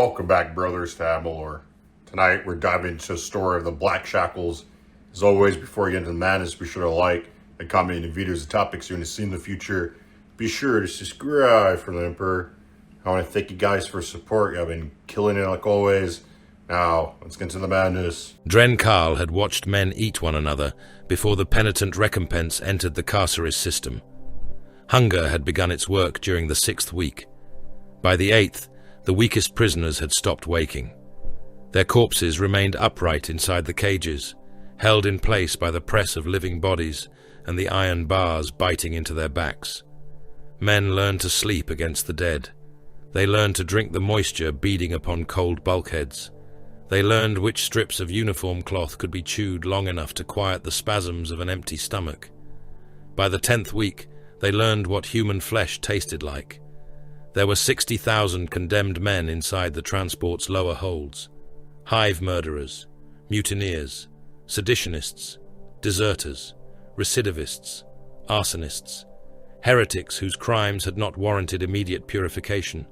Welcome back, brothers, to Amalur. Tonight, we're diving into the story of the Blackshackles. As always, before you get into the madness, be sure to like and comment any videos and topics you want to see in the future. Be sure to subscribe for the Emperor. I want to thank you guys for support. Y'all been killing it like always. Now, let's get into the madness. Dren Karl had watched men eat one another before the penitent recompense entered the Carceris system. Hunger had begun its work during the 6th week. By the 8th, the weakest prisoners had stopped waking. Their corpses remained upright inside the cages, held in place by the press of living bodies and the iron bars biting into their backs. Men learned to sleep against the dead. They learned to drink the moisture beading upon cold bulkheads. They learned which strips of uniform cloth could be chewed long enough to quiet the spasms of an empty stomach. By the 10th week, they learned what human flesh tasted like. There were 60,000 condemned men inside the transport's lower holds. Hive murderers, mutineers, seditionists, deserters, recidivists, arsonists, heretics whose crimes had not warranted immediate purification,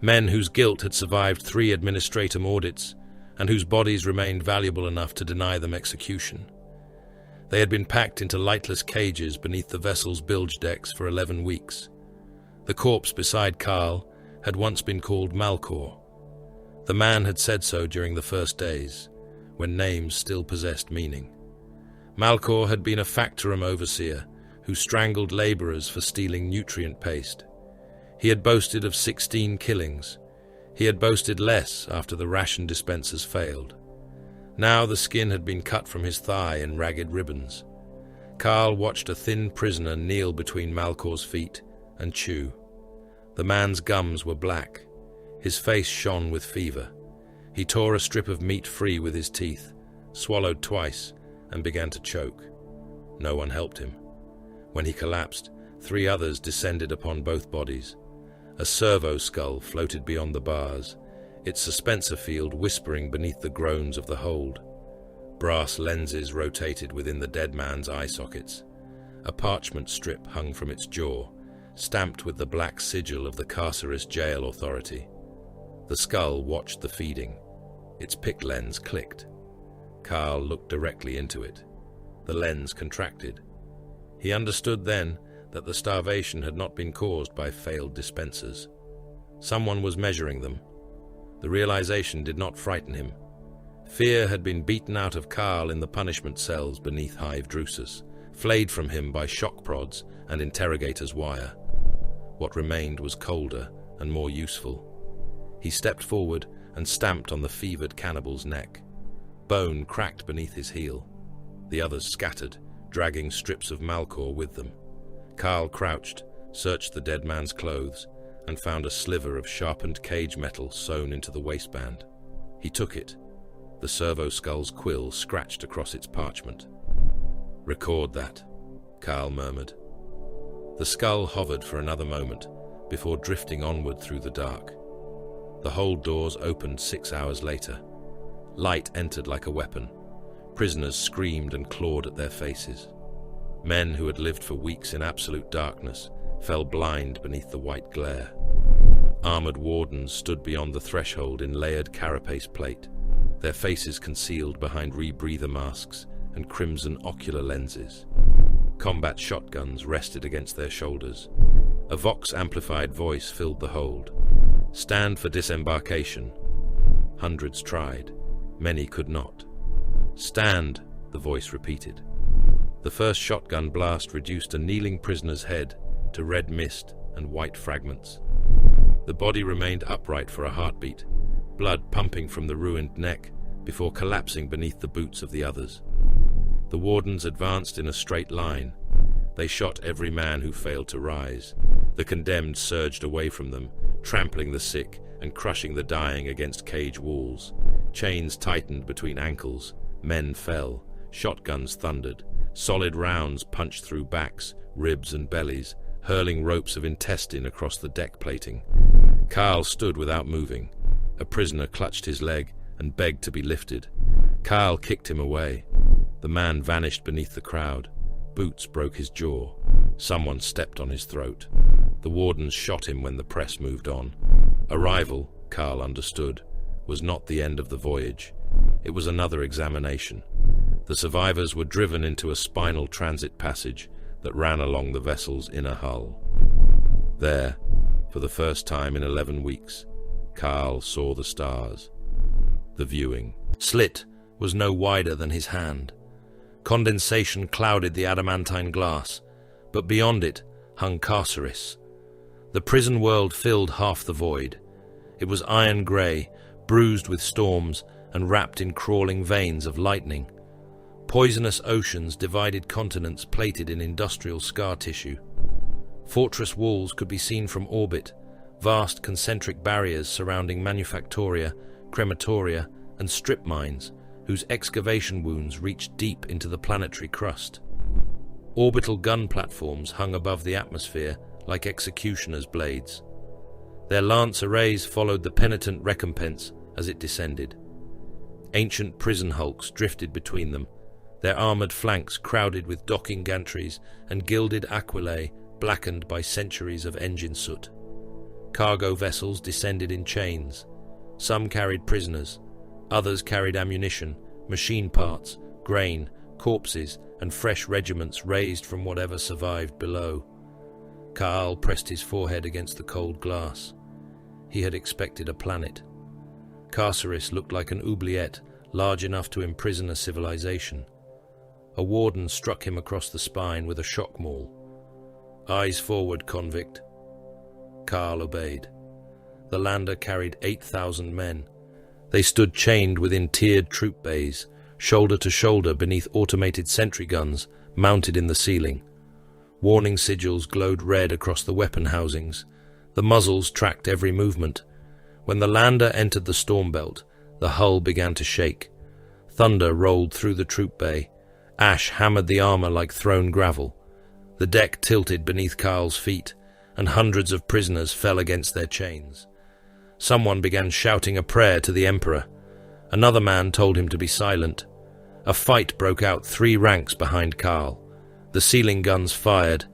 men whose guilt had survived 3 administratum audits, and whose bodies remained valuable enough to deny them execution. They had been packed into lightless cages beneath the vessel's bilge decks for 11 weeks. The corpse beside Karl had once been called Malkor. The man had said so during the first days, when names still possessed meaning. Malkor had been a factorum overseer who strangled laborers for stealing nutrient paste. He had boasted of 16 killings. He had boasted less after the ration dispensers failed. Now the skin had been cut from his thigh in ragged ribbons. Karl watched a thin prisoner kneel between Malkor's feet and chew. The man's gums were black. His face shone with fever. He tore a strip of meat free with his teeth, swallowed twice, and began to choke. No one helped him. When he collapsed, 3 others descended upon both bodies. A servo skull floated beyond the bars, its suspensor field whispering beneath the groans of the hold. Brass lenses rotated within the dead man's eye sockets. A parchment strip hung from its jaw, stamped with the black sigil of the Carceris jail authority. The skull watched the feeding. Its pick lens clicked. Karl looked directly into it. The lens contracted. He understood then that the starvation had not been caused by failed dispensers. Someone was measuring them. The realization did not frighten him. Fear had been beaten out of Karl in the punishment cells beneath Hive Drusus, flayed from him by shock prods and interrogator's wire. What remained was colder and more useful. He stepped forward and stamped on the fevered cannibal's neck. Bone cracked beneath his heel. The others scattered, dragging strips of Malkor with them. Karl crouched, searched the dead man's clothes, and found a sliver of sharpened cage metal sewn into the waistband. He took it. The servo skull's quill scratched across its parchment. "Record that," Karl murmured. The skull hovered for another moment before drifting onward through the dark. The hold doors opened 6 hours later. Light entered like a weapon. Prisoners screamed and clawed at their faces. Men who had lived for weeks in absolute darkness fell blind beneath the white glare. Armored wardens stood beyond the threshold in layered carapace plate, their faces concealed behind rebreather masks and crimson ocular lenses. Combat shotguns rested against their shoulders. A vox-amplified voice filled the hold. "Stand for disembarkation." Hundreds tried. Many could not. "Stand," the voice repeated. The first shotgun blast reduced a kneeling prisoner's head to red mist and white fragments. The body remained upright for a heartbeat, blood pumping from the ruined neck before collapsing beneath the boots of the others. The wardens advanced in a straight line. They shot every man who failed to rise. The condemned surged away from them, trampling the sick and crushing the dying against cage walls. Chains tightened between ankles. Men fell. Shotguns thundered. Solid rounds punched through backs, ribs and bellies, hurling ropes of intestine across the deck plating. Karl stood without moving. A prisoner clutched his leg and begged to be lifted. Karl kicked him away. The man vanished beneath the crowd. Boots broke his jaw. Someone stepped on his throat. The wardens shot him when the press moved on. Arrival, Carl understood, was not the end of the voyage. It was another examination. The survivors were driven into a spinal transit passage that ran along the vessel's inner hull. There, for the first time in 11 weeks, Carl saw the stars. The viewing slit was no wider than his hand. Condensation clouded the adamantine glass, but beyond it hung Carceris. The prison world filled half the void. It was iron grey, bruised with storms and wrapped in crawling veins of lightning. Poisonous oceans divided continents plated in industrial scar tissue. Fortress walls could be seen from orbit, vast concentric barriers surrounding manufactoria, crematoria, and strip mines, whose excavation wounds reached deep into the planetary crust. Orbital gun platforms hung above the atmosphere like executioners' blades. Their lance arrays followed the penitent recompense as it descended. Ancient prison hulks drifted between them, their armoured flanks crowded with docking gantries and gilded aquilae blackened by centuries of engine soot. Cargo vessels descended in chains. Some carried prisoners, others carried ammunition, machine parts, grain, corpses, and fresh regiments raised from whatever survived below. Carl pressed his forehead against the cold glass. He had expected a planet. Carceris looked like an oubliette large enough to imprison a civilization. A warden struck him across the spine with a shock maul. "Eyes forward, convict." Carl obeyed. The lander carried 8,000 men. They stood chained within tiered troop bays, shoulder to shoulder beneath automated sentry guns mounted in the ceiling. Warning sigils glowed red across the weapon housings. The muzzles tracked every movement. When the lander entered the storm belt, the hull began to shake. Thunder rolled through the troop bay. Ash hammered the armor like thrown gravel. The deck tilted beneath Carl's feet, and hundreds of prisoners fell against their chains. Someone began shouting a prayer to the Emperor. Another man told him to be silent. A fight broke out 3 ranks behind Carl. The ceiling guns fired.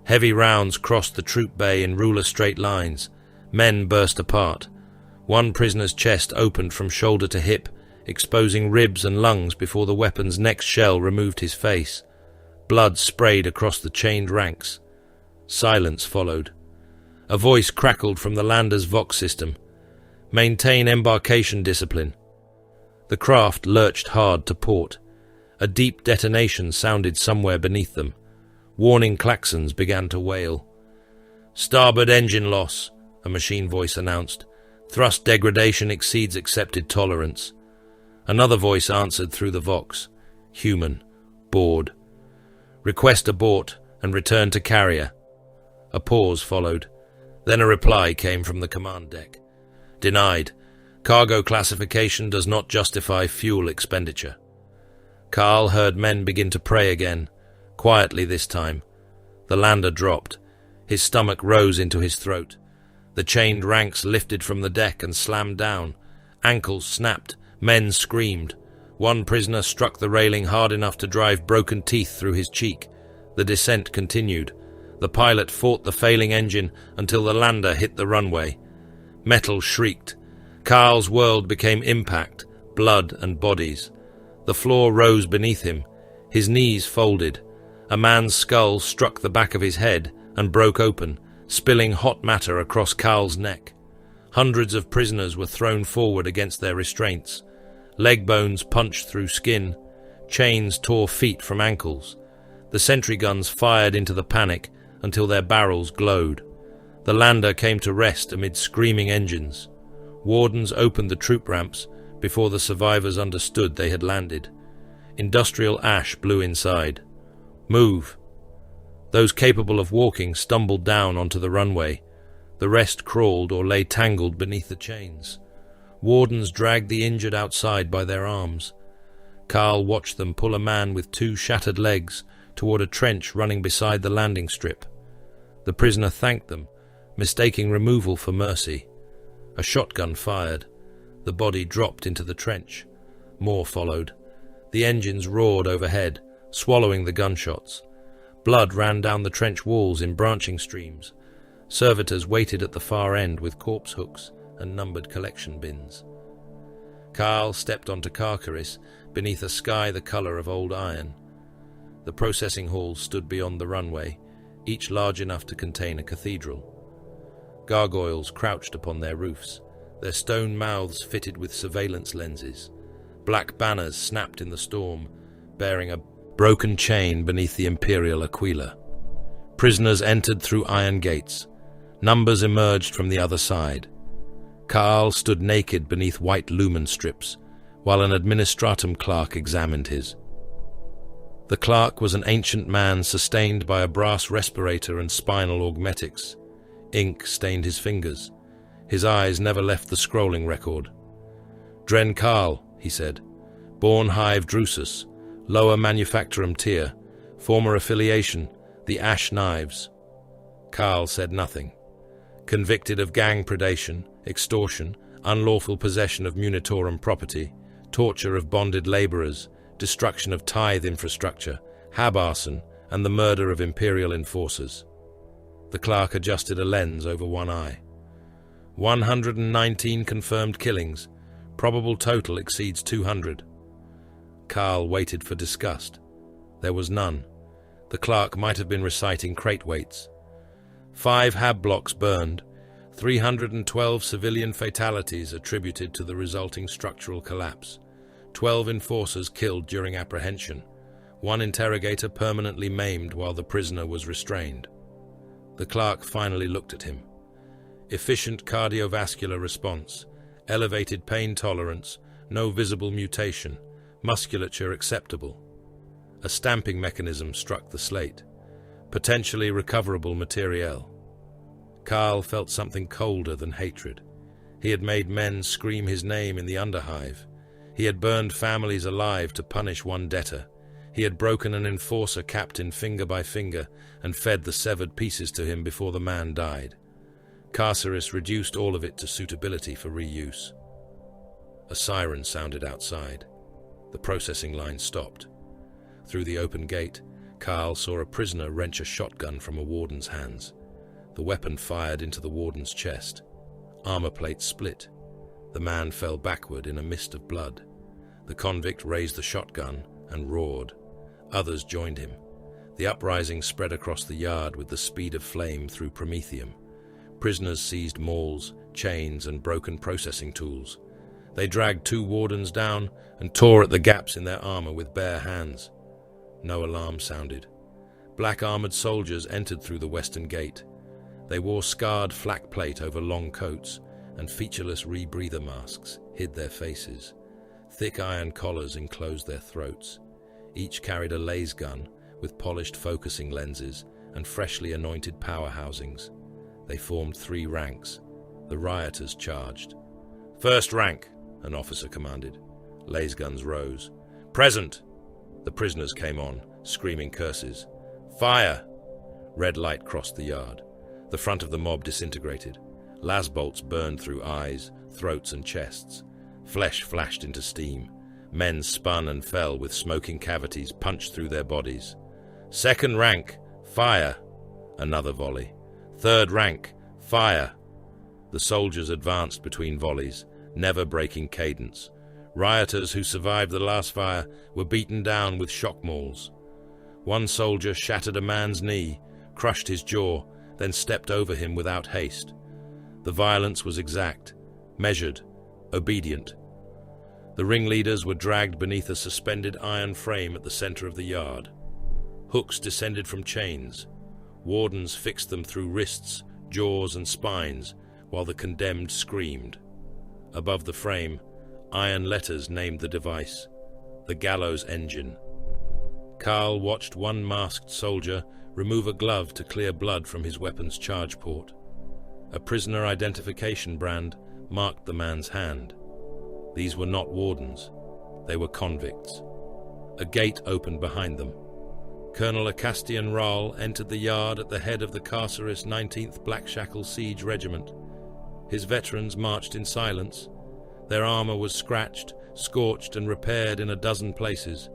Heavy rounds crossed the troop bay in ruler straight lines. Men burst apart. One prisoner's chest opened from shoulder to hip, exposing ribs and lungs before the weapon's next shell removed his face. Blood sprayed across the chained ranks. Silence followed. A voice crackled from the lander's Vox system. "Maintain embarkation discipline." The craft lurched hard to port. A deep detonation sounded somewhere beneath them. Warning klaxons began to wail. "Starboard engine loss," a machine voice announced. "Thrust degradation exceeds accepted tolerance." Another voice answered through the Vox. Human. Bored. "Request abort and return to carrier." A pause followed. Then a reply came from the command deck. "Denied. Cargo classification does not justify fuel expenditure." Carl heard men begin to pray again, quietly this time. The lander dropped. His stomach rose into his throat. The chained ranks lifted from the deck and slammed down. Ankles snapped. Men screamed. One prisoner struck the railing hard enough to drive broken teeth through his cheek. The descent continued. The pilot fought the failing engine until the lander hit the runway. Metal shrieked. Carl's world became impact, blood and bodies. The floor rose beneath him. His knees folded. A man's skull struck the back of his head and broke open, spilling hot matter across Carl's neck. Hundreds of prisoners were thrown forward against their restraints. Leg bones punched through skin. Chains tore feet from ankles. The sentry guns fired into the panic until their barrels glowed. The lander came to rest amid screaming engines. Wardens opened the troop ramps before the survivors understood they had landed. Industrial ash blew inside. "Move." Those capable of walking stumbled down onto the runway. The rest crawled or lay tangled beneath the chains. Wardens dragged the injured outside by their arms. Carl watched them pull a man with 2 shattered legs toward a trench running beside the landing strip. The prisoner thanked them, mistaking removal for mercy. A shotgun fired. The body dropped into the trench. More followed. The engines roared overhead, swallowing the gunshots. Blood ran down the trench walls in branching streams. Servitors waited at the far end with corpse hooks and numbered collection bins. Carl stepped onto Carceris beneath a sky the color of old iron. The processing halls stood beyond the runway, each large enough to contain a cathedral. Gargoyles crouched upon their roofs, their stone mouths fitted with surveillance lenses. Black banners snapped in the storm, bearing a broken chain beneath the Imperial Aquila. Prisoners entered through iron gates. Numbers emerged from the other side. Carl stood naked beneath white lumen strips, while an administratum clerk examined his. The clerk was an ancient man sustained by a brass respirator and spinal augmetics. Ink stained his fingers. His eyes never left the scrolling record. "Dren Carl," he said. "Born Hive Drusus, lower manufactorum tier, former affiliation, the Ash Knives." Carl said nothing. Convicted of gang predation, extortion, unlawful possession of munitorum property, torture of bonded laborers, destruction of tithe infrastructure, hab arson, and the murder of Imperial enforcers. The clerk adjusted a lens over one eye. 119 confirmed killings. Probable total exceeds 200. Carl waited for disgust. There was none. The clerk might have been reciting crate weights. 5 hab blocks burned, 312 civilian fatalities attributed to the resulting structural collapse, 12 enforcers killed during apprehension, 1 interrogator permanently maimed while the prisoner was restrained. The clerk finally looked at him. Efficient cardiovascular response, elevated pain tolerance, no visible mutation, musculature acceptable. A stamping mechanism struck the slate. Potentially recoverable materiel. Carl felt something colder than hatred. He had made men scream his name in the underhive. He had burned families alive to punish one debtor. He had broken an enforcer captain finger by finger and fed the severed pieces to him before the man died. Carceris reduced all of it to suitability for reuse. A siren sounded outside. The processing line stopped. Through the open gate, Carl saw a prisoner wrench a shotgun from a warden's hands. The weapon fired into the warden's chest. Armor plate split. The man fell backward in a mist of blood. The convict raised the shotgun and roared. Others joined him. The uprising spread across the yard with the speed of flame through promethium. Prisoners seized mauls, chains, and broken processing tools. They dragged 2 wardens down and tore at the gaps in their armor with bare hands. No alarm sounded. Black-armored soldiers entered through the western gate. They wore scarred flak plate over long coats, and featureless rebreather masks hid their faces. Thick iron collars enclosed their throats. Each carried a laser gun with polished focusing lenses and freshly anointed power housings. They formed 3 ranks. The rioters charged. "First rank," an officer commanded. Laser guns rose. "Present!" The prisoners came on, screaming curses. "Fire!" Red light crossed the yard. The front of the mob disintegrated. Las bolts burned through eyes, throats, and chests. Flesh flashed into steam. Men spun and fell with smoking cavities punched through their bodies. "Second rank, fire!" Another volley. "Third rank, fire!" The soldiers advanced between volleys, never breaking cadence. Rioters who survived the last fire were beaten down with shock mauls. One soldier shattered a man's knee, crushed his jaw, then stepped over him without haste. The violence was exact, measured, obedient. The ringleaders were dragged beneath a suspended iron frame at the center of the yard. Hooks descended from chains. Wardens fixed them through wrists, jaws, and spines, while the condemned screamed. Above the frame, iron letters named the device, the gallows engine. Carl watched one masked soldier remove a glove to clear blood from his weapon's charge port. A prisoner identification brand marked the man's hand. These were not wardens. They were convicts. A gate opened behind them. Colonel Acastian Rall entered the yard at the head of the Carceris 19th Blackshackles Siege Regiment. His veterans marched in silence. Their armor was scratched, scorched, and repaired in a dozen places.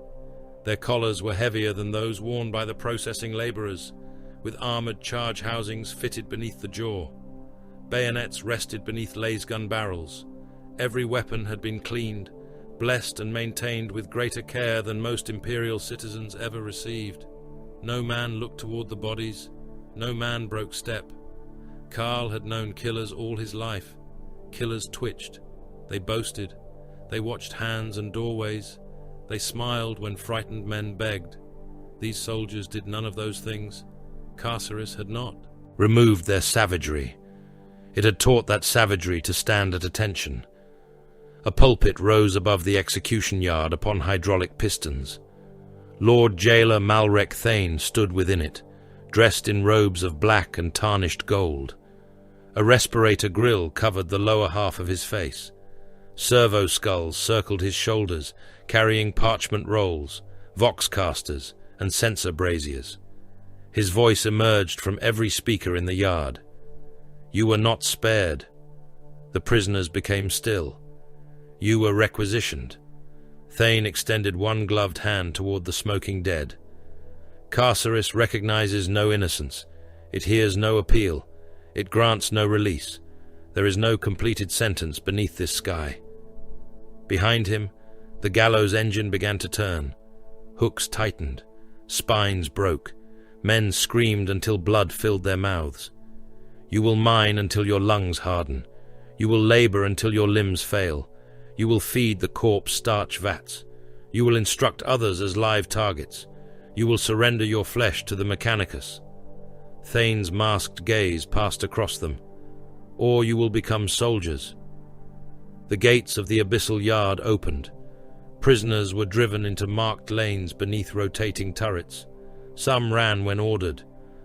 Their collars were heavier than those worn by the processing laborers, with armored charge housings fitted beneath the jaw. Bayonets rested beneath lasgun barrels. Every weapon had been cleaned, blessed and maintained with greater care than most Imperial citizens ever received. No man looked toward the bodies. No man broke step. Carl had known killers all his life. Killers twitched. They boasted. They watched hands and doorways. They smiled when frightened men begged. These soldiers did none of those things. Carceris had not. Removed their savagery. It had taught that savagery to stand at attention. A pulpit rose above the execution yard upon hydraulic pistons. Lord Jailer Malrek Thane stood within it, dressed in robes of black and tarnished gold. A respirator grill covered the lower half of his face. Servo skulls circled his shoulders, carrying parchment rolls, voxcasters, and censer braziers. His voice emerged from every speaker in the yard. You were not spared. The prisoners became still. You were requisitioned. Thane extended one gloved hand toward the smoking dead. Carceris recognizes no innocence. It hears no appeal. It grants no release. There is no completed sentence beneath this sky. Behind him, the gallows engine began to turn. Hooks tightened. Spines broke. Men screamed until blood filled their mouths. You will mine until your lungs harden. You will labor until your limbs fail. You will feed the corpse starch vats. You will instruct others as live targets. You will surrender your flesh to the Mechanicus. Thane's masked gaze passed across them. Or you will become soldiers. The gates of the abyssal yard opened. Prisoners were driven into marked lanes beneath rotating turrets. Some ran when ordered.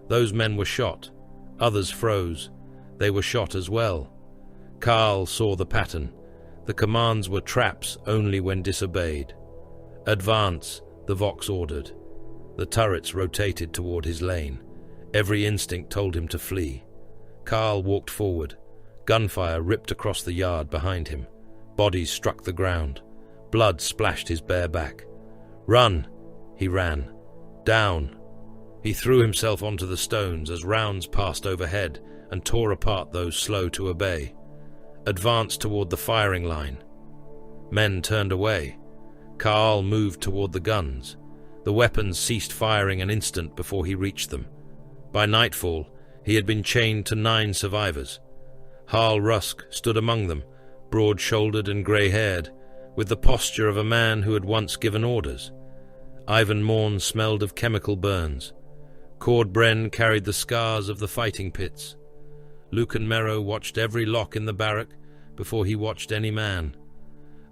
Those men were shot. Others froze. They were shot as well. Carl saw the pattern. The commands were traps only when disobeyed. Advance, the Vox ordered. The turrets rotated toward his lane. Every instinct told him to flee. Carl walked forward. Gunfire ripped across the yard behind him. Bodies struck the ground. Blood splashed his bare back. Run! He ran. Down! He threw himself onto the stones as rounds passed overhead and tore apart those slow to obey. Advanced toward the firing line. Men turned away. Carl moved toward the guns. The weapons ceased firing an instant before he reached them. By nightfall, he had been chained to 9 survivors. Harl Rusk stood among them, broad-shouldered and grey-haired, with the posture of a man who had once given orders. Ivan Morn smelled of chemical burns. Cord Bren carried the scars of the fighting pits. Lucan Merrow watched every lock in the barrack before he watched any man.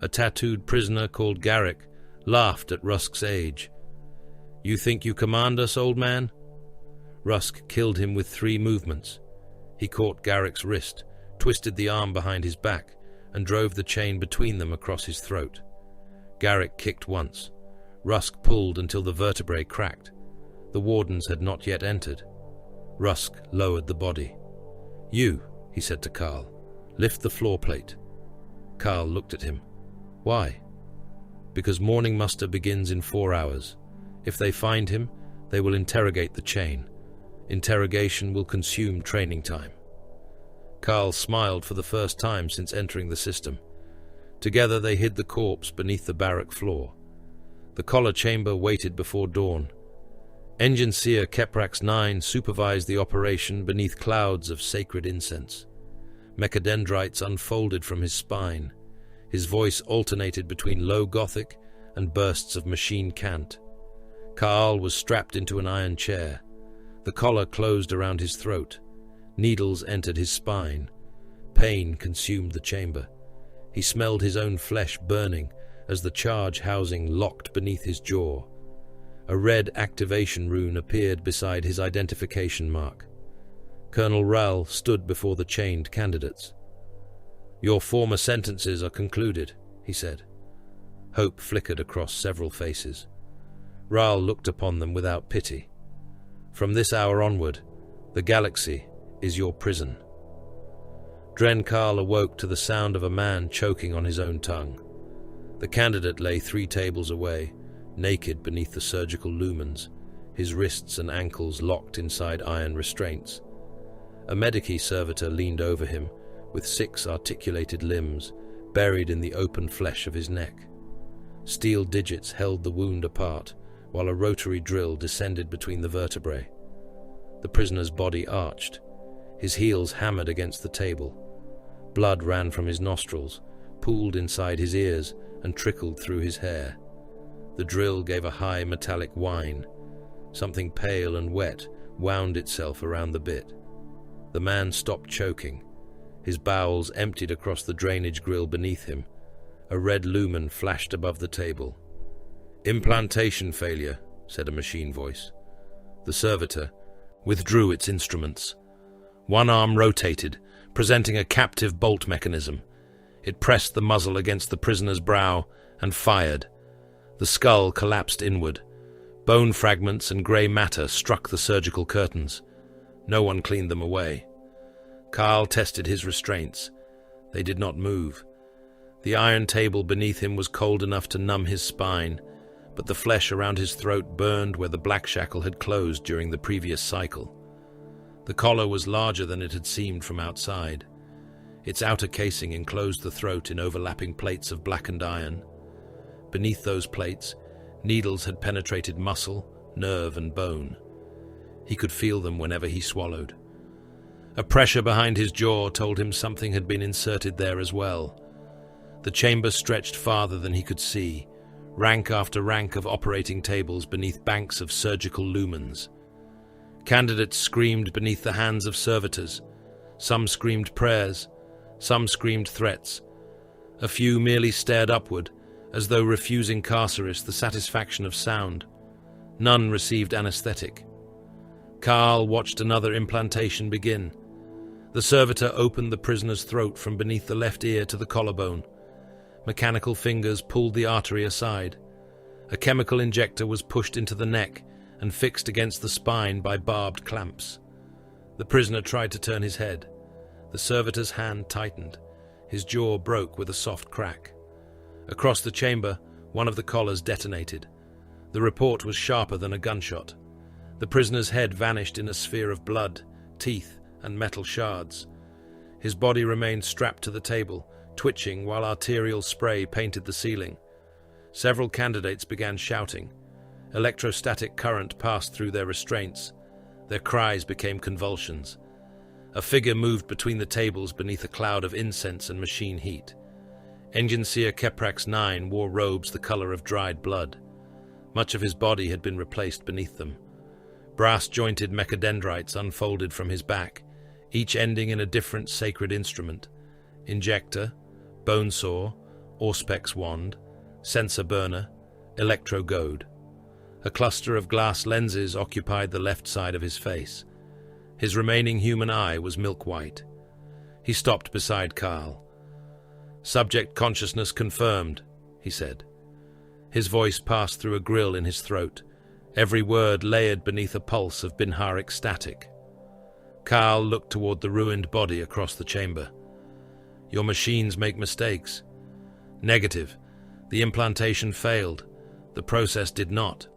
A tattooed prisoner called Garrick laughed at Rusk's age. You think you command us, old man? Rusk killed him with 3 movements. He caught Garrick's wrist, twisted the arm behind his back, and drove the chain between them across his throat. Garrick kicked once. Rusk pulled until the vertebrae cracked. The wardens had not yet entered. Rusk lowered the body. You, he said to Carl, lift the floor plate. Carl looked at him. Why? Because morning muster begins in 4 hours. If they find him, they will interrogate the chain. Interrogation will consume training time. Carl smiled for the first time since entering the system. Together they hid the corpse beneath the barrack floor. The collar chamber waited before dawn. Engine Seer Keprax 9 supervised the operation beneath clouds of sacred incense. Mechadendrites unfolded from his spine. His voice alternated between low Gothic and bursts of machine cant. Carl was strapped into an iron chair. The collar closed around his throat. Needles entered his spine. Pain consumed the chamber. He smelled his own flesh burning as the charge housing locked beneath his jaw. A red activation rune appeared beside his identification mark. Colonel Rall stood before the chained candidates. Your former sentences are concluded, he said. Hope flickered across several faces. Rall looked upon them without pity. From this hour onward, the galaxy is your prison. Drenkarl awoke to the sound of a man choking on his own tongue. The candidate lay 3 tables away, naked beneath the surgical lumens, his wrists and ankles locked inside iron restraints. A medici servitor leaned over him, with 6 articulated limbs buried in the open flesh of his neck. Steel digits held the wound apart, while a rotary drill descended between the vertebrae. The prisoner's body arched. His heels hammered against the table. Blood ran from his nostrils, pooled inside his ears, and trickled through his hair. The drill gave a high metallic whine. Something pale and wet wound itself around the bit. The man stopped choking. His bowels emptied across the drainage grill beneath him. A red lumen flashed above the table. "Implantation failure," said a machine voice. The servitor withdrew its instruments. One arm rotated, presenting a captive bolt mechanism. It pressed the muzzle against the prisoner's brow and fired. The skull collapsed inward. Bone fragments and grey matter struck the surgical curtains. No one cleaned them away. Carl tested his restraints. They did not move. The iron table beneath him was cold enough to numb his spine, but the flesh around his throat burned where the Blackshackle had closed during the previous cycle. The collar was larger than it had seemed from outside. Its outer casing enclosed the throat in overlapping plates of blackened iron. Beneath those plates, needles had penetrated muscle, nerve, and bone. He could feel them whenever he swallowed. A pressure behind his jaw told him something had been inserted there as well. The chamber stretched farther than he could see, rank after rank of operating tables beneath banks of surgical lumens. Candidates screamed beneath the hands of servitors. Some screamed prayers, some screamed threats. A few merely stared upward, as though refusing Carceris the satisfaction of sound. None received anesthetic. Carl watched another implantation begin. The servitor opened the prisoner's throat from beneath the left ear to the collarbone. Mechanical fingers pulled the artery aside. A chemical injector was pushed into the neck and fixed against the spine by barbed clamps. The prisoner tried to turn his head. The servitor's hand tightened. His jaw broke with a soft crack. Across the chamber, one of the collars detonated. The report was sharper than a gunshot. The prisoner's head vanished in a sphere of blood, teeth, and metal shards. His body remained strapped to the table, twitching while arterial spray painted the ceiling. Several candidates began shouting. Electrostatic current passed through their restraints. Their cries became convulsions. A figure moved between the tables beneath a cloud of incense and machine heat. Engineer Keprax 9 wore robes the color of dried blood. Much of his body had been replaced beneath them. Brass-jointed mechadendrites unfolded from his back, each ending in a different sacred instrument: injector, bone saw, auspex wand, sensor burner, electro-goad. A cluster of glass lenses occupied the left side of his face. His remaining human eye was milk white. He stopped beside Carl. "Subject consciousness confirmed," he said. His voice passed through a grill in his throat, every word layered beneath a pulse of binharic static. Carl looked toward the ruined body across the chamber. "Your machines make mistakes." "Negative. The implantation failed. The process did not."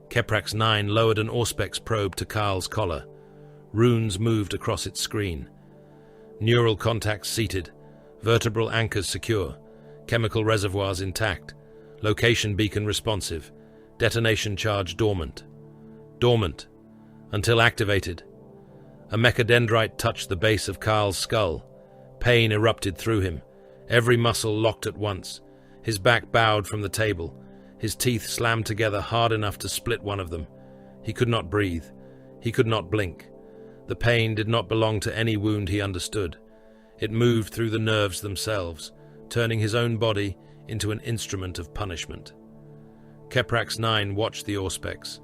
Keprax 9 lowered an auspex probe to Carl's collar. Runes moved across its screen. Neural contacts seated, vertebral anchors secure, chemical reservoirs intact, location beacon responsive, detonation charge dormant. Dormant. Until activated. A mechadendrite touched the base of Carl's skull. Pain erupted through him. Every muscle locked at once. His back bowed from the table. His teeth slammed together hard enough to split one of them. He could not breathe. He could not blink. The pain did not belong to any wound he understood. It moved through the nerves themselves, turning his own body into an instrument of punishment. Keprax 9 watched the auspex.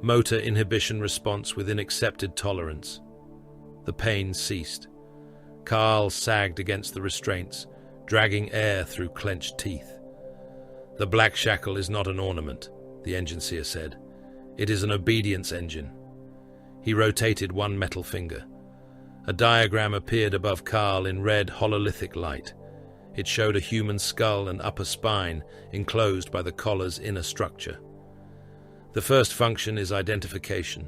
Motor inhibition response within accepted tolerance. The pain ceased. Carl sagged against the restraints, dragging air through clenched teeth. "The Blackshackle is not an ornament," the engineer said. "It is an obedience engine." He rotated one metal finger. A diagram appeared above Carl in red hololithic light. It showed a human skull and upper spine enclosed by the collar's inner structure. "The first function is identification.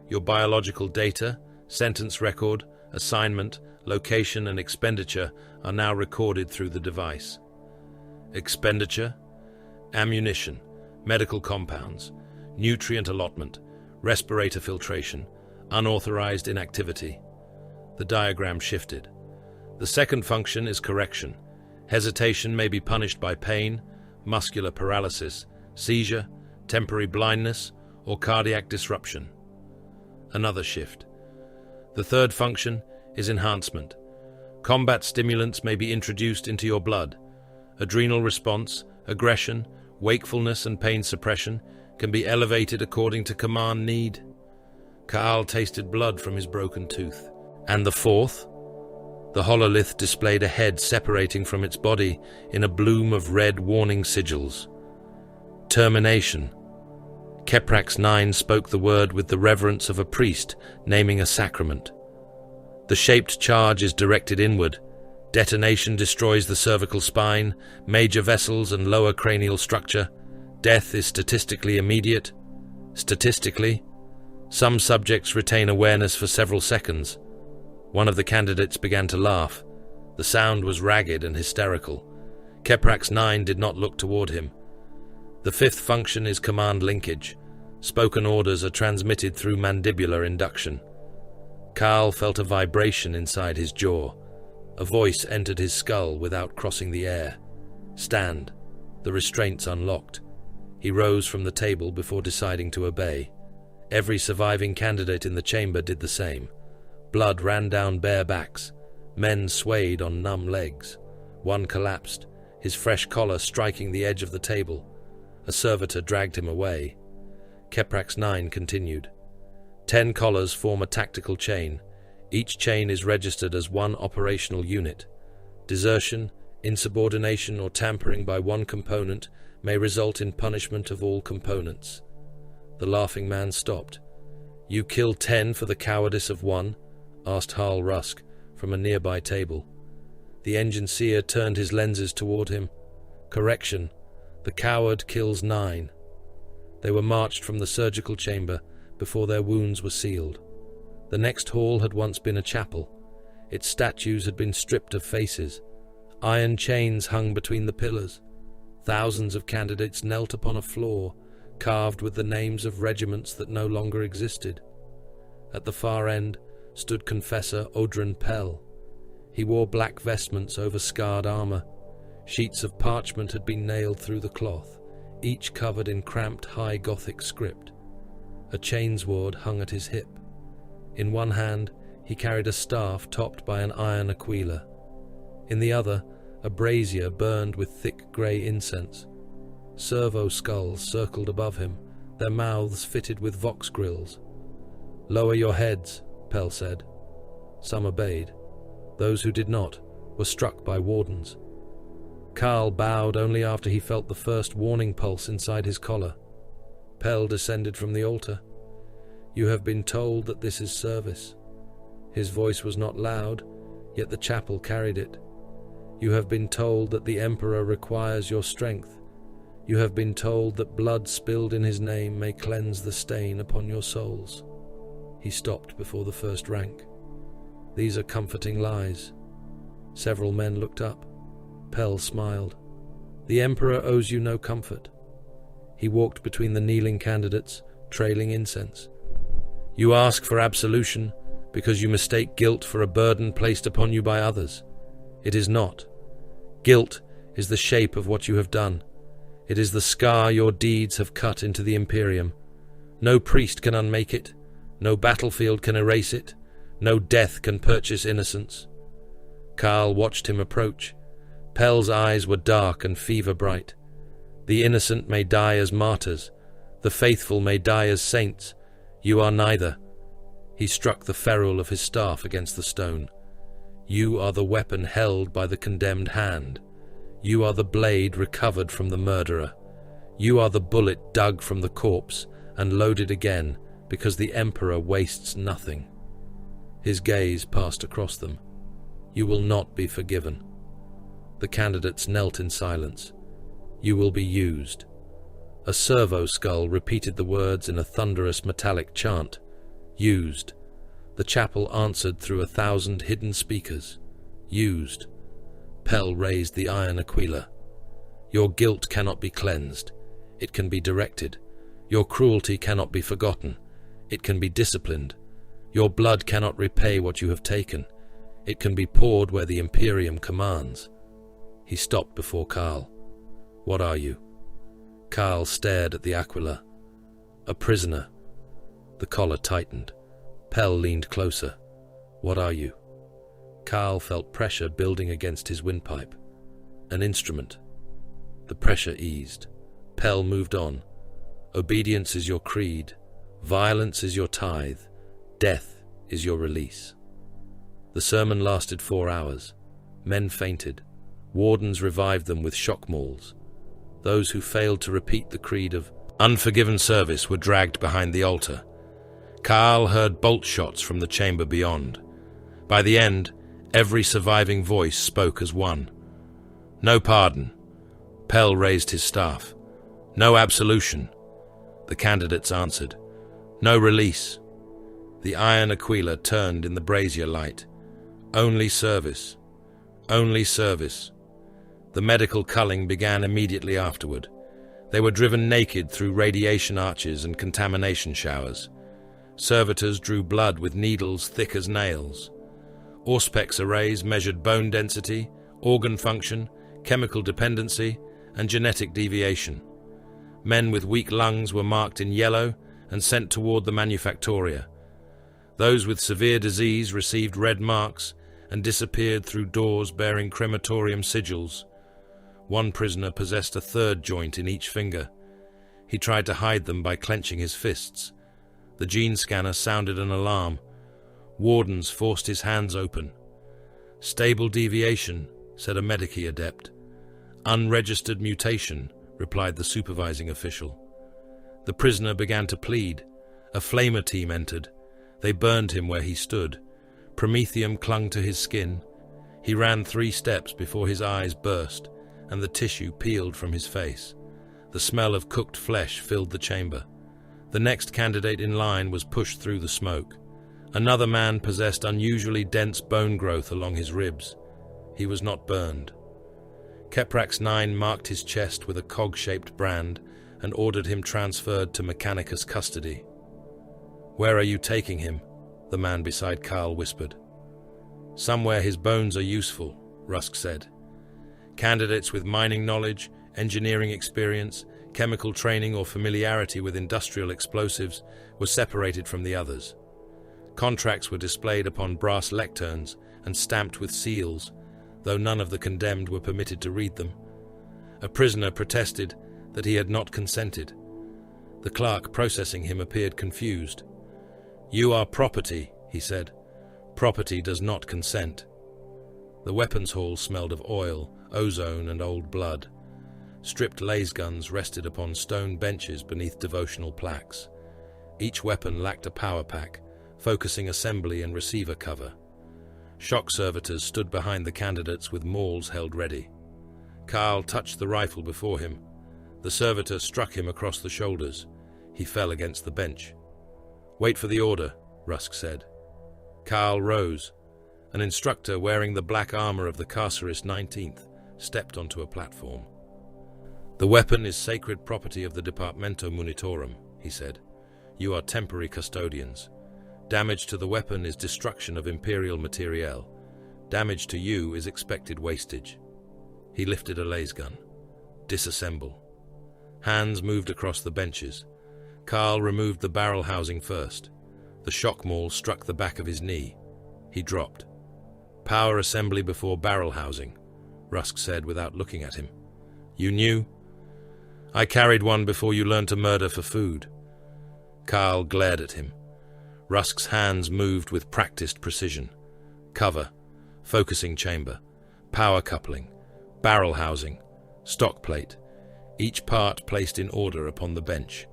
Your biological data, Sentence record, assignment, location, and expenditure are now recorded through the device. Expenditure: ammunition, medical compounds, nutrient allotment, respirator filtration, unauthorized inactivity. The diagram shifted. The second function is correction. Hesitation may be punished by pain, muscular paralysis, seizure, temporary blindness, or cardiac disruption. Another shift. The third function is enhancement. Combat stimulants may be introduced into your blood. Adrenal response, aggression, wakefulness, and pain suppression can be elevated according to command need. Kaal tasted blood from his broken tooth. And the fourth? The hololith displayed a head separating from its body in a bloom of red warning sigils. Termination. Keprax 9 spoke the word with the reverence of a priest naming a sacrament. The shaped charge is directed inward. Detonation destroys the cervical spine, major vessels, and lower cranial structure. Death is statistically immediate. Statistically, some subjects retain awareness for several seconds. One of the candidates began to laugh. The sound was ragged and hysterical. Keprax 9 did not look toward him. The fifth function is command linkage. Spoken orders are transmitted through mandibular induction. Kaal felt a vibration inside his jaw. A voice entered his skull without crossing the air. Stand. The restraints unlocked. He rose from the table before deciding to obey. Every surviving candidate in the chamber did the same. Blood ran down bare backs. Men swayed on numb legs. One collapsed, his fresh collar striking the edge of the table. A servitor dragged him away. Keprax 9 continued. 10 collars form a tactical chain. Each chain is registered as one operational unit. Desertion, insubordination, or tampering by one component may result in punishment of all components. The laughing man stopped. "You kill 10 for the cowardice of one?" asked Harl Rusk from a nearby table. The engineer turned his lenses toward him. "Correction. The coward kills 9. They were marched from the surgical chamber before their wounds were sealed. The next hall had once been a chapel. Its statues had been stripped of faces. Iron chains hung between the pillars. Thousands of candidates knelt upon a floor, carved with the names of regiments that no longer existed. At the far end stood Confessor Odrin Pell. He wore black vestments over scarred armor. Sheets of parchment had been nailed through the cloth, each covered in cramped high Gothic script. A chainsword hung at his hip. In one hand, he carried a staff topped by an iron aquila. In the other, a brazier burned with thick grey incense. Servo skulls circled above him, their mouths fitted with vox grills. "Lower your heads," Pell said. Some obeyed. Those who did not were struck by wardens. Kaal bowed only after he felt the first warning pulse inside his collar. Pell descended from the altar. "You have been told that this is service." His voice was not loud, yet the chapel carried it. "You have been told that the Emperor requires your strength. You have been told that blood spilled in his name may cleanse the stain upon your souls." He stopped before the first rank. "These are comforting lies." Several men looked up. Pell smiled. "The Emperor owes you no comfort." He walked between the kneeling candidates, trailing incense. "You ask for absolution because you mistake guilt for a burden placed upon you by others. It is not. Guilt is the shape of what you have done. It is the scar your deeds have cut into the Imperium. No priest can unmake it. No battlefield can erase it. No death can purchase innocence." Kaal watched him approach. Pell's eyes were dark and fever-bright. "The innocent may die as martyrs. The faithful may die as saints. You are neither." He struck the ferrule of his staff against the stone. "You are the weapon held by the condemned hand. You are the blade recovered from the murderer. You are the bullet dug from the corpse and loaded again because the Emperor wastes nothing." His gaze passed across them. "You will not be forgiven." The candidates knelt in silence. "You will be used." A servo skull repeated the words in a thunderous metallic chant. "Used." The chapel answered through 1,000 hidden speakers. Used. Pell raised the iron aquila. Your guilt cannot be cleansed. It can be directed. Your cruelty cannot be forgotten. It can be disciplined. Your blood cannot repay what you have taken. It can be poured where the Imperium commands. He stopped before Carl. What are you? Carl stared at the aquila. A prisoner. The collar tightened. Pell leaned closer. What are you? Carl felt pressure building against his windpipe. An instrument. The pressure eased. Pell moved on. Obedience is your creed. Violence is your tithe. Death is your release. The sermon lasted 4 hours. Men fainted. Wardens revived them with shock mauls. Those who failed to repeat the creed of unforgiven service were dragged behind the altar. Carl heard bolt shots from the chamber beyond. By the end, every surviving voice spoke as one. No pardon. Pell raised his staff. No absolution. The candidates answered. No release. The iron aquila turned in the brazier light. Only service. Only service. The medical culling began immediately afterward. They were driven naked through radiation arches and contamination showers. Servitors drew blood with needles thick as nails. Auspex arrays measured bone density, organ function, chemical dependency, and genetic deviation. Men with weak lungs were marked in yellow and sent toward the manufactoria. Those with severe disease received red marks and disappeared through doors bearing crematorium sigils. One prisoner possessed a third joint in each finger. He tried to hide them by clenching his fists. The gene scanner sounded an alarm. Wardens forced his hands open. Stable deviation, said a Medici adept. Unregistered mutation, replied the supervising official. The prisoner began to plead. A flamer team entered. They burned him where he stood. Promethium clung to his skin. He ran 3 steps before his eyes burst, and the tissue peeled from his face. The smell of cooked flesh filled the chamber. The next candidate in line was pushed through the smoke. Another man possessed unusually dense bone growth along his ribs. He was not burned. Keprax 9 marked his chest with a cog-shaped brand and ordered him transferred to Mechanicus custody. "Where are you taking him?" the man beside Carl whispered. "Somewhere his bones are useful," Rusk said. Candidates with mining knowledge, engineering experience, chemical training or familiarity with industrial explosives were separated from the others. Contracts were displayed upon brass lecterns and stamped with seals, though none of the condemned were permitted to read them. A prisoner protested that he had not consented. The clerk processing him appeared confused. "You are property," he said. "Property does not consent." The weapons hall smelled of oil, ozone, and old blood. Stripped laser guns rested upon stone benches beneath devotional plaques. Each weapon lacked a power pack, focusing assembly and receiver cover. Shock servitors stood behind the candidates with mauls held ready. Carl touched the rifle before him. The servitor struck him across the shoulders. He fell against the bench. "Wait for the order," Rusk said. Carl rose. An instructor wearing the black armor of the Carceris 19th stepped onto a platform. "The weapon is sacred property of the Departamento Munitorum," he said. "You are temporary custodians. Damage to the weapon is destruction of Imperial materiel. Damage to you is expected wastage." He lifted a laser gun. "Disassemble." Hands moved across the benches. Carl removed the barrel housing first. The shock maul struck the back of his knee. He dropped. "Power assembly before barrel housing," Rusk said without looking at him. "You knew?" "I carried one before you learned to murder for food." Carl glared at him. Rusk's hands moved with practiced precision. Cover, focusing chamber, power coupling, barrel housing, stock plate, each part placed in order upon the bench.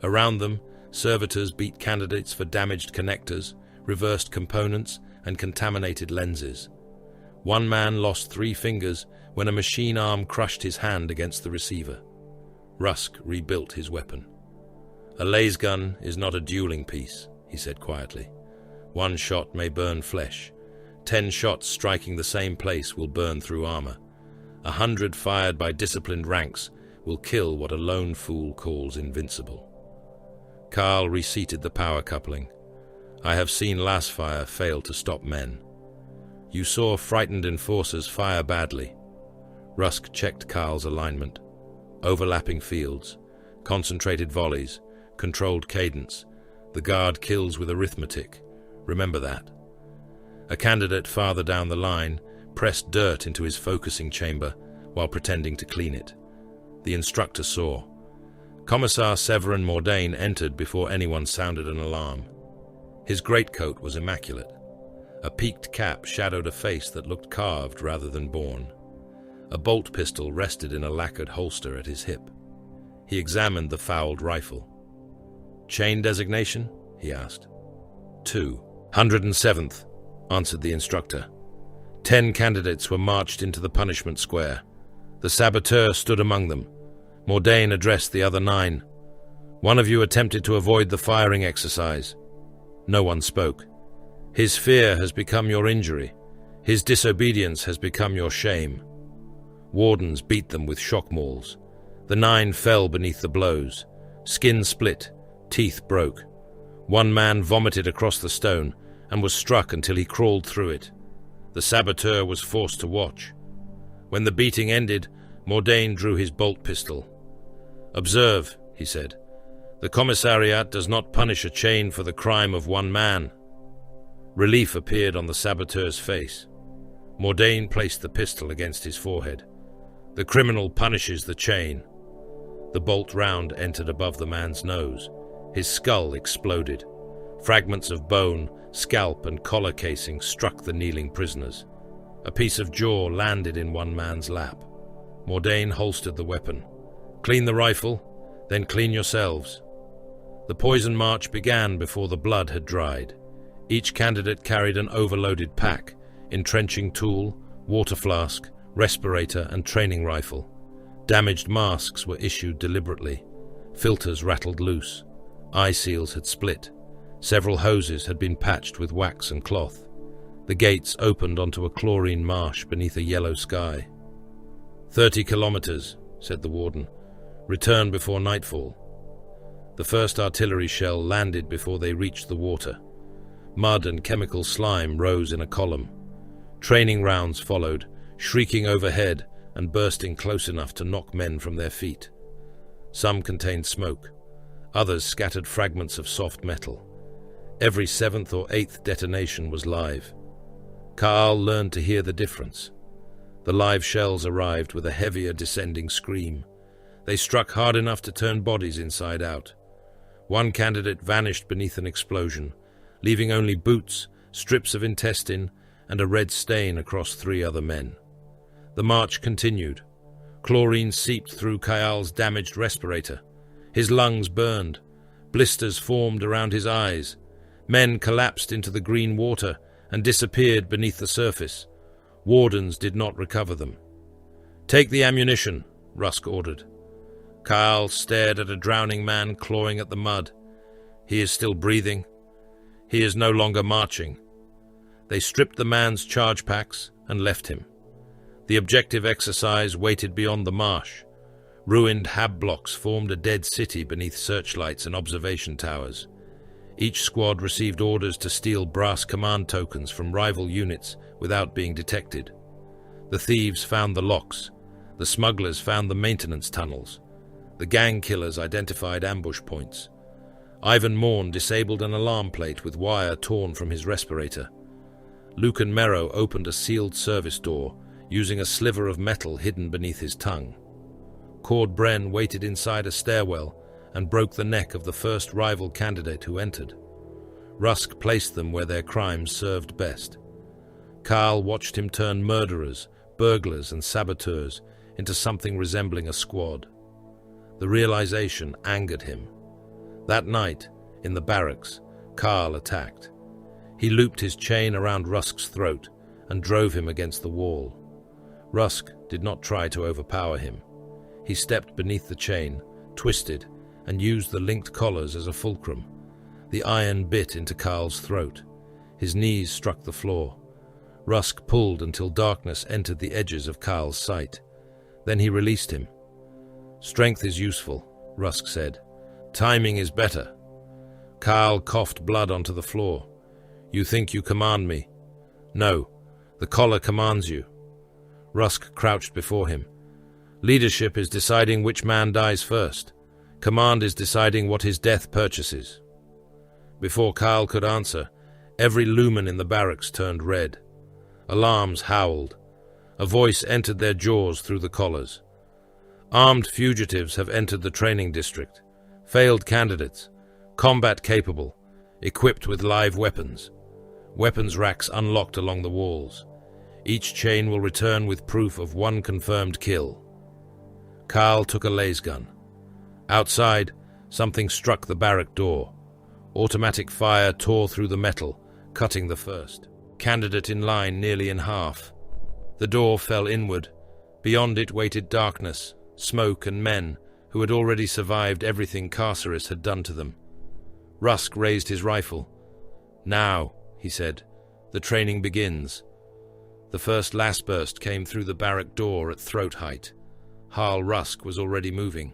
Around them, servitors beat candidates for damaged connectors, reversed components, and contaminated lenses. One man lost 3 fingers when a machine arm crushed his hand against the receiver. Rusk rebuilt his weapon. "A laser gun is not a dueling piece," he said quietly. One shot may burn flesh. 10 shots striking the same place will burn through armor. 100 fired by disciplined ranks will kill what a lone fool calls invincible. Carl reseated the power coupling. I have seen lasfire fail to stop men. You saw frightened enforcers fire badly. Rusk checked Carl's alignment. Overlapping fields, concentrated volleys, controlled cadence. The guard kills with arithmetic. Remember that. A candidate farther down the line pressed dirt into his focusing chamber while pretending to clean it. The instructor saw. Commissar Severin Mordain entered before anyone sounded an alarm. His greatcoat was immaculate. A peaked cap shadowed a face that looked carved rather than born. A bolt pistol rested in a lacquered holster at his hip. He examined the fouled rifle. Chain designation? He asked. 2. 107th, answered the instructor. 10 candidates were marched into the punishment square. The saboteur stood among them. Mordain addressed the other 9. One of you attempted to avoid the firing exercise. No one spoke. His fear has become your injury. His disobedience has become your shame. Wardens beat them with shock mauls. The 9 fell beneath the blows. Skin split, teeth broke. One man vomited across the stone and was struck until he crawled through it. The saboteur was forced to watch. When the beating ended, Mordain drew his bolt pistol. Observe, he said. The commissariat does not punish a chain for the crime of one man. Relief appeared on the saboteur's face. Mordain placed the pistol against his forehead. The criminal punishes the chain. The bolt round entered above the man's nose. His skull exploded. Fragments of bone, scalp, and collar casing struck the kneeling prisoners. A piece of jaw landed in one man's lap. Mordain holstered the weapon. Clean the rifle, then clean yourselves. The poison march began before the blood had dried. Each candidate carried an overloaded pack, entrenching tool, water flask, respirator, and training rifle. Damaged masks were issued deliberately. Filters rattled loose. Eye seals had split. Several hoses had been patched with wax and cloth. The gates opened onto a chlorine marsh beneath a yellow sky. 30 kilometers, said the warden. Return before nightfall. The first artillery shell landed before they reached the water. Mud and chemical slime rose in a column. Training rounds followed, shrieking overhead and bursting close enough to knock men from their feet. Some contained smoke. Others scattered fragments of soft metal. Every 7th or 8th detonation was live. Carl learned to hear the difference. The live shells arrived with a heavier descending scream. They struck hard enough to turn bodies inside out. One candidate vanished beneath an explosion, leaving only boots, strips of intestine, and a red stain across 3 other men. The march continued. Chlorine seeped through Kayal's damaged respirator. His lungs burned. Blisters formed around his eyes. Men collapsed into the green water and disappeared beneath the surface. Wardens did not recover them. Take the ammunition, Rusk ordered. Kyle stared at a drowning man clawing at the mud. He is still breathing. He is no longer marching. They stripped the man's charge packs and left him. The objective exercise waited beyond the marsh. Ruined hab blocks formed a dead city beneath searchlights and observation towers. Each squad received orders to steal brass command tokens from rival units without being detected. The thieves found the locks. The smugglers found the maintenance tunnels. The gang killers identified ambush points. Ivan Morn disabled an alarm plate with wire torn from his respirator. Lucan Merrow opened a sealed service door, using a sliver of metal hidden beneath his tongue. Cord Bren waited inside a stairwell and broke the neck of the first rival candidate who entered. Rusk placed them where their crimes served best. Carl watched him turn murderers, burglars, and saboteurs into something resembling a squad. The realization angered him. That night, in the barracks, Carl attacked. He looped his chain around Rusk's throat and drove him against the wall. Rusk did not try to overpower him. He stepped beneath the chain, twisted, and used the linked collars as a fulcrum. The iron bit into Carl's throat. His knees struck the floor. Rusk pulled until darkness entered the edges of Carl's sight. Then he released him. "Strength is useful," Rusk said. "Timing is better." Carl coughed blood onto the floor. "You think you command me?" "No, the collar commands you." Rusk crouched before him. "Leadership is deciding which man dies first. Command is deciding what his death purchases." Before Carl could answer, every lumen in the barracks turned red. Alarms howled. A voice entered their jaws through the collars. "Armed fugitives have entered the training district. Failed candidates. Combat capable. Equipped with live weapons. Weapons racks unlocked along the walls. Each chain will return with proof of one confirmed kill." Carl took a lasgun. Outside, something struck the barrack door. Automatic fire tore through the metal, cutting the first candidate in line nearly in half. The door fell inward. Beyond it waited darkness, smoke, and men who had already survived everything Carceris had done to them. Rusk raised his rifle. "Now," he said, "the training begins." The first lass burst came through the barrack door at throat height. Harl Rusk was already moving.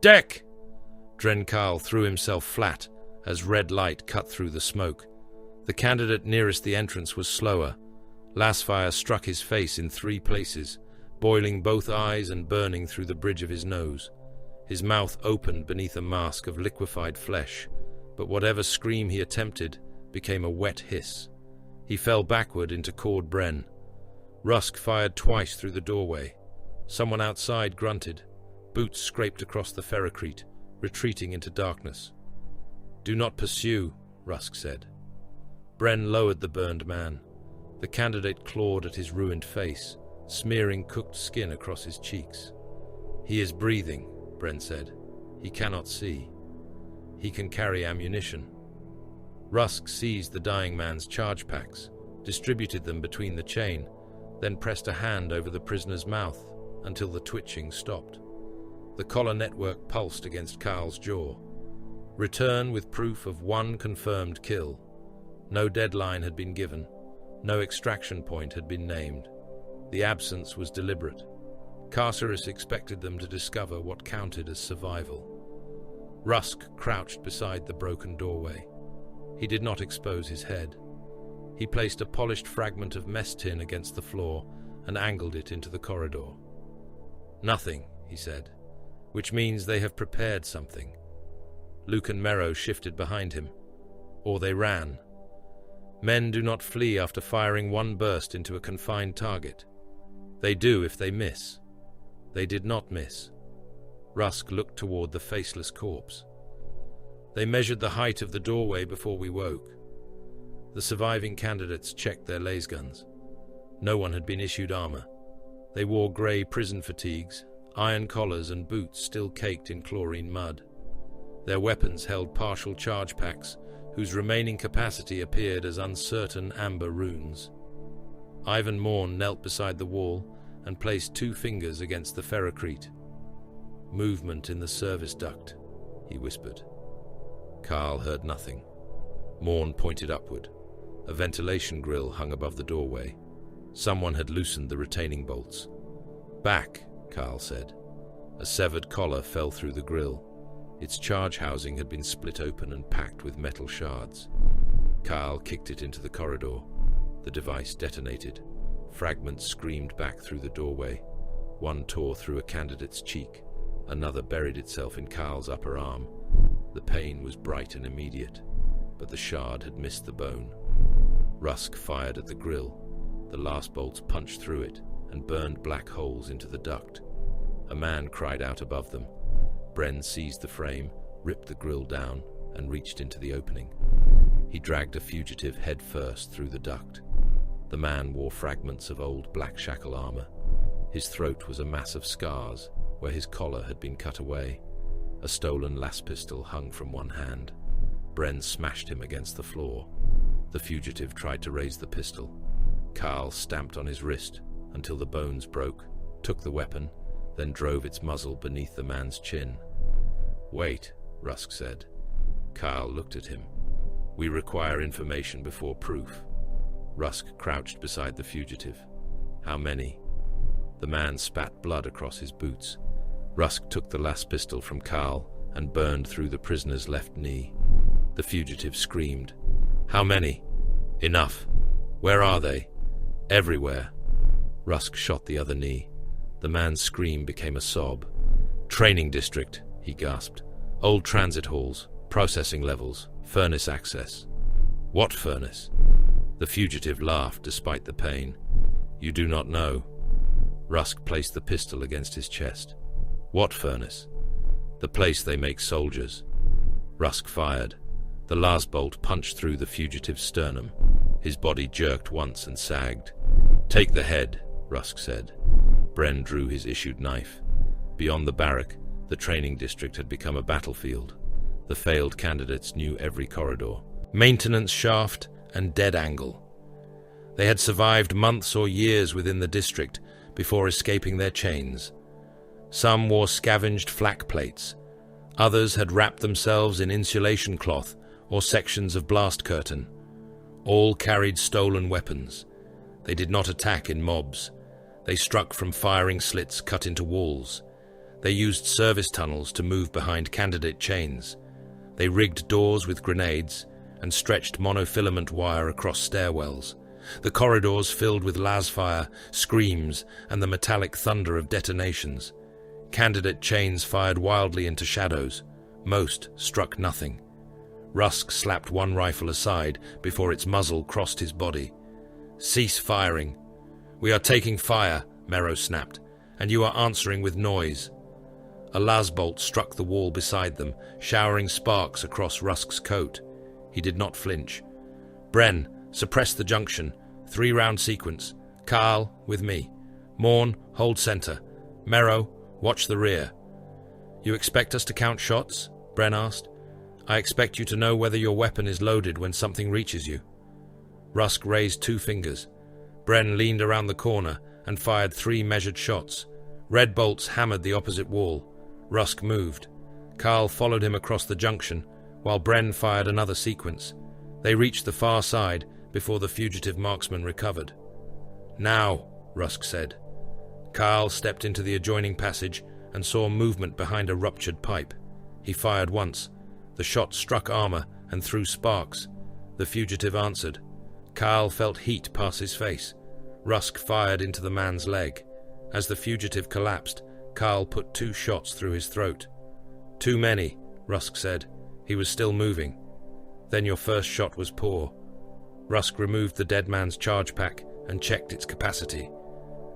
"Deck!" Drenkarl threw himself flat as red light cut through the smoke. The candidate nearest the entrance was slower. Lassfire struck his face in 3 places, boiling both eyes and burning through the bridge of his nose. His mouth opened beneath a mask of liquefied flesh, but whatever scream he attempted became a wet hiss. He fell backward into Cord Bren. Rusk fired twice through the doorway. Someone outside grunted. Boots scraped across the ferrocrete, retreating into darkness. "Do not pursue," Rusk said. Bren lowered the burned man. The candidate clawed at his ruined face, smearing cooked skin across his cheeks. "He is breathing," Bren said. "He cannot see. He can carry ammunition." Rusk seized the dying man's charge packs, distributed them between the chain, then pressed a hand over the prisoner's mouth until the twitching stopped. The collar network pulsed against Carl's jaw. Return with proof of one confirmed kill. No deadline had been given. No extraction point had been named. The absence was deliberate. Carceris expected them to discover what counted as survival. Rusk crouched beside the broken doorway. He did not expose his head. He placed a polished fragment of mess tin against the floor and angled it into the corridor. "Nothing," he said, "which means they have prepared something." Luke and Merrow shifted behind him. Or they ran. Men do not flee after firing one burst into a confined target. They do if they miss. They did not miss. Rusk looked toward the faceless corpse. "They measured the height of the doorway before we woke." The surviving candidates checked their lasguns. No one had been issued armor. They wore grey prison fatigues, iron collars and boots still caked in chlorine mud. Their weapons held partial charge packs, whose remaining capacity appeared as uncertain amber runes. Ivan Morn knelt beside the wall and placed 2 fingers against the ferrocrete. "Movement in the service duct," he whispered. Carl heard nothing. Morn pointed upward. A ventilation grill hung above the doorway. Someone had loosened the retaining bolts. "Back," Carl said. A severed collar fell through the grill. Its charge housing had been split open and packed with metal shards. Carl kicked it into the corridor. The device detonated. Fragments screamed back through the doorway. One tore through a candidate's cheek. Another buried itself in Carl's upper arm. The pain was bright and immediate, but the shard had missed the bone. Rusk fired at the grill. The last bolts punched through it and burned black holes into the duct. A man cried out above them. Bren seized the frame, ripped the grill down, and reached into the opening. He dragged a fugitive head first through the duct. The man wore fragments of old Blackshackle armor. His throat was a mass of scars, where his collar had been cut away. A stolen las pistol hung from one hand. Bren smashed him against the floor. The fugitive tried to raise the pistol. Carl stamped on his wrist until the bones broke, took the weapon, then drove its muzzle beneath the man's chin. "Wait," Rusk said. Carl looked at him. We require information before proof. Rusk crouched beside the fugitive. How many? The man spat blood across his boots. Rusk took the last pistol from Carl and burned through the prisoner's left knee. The fugitive screamed. How many? Enough. Where are they? Everywhere. Rusk shot the other knee. The man's scream became a sob. Training district, he gasped. Old transit halls, processing levels, furnace access. What furnace? The fugitive laughed despite the pain. You do not know. Rusk placed the pistol against his chest. What furnace? The place they make soldiers. Rusk fired. The last bolt punched through the fugitive's sternum. His body jerked once and sagged. Take the head, Rusk said. Bren drew his issued knife. Beyond the barrack, the training district had become a battlefield. The failed candidates knew every corridor, maintenance shaft, and dead angle. They had survived months or years within the district before escaping their chains. Some wore scavenged flak plates. Others had wrapped themselves in insulation cloth or sections of blast curtain. All carried stolen weapons. They did not attack in mobs. They struck from firing slits cut into walls. They used service tunnels to move behind candidate chains. They rigged doors with grenades and stretched monofilament wire across stairwells. The corridors filled with lasfire, screams, and the metallic thunder of detonations. Candidate chains fired wildly into shadows. Most struck nothing. Rusk slapped one rifle aside before its muzzle crossed his body. Cease firing. We are taking fire, Mero snapped, and you are answering with noise. A lasbolt struck the wall beside them, showering sparks across Rusk's coat. He did not flinch. Bren, suppress the junction. 3-round sequence. Carl, with me. Morn, hold center. Mero, watch the rear. You expect us to count shots? Bren asked. I expect you to know whether your weapon is loaded when something reaches you. Rusk raised 2 fingers. Bren leaned around the corner and fired 3 measured shots. Red bolts hammered the opposite wall. Rusk moved. Carl followed him across the junction, while Bren fired another sequence. They reached the far side before the fugitive marksman recovered. Now, Rusk said. Carl stepped into the adjoining passage and saw movement behind a ruptured pipe. He fired once. The shot struck armor and threw sparks. The fugitive answered. Carl felt heat pass his face. Rusk fired into the man's leg. As the fugitive collapsed, Carl put 2 shots through his throat. Too many, Rusk said. He was still moving. Then your first shot was poor. Rusk removed the dead man's charge pack and checked its capacity.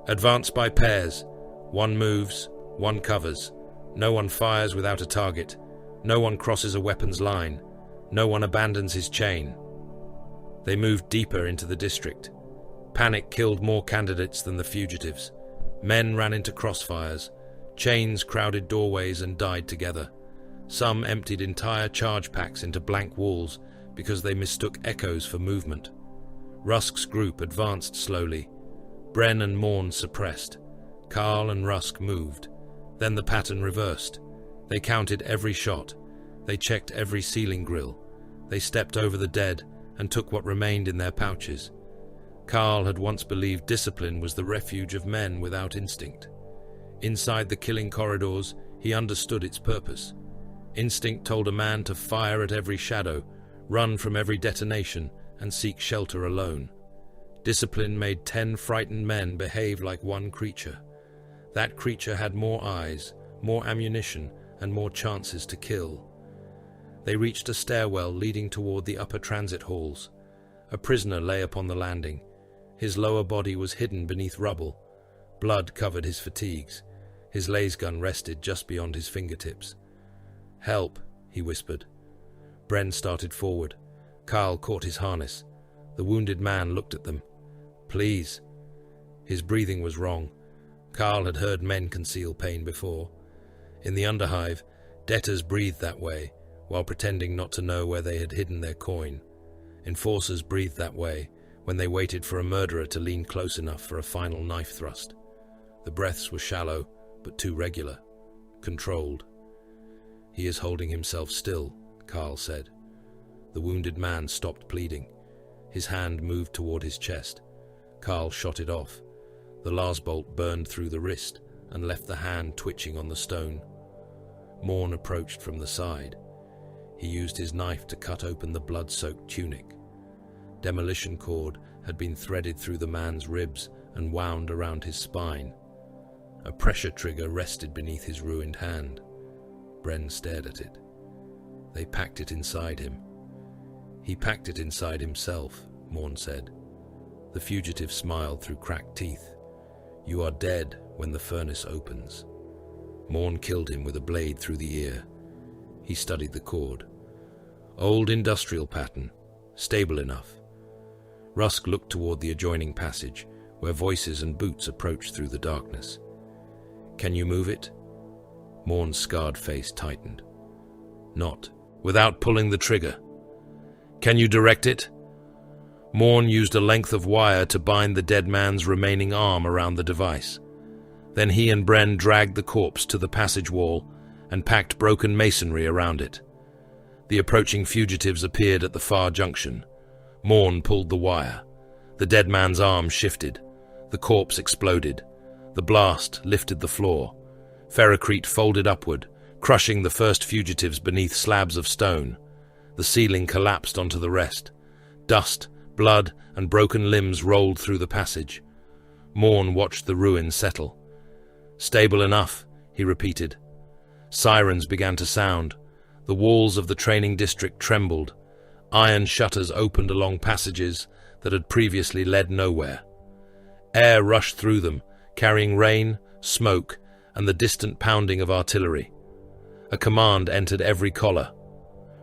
Advance by pairs. 1 moves, 1 covers. No one fires without a target. No one crosses a weapon's line. No one abandons his chain. They moved deeper into the district. Panic killed more candidates than the fugitives. Men ran into crossfires. Chains crowded doorways and died together. Some emptied entire charge packs into blank walls because they mistook echoes for movement. Rusk's group advanced slowly. Bren and Morn suppressed. Carl and Rusk moved. Then the pattern reversed. They counted every shot. They checked every ceiling grill. They stepped over the dead and took what remained in their pouches. Carl had once believed discipline was the refuge of men without instinct. Inside the killing corridors, he understood its purpose. Instinct told a man to fire at every shadow, run from every detonation, and seek shelter alone. Discipline made 10 frightened men behave like one creature. That creature had more eyes, more ammunition, and more chances to kill. They reached a stairwell leading toward the upper transit halls. A prisoner lay upon the landing. His lower body was hidden beneath rubble. Blood covered his fatigues. His lasgun rested just beyond his fingertips. "Help," he whispered. Bren started forward. Carl caught his harness. The wounded man looked at them. "Please." His breathing was wrong. Carl had heard men conceal pain before. In the underhive, debtors breathed that way, while pretending not to know where they had hidden their coin. Enforcers breathed that way, when they waited for a murderer to lean close enough for a final knife thrust. The breaths were shallow, but too regular, controlled. "He is holding himself still," Carl said. The wounded man stopped pleading. His hand moved toward his chest. Carl shot it off. The last bolt burned through the wrist and left the hand twitching on the stone. Morn approached from the side. He used his knife to cut open the blood-soaked tunic. Demolition cord had been threaded through the man's ribs and wound around his spine. A pressure trigger rested beneath his ruined hand. Bren stared at it. They packed it inside him. He packed it inside himself, Morn said. The fugitive smiled through cracked teeth. You are dead when the furnace opens. Morn killed him with a blade through the ear. He studied the cord. Old industrial pattern, stable enough. Rusk looked toward the adjoining passage, where voices and boots approached through the darkness. Can you move it? Morn's scarred face tightened. Not without pulling the trigger. Can you direct it? Morn used a length of wire to bind the dead man's remaining arm around the device. Then he and Bren dragged the corpse to the passage wall and packed broken masonry around it. The approaching fugitives appeared at the far junction. Morn pulled the wire. The dead man's arm shifted. The corpse exploded. The blast lifted the floor. Ferrocrete folded upward, crushing the first fugitives beneath slabs of stone. The ceiling collapsed onto the rest. Dust, blood, and broken limbs rolled through the passage. Morn watched the ruins settle. Stable enough, he repeated. Sirens began to sound. The walls of the training district trembled. Iron shutters opened along passages that had previously led nowhere. Air rushed through them, carrying rain, smoke, and the distant pounding of artillery. A command entered every collar.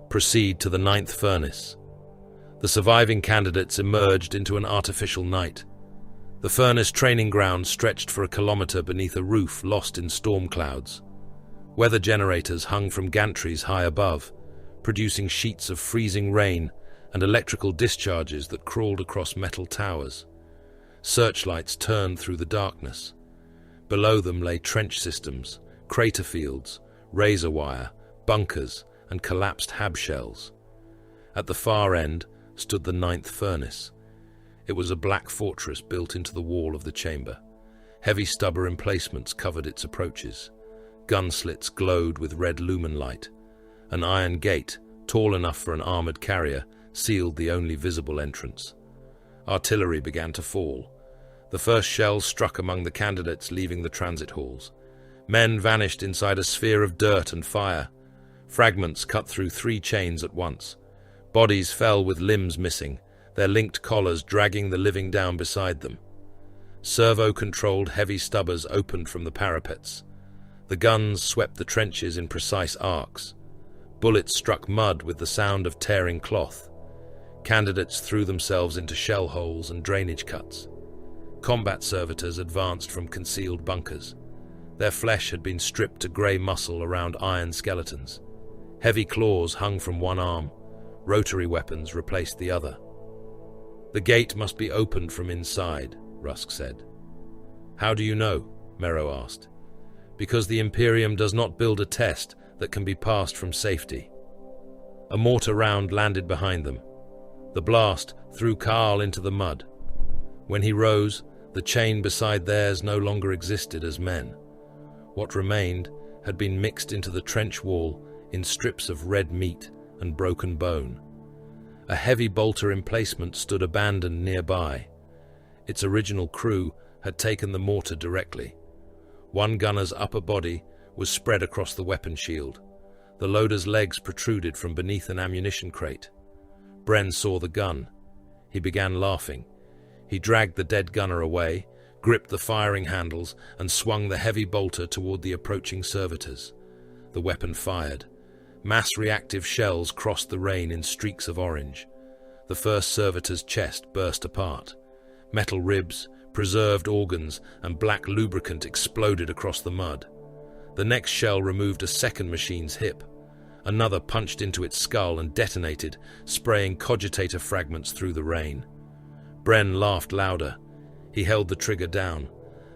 Proceed to the 9th furnace. The surviving candidates emerged into an artificial night. The furnace training ground stretched for a kilometer beneath a roof lost in storm clouds. Weather generators hung from gantries high above, producing sheets of freezing rain and electrical discharges that crawled across metal towers. Searchlights turned through the darkness. Below them lay trench systems, crater fields, razor wire, bunkers, and collapsed hab shells. At the far end stood the 9th furnace. It was a black fortress built into the wall of the chamber. Heavy stubber emplacements covered its approaches. Gun slits glowed with red lumen light. An iron gate, tall enough for an armored carrier, sealed the only visible entrance. Artillery began to fall. The first shells struck among the candidates, leaving the transit halls. Men vanished inside a sphere of dirt and fire. Fragments cut through 3 chains at once. Bodies fell with limbs missing, their linked collars dragging the living down beside them. Servo-controlled heavy stubbers opened from the parapets. The guns swept the trenches in precise arcs. Bullets struck mud with the sound of tearing cloth. Candidates threw themselves into shell holes and drainage cuts. Combat servitors advanced from concealed bunkers. Their flesh had been stripped to grey muscle around iron skeletons. Heavy claws hung from one arm. Rotary weapons replaced the other. The gate must be opened from inside, Rusk said. How do you know? Mero asked. Because the Imperium does not build a test that can be passed from safety. A mortar round landed behind them. The blast threw Carl into the mud. When he rose, the chain beside theirs no longer existed as men. What remained had been mixed into the trench wall in strips of red meat and broken bone. A heavy bolter emplacement stood abandoned nearby. Its original crew had taken the mortar directly. One gunner's upper body was spread across the weapon shield. The loader's legs protruded from beneath an ammunition crate. Bren saw the gun. He began laughing. He dragged the dead gunner away, gripped the firing handles, and swung the heavy bolter toward the approaching servitors. The weapon fired. Mass reactive shells crossed the rain in streaks of orange. The first servitor's chest burst apart. Metal ribs, preserved organs, and black lubricant exploded across the mud. The next shell removed a second machine's hip. Another punched into its skull and detonated, spraying cogitator fragments through the rain. Bren laughed louder. He held the trigger down.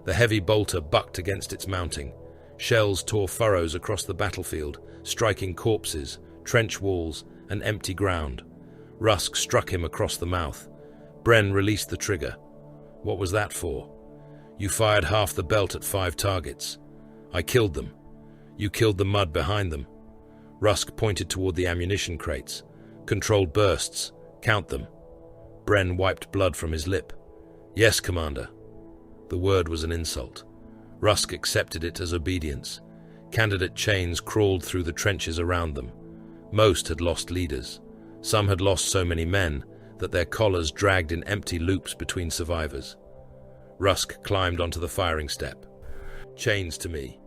The heavy bolter bucked against its mounting. Shells tore furrows across the battlefield, striking corpses, trench walls, and empty ground. Rusk struck him across the mouth. Bren released the trigger. What was that for? You fired half the belt at 5 targets. I killed them. You killed the mud behind them. Rusk pointed toward the ammunition crates. Controlled bursts. Count them. Bren wiped blood from his lip. Yes, Commander. The word was an insult. Rusk accepted it as obedience. Candidate chains crawled through the trenches around them. Most had lost leaders. Some had lost so many men that their collars dragged in empty loops between survivors. Rusk climbed onto the firing step. Chains to me.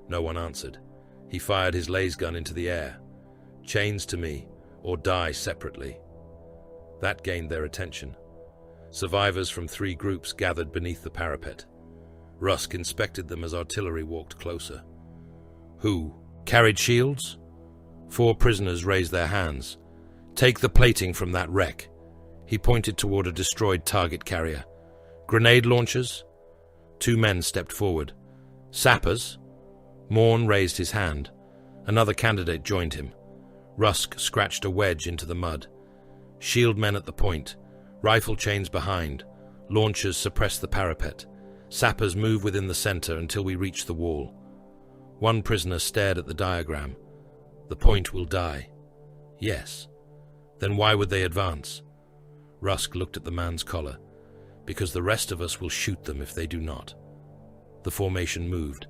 No one answered. He fired his laser gun into the air. Chains to me, or die separately. That gained their attention. Survivors from 3 groups gathered beneath the parapet. Rusk inspected them as artillery walked closer. Who? Carried shields? 4 prisoners raised their hands. Take the plating from that wreck. He pointed toward a destroyed target carrier. Grenade launchers? 2 men stepped forward. Sappers? Morn raised his hand. Another candidate joined him. Rusk scratched a wedge into the mud. Shield men at the point. Rifle chains behind. Launchers suppress the parapet. Sappers move within the center until we reach the wall. One prisoner stared at the diagram. The point will die. Yes. Then why would they advance? Rusk looked at the man's collar. Because the rest of us will shoot them if they do not. The formation moved.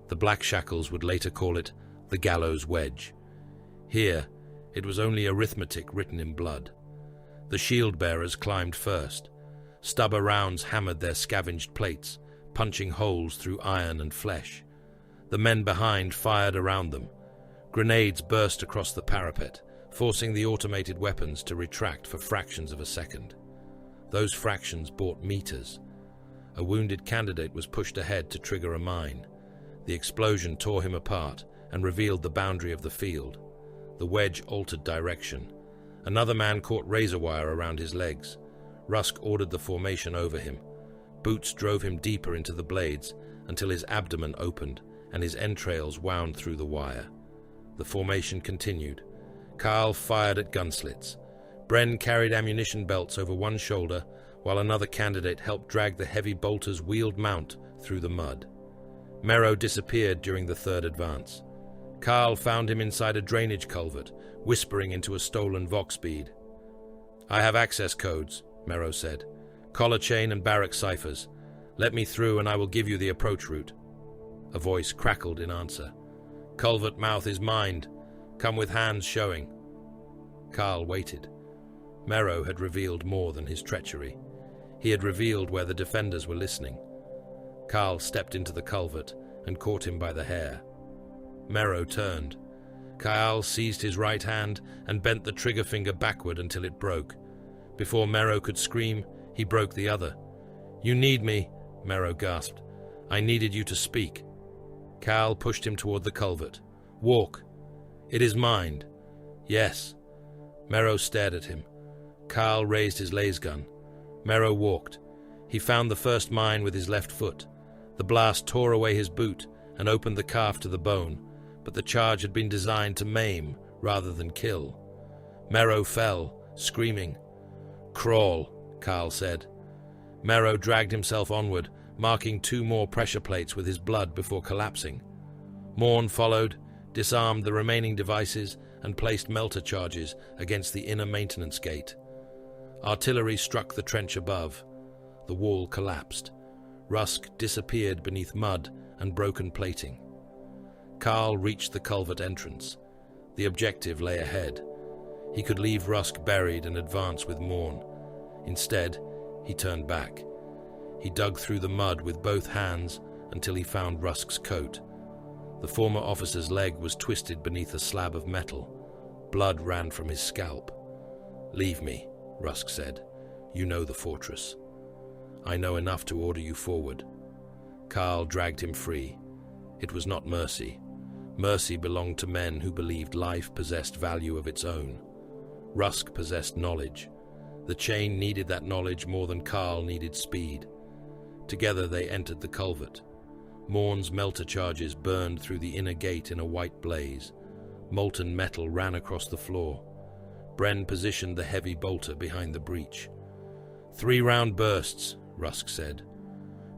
The Blackshackles would later call it the gallows wedge. Here, it was only arithmetic written in blood. The shield-bearers climbed first. Stubber rounds hammered their scavenged plates, punching holes through iron and flesh. The men behind fired around them. Grenades burst across the parapet, forcing the automated weapons to retract for fractions of a second. Those fractions bought meters. A wounded candidate was pushed ahead to trigger a mine. The explosion tore him apart and revealed the boundary of the field. The wedge altered direction. Another man caught razor wire around his legs. Rusk ordered the formation over him. Boots drove him deeper into the blades until his abdomen opened and his entrails wound through the wire. The formation continued. Carl fired at gun slits. Bren carried ammunition belts over one shoulder, while another candidate helped drag the heavy bolter's wheeled mount through the mud. Merrow disappeared during the 3rd advance. Carl found him inside a drainage culvert, whispering into a stolen Vox bead. I have access codes, Merrow said. Collar chain and barrack ciphers. Let me through and I will give you the approach route. A voice crackled in answer. Culvert mouth is mined. Come with hands showing. Carl waited. Merrow had revealed more than his treachery. He had revealed where the defenders were listening. Carl stepped into the culvert and caught him by the hair. Merrow turned. Carl seized his right hand and bent the trigger finger backward until it broke. Before Merrow could scream, he broke the other. You need me, Merrow gasped. I needed you to speak. Carl pushed him toward the culvert. Walk. It is mined. Yes. Merrow stared at him. Carl raised his laser gun. Merrow walked. He found the first mine with his left foot. The blast tore away his boot and opened the calf to the bone, but the charge had been designed to maim rather than kill. Merrow fell, screaming. Crawl, Carl said. Merrow dragged himself onward, marking 2 more pressure plates with his blood before collapsing. Morn followed, disarmed the remaining devices, and placed melter charges against the inner maintenance gate. Artillery struck the trench above. The wall collapsed. Rusk disappeared beneath mud and broken plating. Carl reached the culvert entrance. The objective lay ahead. He could leave Rusk buried and advance with Morn. Instead, he turned back. He dug through the mud with both hands until he found Rusk's coat. The former officer's leg was twisted beneath a slab of metal. Blood ran from his scalp. Leave me, Rusk said. You know the fortress. I know enough to order you forward. Carl dragged him free. It was not mercy. Mercy belonged to men who believed life possessed value of its own. Rusk possessed knowledge. The chain needed that knowledge more than Carl needed speed. Together they entered the culvert. Morn's melter charges burned through the inner gate in a white blaze. Molten metal ran across the floor. Bren positioned the heavy bolter behind the breach. 3-round bursts, Rusk said.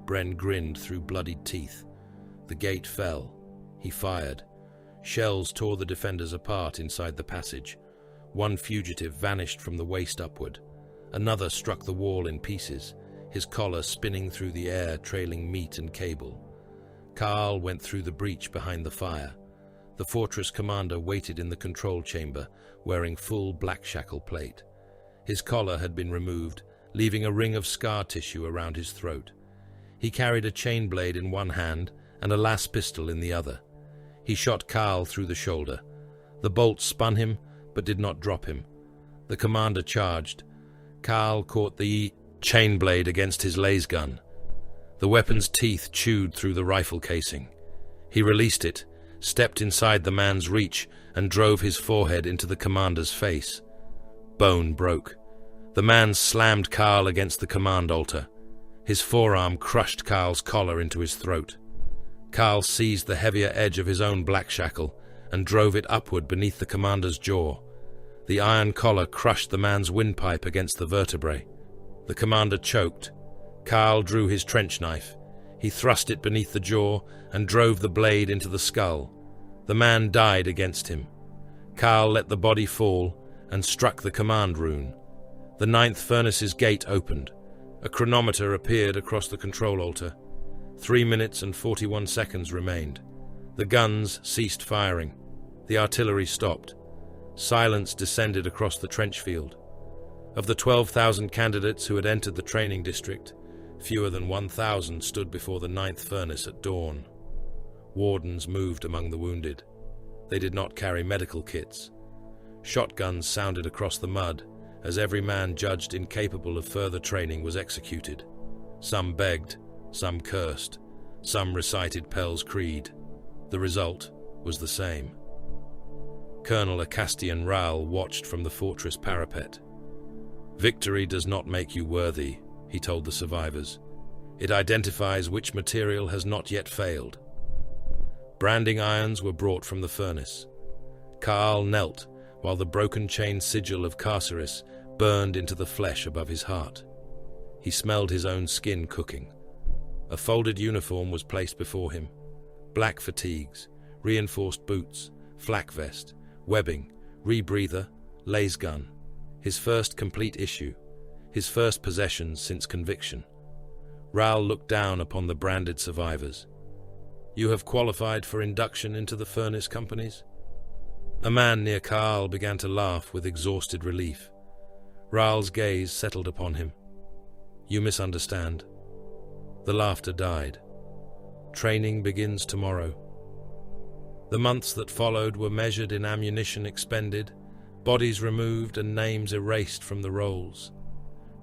Bren grinned through bloodied teeth. The gate fell. He fired. Shells tore the defenders apart inside the passage. One fugitive vanished from the waist upward. Another struck the wall in pieces, his collar spinning through the air, trailing meat and cable. Carl went through the breach behind the fire. The fortress commander waited in the control chamber, wearing full Blackshackle plate. His collar had been removed, leaving a ring of scar tissue around his throat. He carried a chain blade in one hand and a las pistol in the other. He shot Carl through the shoulder. The bolt spun him, but did not drop him. The commander charged. Carl caught the chain blade against his laser gun. The weapon's teeth chewed through the rifle casing. He released it, stepped inside the man's reach, and drove his forehead into the commander's face. Bone broke. The man slammed Carl against the command altar. His forearm crushed Carl's collar into his throat. Carl seized the heavier edge of his own Blackshackle and drove it upward beneath the commander's jaw. The iron collar crushed the man's windpipe against the vertebrae. The commander choked. Carl drew his trench knife. He thrust it beneath the jaw and drove the blade into the skull. The man died against him. Carl let the body fall and struck the command rune. The 9th furnace's gate opened. A chronometer appeared across the control altar. 3 minutes and 41 seconds remained. The guns ceased firing. The artillery stopped. Silence descended across the trench field. Of the 12,000 candidates who had entered the training district, fewer than 1,000 stood before the 9th furnace at dawn. Wardens moved among the wounded. They did not carry medical kits. Shotguns sounded across the mud as every man judged incapable of further training was executed. Some begged, some cursed, some recited Pell's Creed. The result was the same. Colonel Acastian Rahl watched from the fortress parapet. "Victory does not make you worthy," he told the survivors. "It identifies which material has not yet failed." Branding irons were brought from the furnace. Carl knelt while the broken chain sigil of Carceris burned into the flesh above his heart. He smelled his own skin cooking. A folded uniform was placed before him. Black fatigues, reinforced boots, flak vest, webbing, rebreather, laser gun. His first complete issue. His first possessions since conviction. Rahl looked down upon the branded survivors. "You have qualified for induction into the furnace companies?" A man near Carl began to laugh with exhausted relief. Rahl's gaze settled upon him. "You misunderstand." The laughter died. "Training begins tomorrow." The months that followed were measured in ammunition expended, bodies removed and names erased from the rolls.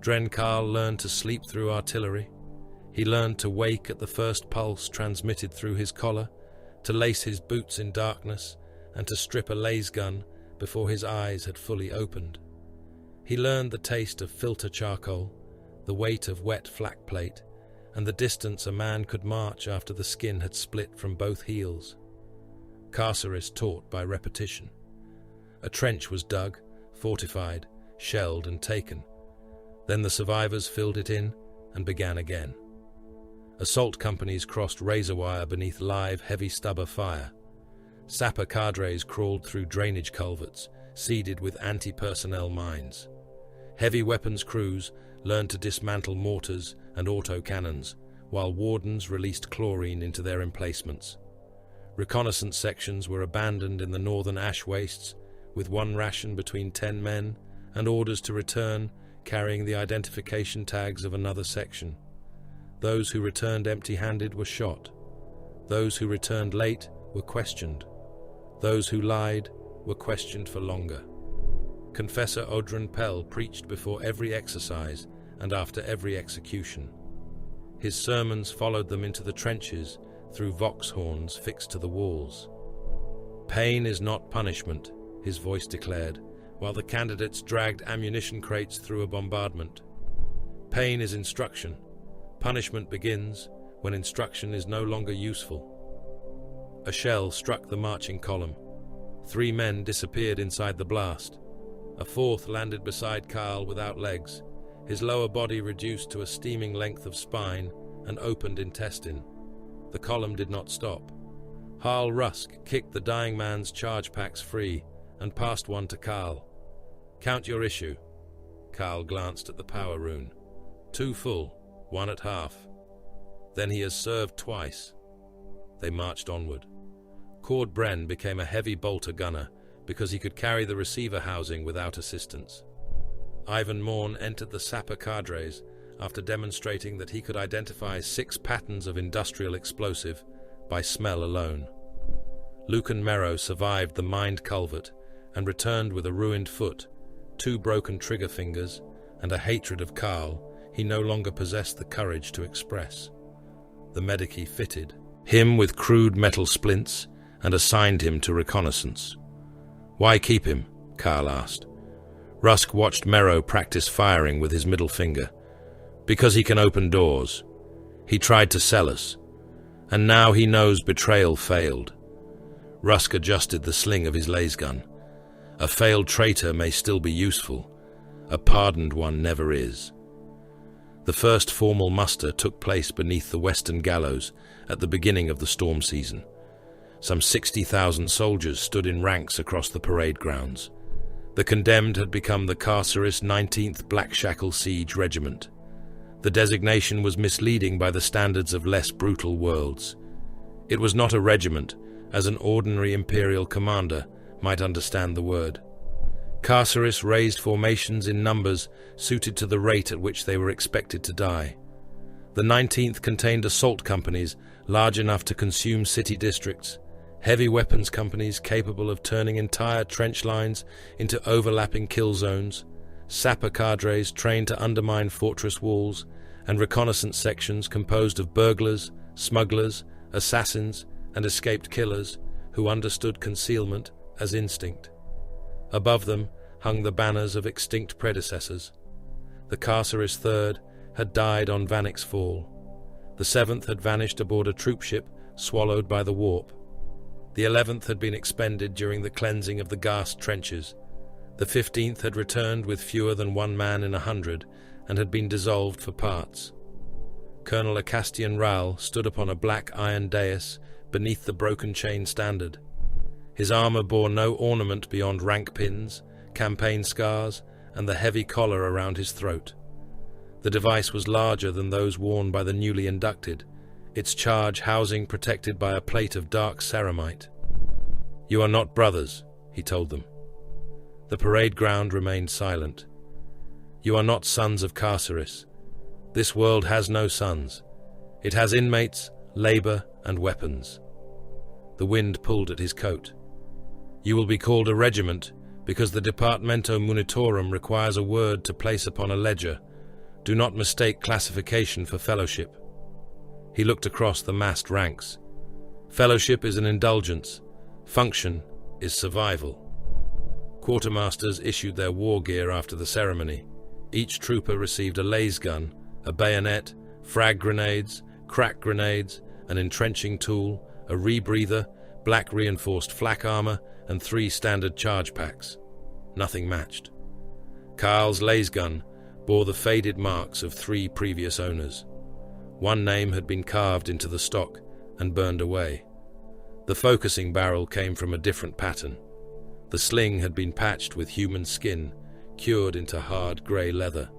Dren Carl learned to sleep through artillery. He learned to wake at the first pulse transmitted through his collar, to lace his boots in darkness, and to strip a laser gun before his eyes had fully opened. He learned the taste of filter charcoal, the weight of wet flak plate, and the distance a man could march after the skin had split from both heels. Carceris taught by repetition. A trench was dug, fortified, shelled and taken. Then the survivors filled it in and began again. Assault companies crossed razor wire beneath live, heavy stubber fire. Sapper cadres crawled through drainage culverts, seeded with anti-personnel mines. Heavy weapons crews learned to dismantle mortars and autocannons, while wardens released chlorine into their emplacements. Reconnaissance sections were abandoned in the northern ash wastes, with one ration between 10 men and orders to return carrying the identification tags of another section. Those who returned empty-handed were shot. Those who returned late were questioned. Those who lied were questioned for longer. Confessor Odrin Pell preached before every exercise and after every execution. His sermons followed them into the trenches through vox horns fixed to the walls. "Pain is not punishment," his voice declared, while the candidates dragged ammunition crates through a bombardment. "Pain is instruction. Punishment begins when instruction is no longer useful." A shell struck the marching column. 3 men disappeared inside the blast. A fourth landed beside Carl without legs, his lower body reduced to a steaming length of spine and opened intestine. The column did not stop. Harl Rusk kicked the dying man's charge packs free and passed one to Carl. "Count your issue." Carl glanced at the power rune. 2 full, 1 at half. "Then he has served twice." They marched onward. Cord Bren became a heavy bolter gunner because he could carry the receiver housing without assistance. Ivan Morn entered the sapper cadres after demonstrating that he could identify 6 patterns of industrial explosive by smell alone. Lucan Merrow survived the mined culvert and returned with a ruined foot, 2 broken trigger fingers, and a hatred of Carl he no longer possessed the courage to express. The Medici fitted him with crude metal splints and assigned him to reconnaissance. "Why keep him?" Carl asked. Rusk watched Merrow practice firing with his middle finger. "Because he can open doors. He tried to sell us, and now he knows betrayal failed." Rusk adjusted the sling of his lasgun. "A failed traitor may still be useful. A pardoned one never is." The first formal muster took place beneath the Western Gallows at the beginning of the storm season. Some 60,000 soldiers stood in ranks across the parade grounds. The condemned had become the Carceris 19th Blackshackle Siege Regiment. The designation was misleading by the standards of less brutal worlds. It was not a regiment, as an ordinary Imperial commander might understand the word. Carceris raised formations in numbers suited to the rate at which they were expected to die. The 19th contained assault companies large enough to consume city districts, heavy weapons companies capable of turning entire trench lines into overlapping kill zones, sapper cadres trained to undermine fortress walls, and reconnaissance sections composed of burglars, smugglers, assassins, and escaped killers who understood concealment as instinct. Above them hung the banners of extinct predecessors. The Carceris 3rd had died on Vannick's Fall. The 7th had vanished aboard a troopship swallowed by the warp. The 11th had been expended during the cleansing of the Ghast trenches. The 15th had returned with fewer than 1 man in 100 and had been dissolved for parts. Colonel Acastian Ral stood upon a black iron dais beneath the broken chain standard. His armor bore no ornament beyond rank pins, campaign scars, and the heavy collar around his throat. The device was larger than those worn by the newly inducted, its charge housing protected by a plate of dark ceramite. "You are not brothers," he told them. The parade ground remained silent. "You are not sons of Carceris. This world has no sons. It has inmates, labor, and weapons." The wind pulled at his coat. "You will be called a regiment because the Departamento Munitorum requires a word to place upon a ledger. Do not mistake classification for fellowship." He looked across the massed ranks. "Fellowship is an indulgence. Function is survival." Quartermasters issued their war gear after the ceremony. Each trooper received a lasgun, a bayonet, frag grenades, crack grenades, an entrenching tool, a rebreather, black reinforced flak armor, and 3 standard charge packs. Nothing matched. Carl's lasgun bore the faded marks of 3 previous owners. One name had been carved into the stock and burned away. The focusing barrel came from a different pattern. The sling had been patched with human skin, cured into hard grey leather.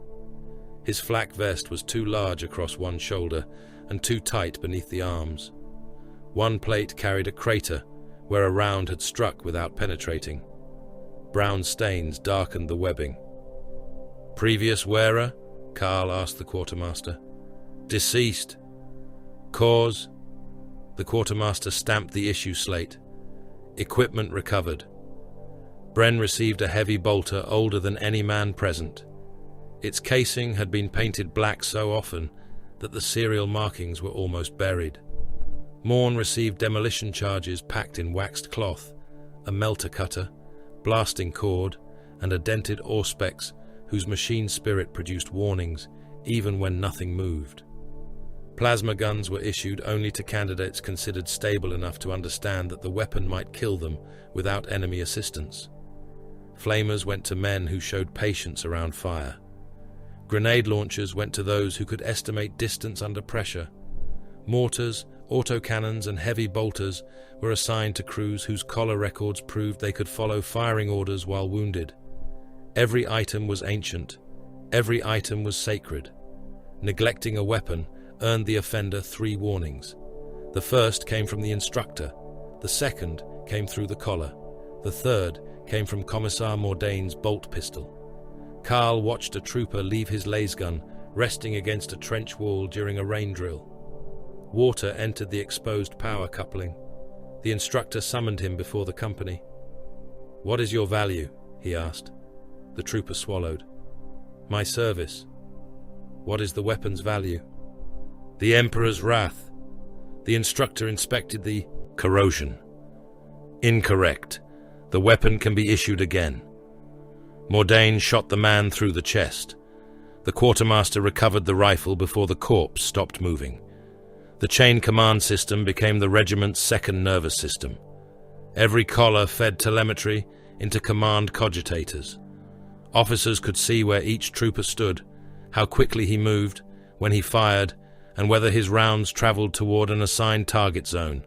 His flak vest was too large across one shoulder and too tight beneath the arms. One plate carried a crater where a round had struck without penetrating. Brown stains darkened the webbing. "Previous wearer?" Carl asked the quartermaster. "Deceased." "Cause?" The quartermaster stamped the issue slate. "Equipment recovered." Bren received a heavy bolter older than any man present. Its casing had been painted black so often that the serial markings were almost buried. Morn received demolition charges packed in waxed cloth, a melter cutter, blasting cord, and a dented auspex whose machine spirit produced warnings even when nothing moved. Plasma guns were issued only to candidates considered stable enough to understand that the weapon might kill them without enemy assistance. Flamers went to men who showed patience around fire. Grenade launchers went to those who could estimate distance under pressure. Mortars, autocannons, and heavy bolters were assigned to crews whose collar records proved they could follow firing orders while wounded. Every item was ancient. Every item was sacred. Neglecting a weapon earned the offender 3 warnings. The first came from the instructor. The second came through the collar. The third came from Commissar Mordain's bolt pistol. Carl watched a trooper leave his lasgun resting against a trench wall during a rain drill. Water entered the exposed power coupling. The instructor summoned him before the company. "What is your value?" he asked. The trooper swallowed. "My service." "What is the weapon's value?" "The Emperor's wrath." The instructor inspected the corrosion. "Incorrect. The weapon can be issued again." Mordain shot the man through the chest. The quartermaster recovered the rifle before the corpse stopped moving. The chain command system became the regiment's second nervous system. Every collar fed telemetry into command cogitators. Officers could see where each trooper stood, how quickly he moved, when he fired, and whether his rounds traveled toward an assigned target zone.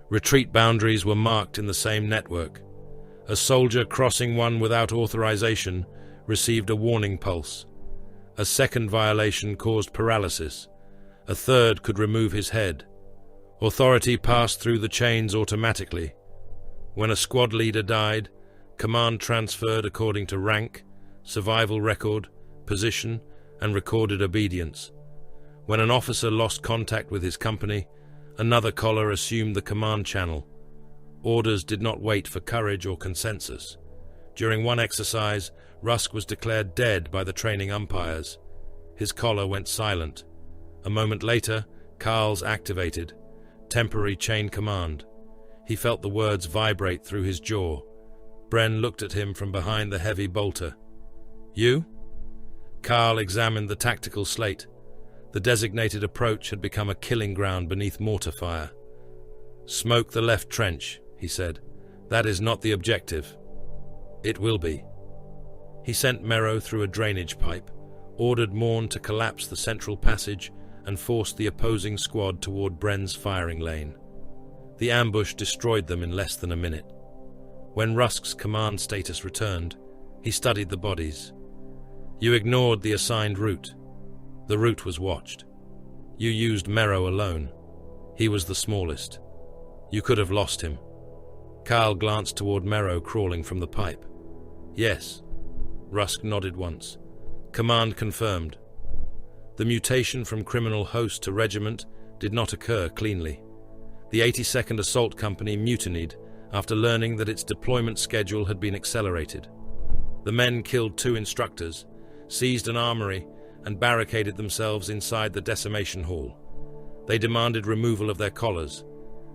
Retreat boundaries were marked in the same network. A soldier crossing one without authorization received a warning pulse. A second violation caused paralysis. A third could remove his head. Authority passed through the chains automatically. When a squad leader died, command transferred according to rank, survival record, position, and recorded obedience. When an officer lost contact with his company, another collar assumed the command channel. Orders did not wait for courage or consensus. During one exercise, Rusk was declared dead by the training umpires. His collar went silent. A moment later, Carl's activated. Temporary chain command. He felt the words vibrate through his jaw. Bren looked at him from behind the heavy bolter. "You?" Carl examined the tactical slate. The designated approach had become a killing ground beneath mortar fire. "Smoke the left trench," he said. "That is not the objective." "It will be." He sent Mero through a drainage pipe, ordered Morn to collapse the central passage, and forced the opposing squad toward Bren's firing lane. The ambush destroyed them in less than a minute. When Rusk's command status returned, he studied the bodies. "You ignored the assigned route. The route was watched. You used Mero alone. He was the smallest. You could have lost him." Carl glanced toward Mero crawling from the pipe. "Yes." Rusk nodded once. "Command confirmed." The mutation from criminal host to regiment did not occur cleanly. The 82nd Assault Company mutinied after learning that its deployment schedule had been accelerated. The men killed 2 instructors, seized an armory, and barricaded themselves inside the decimation hall. They demanded removal of their collars.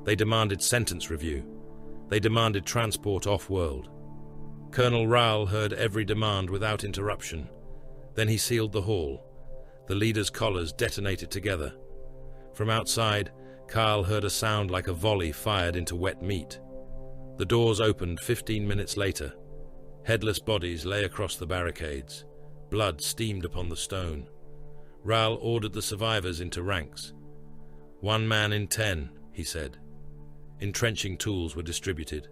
They demanded sentence review. They demanded transport off-world. Colonel Rahl heard every demand without interruption. Then he sealed the hall. The leaders' collars detonated together. From outside, Carl heard a sound like a volley fired into wet meat. The doors opened 15 minutes later. Headless bodies lay across the barricades. Blood steamed upon the stone. Rahl ordered the survivors into ranks. 1 man in 10, he said. Entrenching tools were distributed.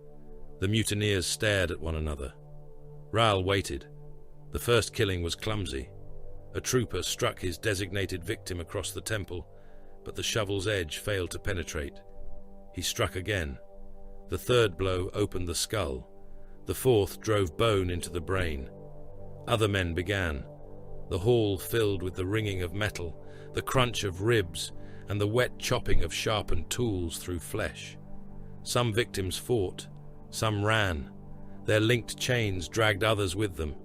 The mutineers stared at one another. Rahl waited. The first killing was clumsy. A trooper struck his designated victim across the temple, but the shovel's edge failed to penetrate. He struck again. The third blow opened the skull. The fourth drove bone into the brain. Other men began. The hall filled with the ringing of metal, the crunch of ribs, and the wet chopping of sharpened tools through flesh. Some victims fought. Some ran. Their linked chains dragged others with them.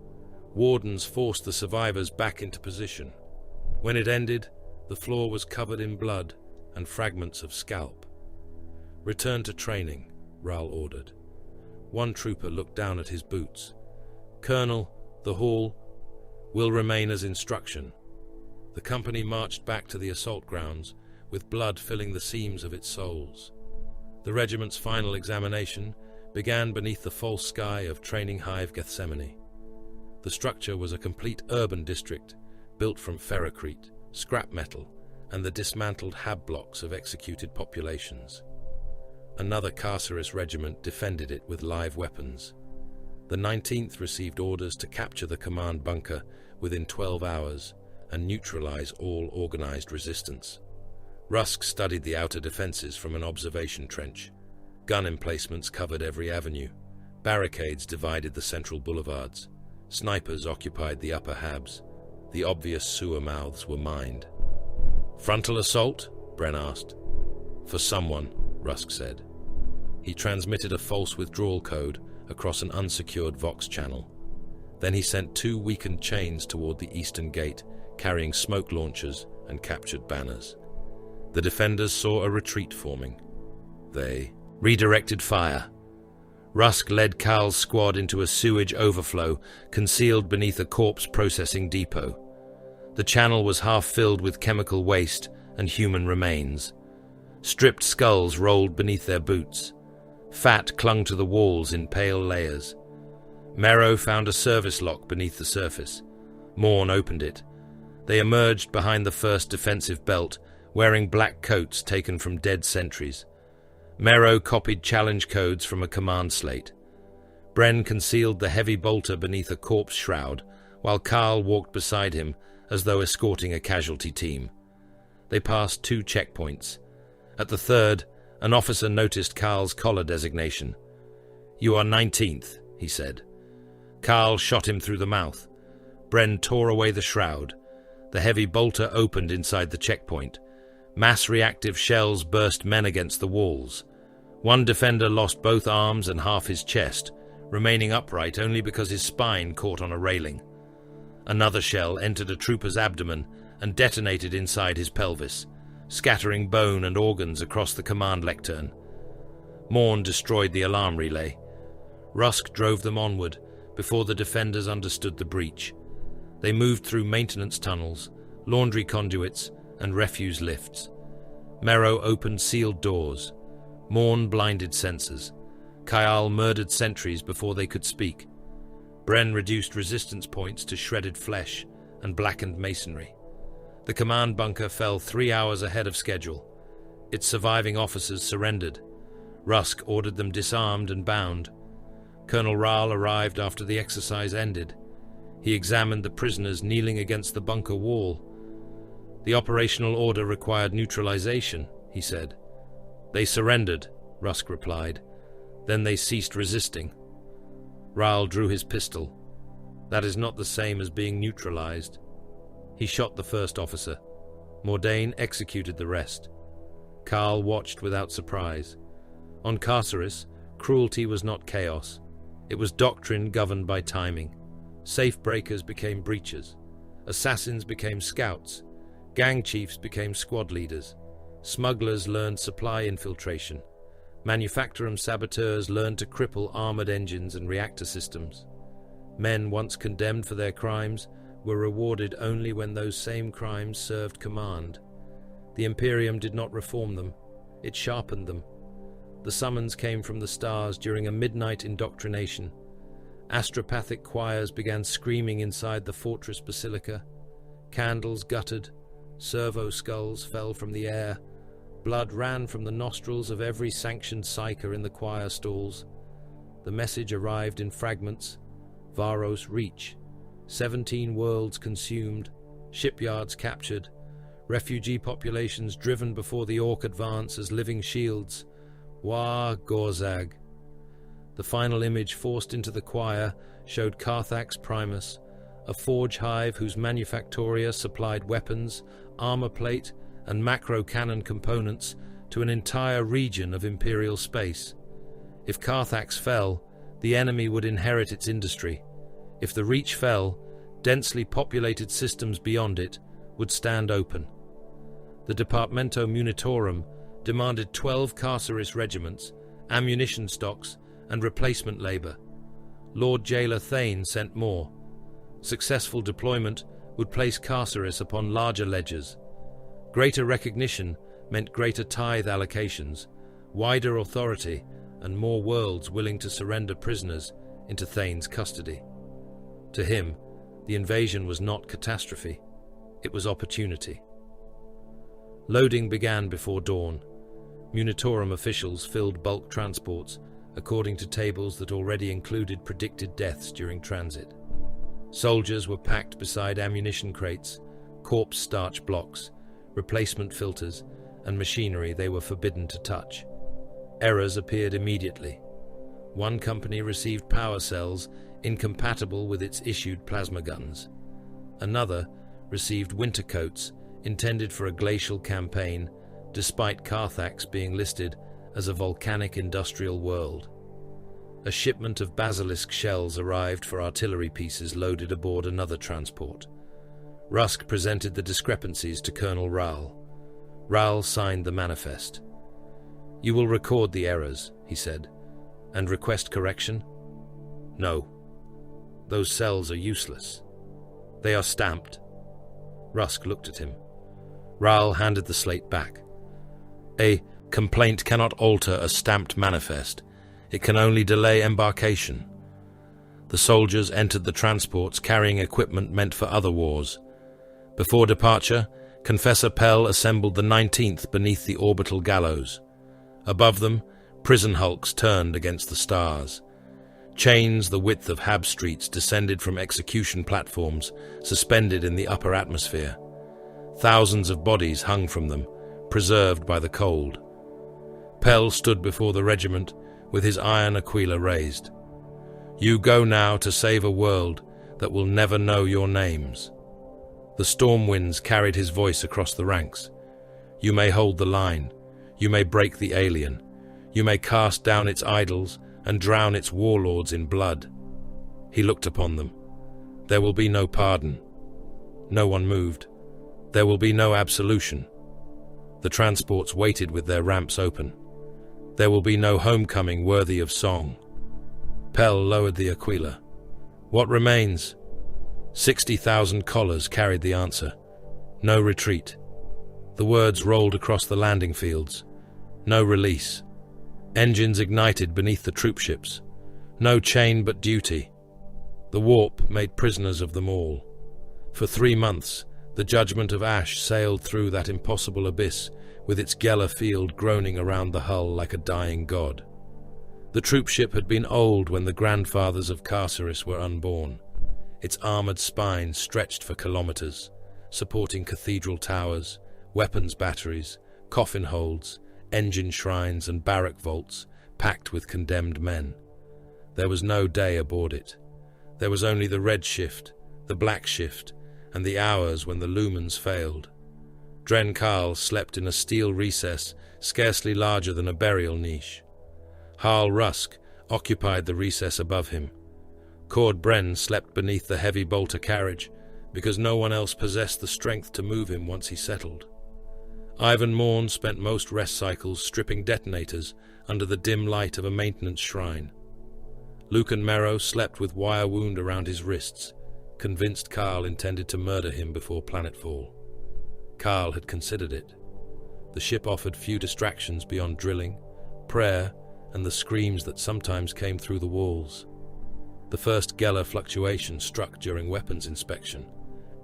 Wardens forced the survivors back into position. When it ended, the floor was covered in blood and fragments of scalp. "Return to training," Rahl ordered. One trooper looked down at his boots. "Colonel, the hall will remain as instruction." The company marched back to the assault grounds, with blood filling the seams of its soles. The regiment's final examination began beneath the false sky of Training Hive Gethsemane. The structure was a complete urban district, built from ferrocrete, scrap metal, and the dismantled hab blocks of executed populations. Another Carceris regiment defended it with live weapons. The 19th received orders to capture the command bunker within 12 hours and neutralize all organized resistance. Rusk studied the outer defenses from an observation trench. Gun emplacements covered every avenue. Barricades divided the central boulevards. Snipers occupied the upper habs. The obvious sewer mouths were mined. "Frontal assault?" Bren asked. "For someone," Rusk said. He transmitted a false withdrawal code across an unsecured Vox channel. Then he sent 2 weakened chains toward the eastern gate, carrying smoke launchers and captured banners. The defenders saw a retreat forming. They redirected fire. Rusk led Carl's squad into a sewage overflow concealed beneath a corpse processing depot. The channel was half filled with chemical waste and human remains. Stripped skulls rolled beneath their boots. Fat clung to the walls in pale layers. Merrow found a service lock beneath the surface. Morn opened it. They emerged behind the first defensive belt, wearing black coats taken from dead sentries. Merrow copied challenge codes from a command slate. Bren concealed the heavy bolter beneath a corpse shroud, while Carl walked beside him as though escorting a casualty team. They passed 2 checkpoints. At the third, an officer noticed Carl's collar designation. "You are 19th, he said. Carl shot him through the mouth. Bren tore away the shroud. The heavy bolter opened inside the checkpoint. Mass reactive shells burst men against the walls. One defender lost both arms and half his chest, remaining upright only because his spine caught on a railing. Another shell entered a trooper's abdomen and detonated inside his pelvis, scattering bone and organs across the command lectern. Morn destroyed the alarm relay. Rusk drove them onward before the defenders understood the breach. They moved through maintenance tunnels, laundry conduits, and refuse lifts. Merrow opened sealed doors. Morn blinded sensors. Kyle murdered sentries before they could speak. Bren reduced resistance points to shredded flesh and blackened masonry. The command bunker fell 3 hours ahead of schedule. Its surviving officers surrendered. Rusk ordered them disarmed and bound. Colonel Rahl arrived after the exercise ended. He examined the prisoners kneeling against the bunker wall. "The operational order required neutralization," he said. "They surrendered," Rusk replied. "Then they ceased resisting." Rahl drew his pistol. "That is not the same as being neutralized." He shot the first officer. Mordain executed the rest. Carl watched without surprise. On Carceris, cruelty was not chaos. It was doctrine governed by timing. Safe breakers became breachers. Assassins became scouts. Gang chiefs became squad leaders. Smugglers learned supply infiltration. Manufacturum saboteurs learned to cripple armored engines and reactor systems. Men once condemned for their crimes were rewarded only when those same crimes served command. The Imperium did not reform them. It sharpened them. The summons came from the stars during a midnight indoctrination. Astropathic choirs began screaming inside the fortress basilica. Candles guttered. Servo skulls fell from the air. Blood ran from the nostrils of every sanctioned psyker in the choir stalls. The message arrived in fragments. Varos reach. 17 worlds consumed. Shipyards captured. Refugee populations driven before the Orc advance as living shields. Wah Gorzag. The final image forced into the choir showed Carthax Primus, a forge hive whose manufactoria supplied weapons, armor plate, and macro cannon components to an entire region of imperial space. If Carthax fell, the enemy would inherit its industry. If the Reach fell, densely populated systems beyond it would stand open. The Departamento Munitorum demanded 12 Carceris regiments, ammunition stocks, and replacement labor. Lord Jailer Thane sent more. Successful deployment would place Carceris upon larger ledgers. Greater recognition meant greater tithe allocations, wider authority, and more worlds willing to surrender prisoners into Thane's custody. To him, the invasion was not catastrophe, it was opportunity. Loading began before dawn. Munitorum officials filled bulk transports according to tables that already included predicted deaths during transit. Soldiers were packed beside ammunition crates, corpse starch blocks, replacement filters, and machinery they were forbidden to touch. Errors appeared immediately. One company received power cells incompatible with its issued plasma guns. Another received winter coats intended for a glacial campaign, despite Carthax being listed as a volcanic industrial world. A shipment of basilisk shells arrived for artillery pieces loaded aboard another transport. Rusk presented the discrepancies to Colonel Rahl. Rahl signed the manifest. "You will record the errors," he said, "and request correction?" "No. Those cells are useless. They are stamped." Rusk looked at him. Rahl handed the slate back. "A complaint cannot alter a stamped manifest. It can only delay embarkation." The soldiers entered the transports carrying equipment meant for other wars. Before departure, Confessor Pell assembled the 19th beneath the orbital gallows. Above them, prison hulks turned against the stars. Chains the width of Hab streets descended from execution platforms, suspended in the upper atmosphere. Thousands of bodies hung from them, preserved by the cold. Pell stood before the regiment with his iron aquila raised. "You go now to save a world that will never know your names." The storm winds carried his voice across the ranks. "You may hold the line. You may break the alien. You may cast down its idols and drown its warlords in blood." He looked upon them. "There will be no pardon." No one moved. "There will be no absolution." The transports waited with their ramps open. "There will be no homecoming worthy of song." Pell lowered the aquila. "What remains?" 60,000 collars carried the answer. "No retreat." The words rolled across the landing fields. "No release." Engines ignited beneath the troopships. "No chain but duty." The warp made prisoners of them all. For 3 months, the judgment of Ash sailed through that impossible abyss, with its Geller field groaning around the hull like a dying god. The troopship had been old when the grandfathers of Carceris were unborn. Its armored spine stretched for kilometers, supporting cathedral towers, weapons batteries, coffin holds, engine shrines and barrack vaults packed with condemned men. There was no day aboard it. There was only the red shift, the black shift, and the hours when the lumens failed. Dren Karl slept in a steel recess scarcely larger than a burial niche. Harl Rusk occupied the recess above him. Cord Bren slept beneath the heavy bolter carriage because no one else possessed the strength to move him once he settled. Ivan Morn spent most rest cycles stripping detonators under the dim light of a maintenance shrine. Lucan Merrow slept with wire wound around his wrists, convinced Karl intended to murder him before planetfall. Karl had considered it. The ship offered few distractions beyond drilling, prayer, and the screams that sometimes came through the walls. The first Geller fluctuation struck during weapons inspection.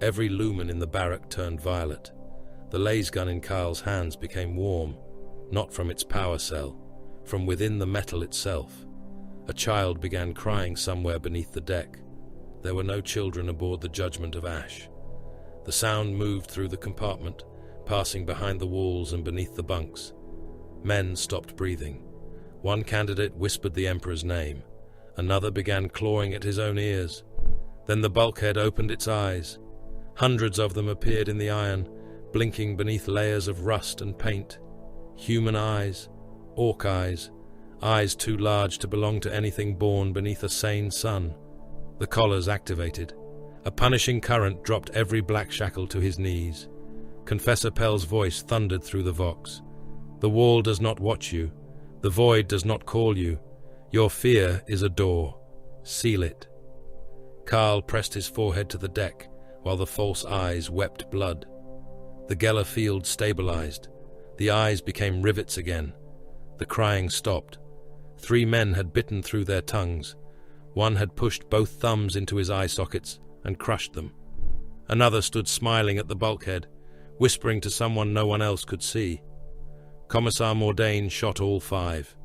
Every lumen in the barrack turned violet. The laser gun in Karl's hands became warm, not from its power cell, from within the metal itself. A child began crying somewhere beneath the deck. There were no children aboard the Judgment of Ash. The sound moved through the compartment, passing behind the walls and beneath the bunks. Men stopped breathing. One candidate whispered the Emperor's name. Another began clawing at his own ears. Then the bulkhead opened its eyes. Hundreds of them appeared in the iron, blinking beneath layers of rust and paint. Human eyes, orc eyes, eyes too large to belong to anything born beneath a sane sun. The collars activated. A punishing current dropped every Blackshackle to his knees. Confessor Pell's voice thundered through the vox. "The wall does not watch you. The void does not call you. Your fear is a door. Seal it." Karl pressed his forehead to the deck, while the false eyes wept blood. The Geller field stabilized. The eyes became rivets again. The crying stopped. 3 men had bitten through their tongues. One had pushed both thumbs into his eye sockets and crushed them. Another stood smiling at the bulkhead, whispering to someone no one else could see. Commissar Mordain shot all 5.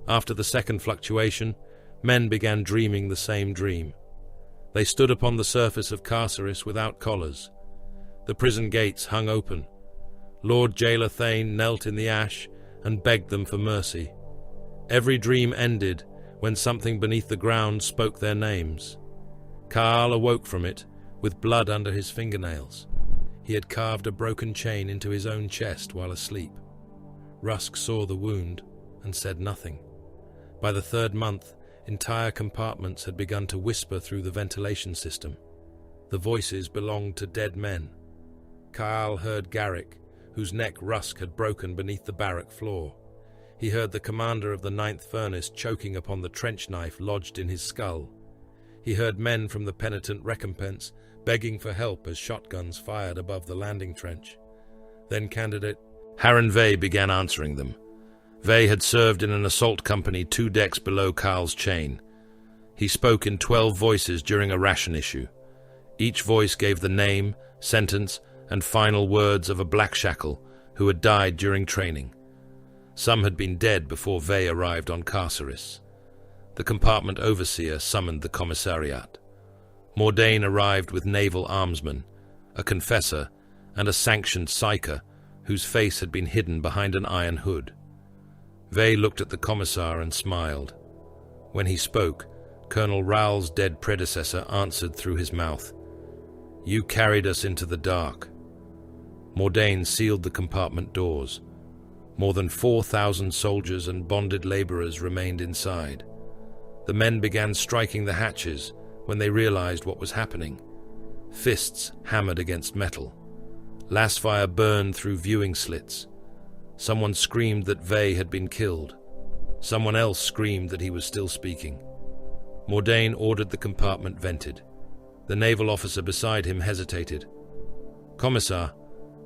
After the second fluctuation, men began dreaming the same dream. They stood upon the surface of Carceris without collars. The prison gates hung open. Lord Jailer Thane knelt in the ash and begged them for mercy. Every dream ended when something beneath the ground spoke their names. Carl awoke from it, with blood under his fingernails. He had carved a broken chain into his own chest while asleep. Rusk saw the wound and said nothing. By the 3rd month, entire compartments had begun to whisper through the ventilation system. The voices belonged to dead men. Carl heard Garrick, whose neck Rusk had broken beneath the barrack floor. He heard the commander of the 9th Furnace choking upon the trench knife lodged in his skull. He heard men from the penitent recompense begging for help as shotguns fired above the landing trench. Then candidate Harren Vey began answering them. Vey had served in an assault company 2 decks below Carl's chain. He spoke in 12 voices during a ration issue. Each voice gave the name, sentence, and final words of a Blackshackle who had died during training. Some had been dead before Vey arrived on Carceris. The compartment overseer summoned the commissariat. Mordain arrived with naval armsmen, a confessor, and a sanctioned psyker whose face had been hidden behind an iron hood. Vey looked at the commissar and smiled. When he spoke, Colonel Raoul's dead predecessor answered through his mouth. "You carried us into the dark." Mordain sealed the compartment doors. More than 4,000 soldiers and bonded laborers remained inside. The men began striking the hatches when they realized what was happening. Fists hammered against metal. Lasfire burned through viewing slits. Someone screamed that Vey had been killed. Someone else screamed that he was still speaking. Mordain ordered the compartment vented. The naval officer beside him hesitated. "Commissar,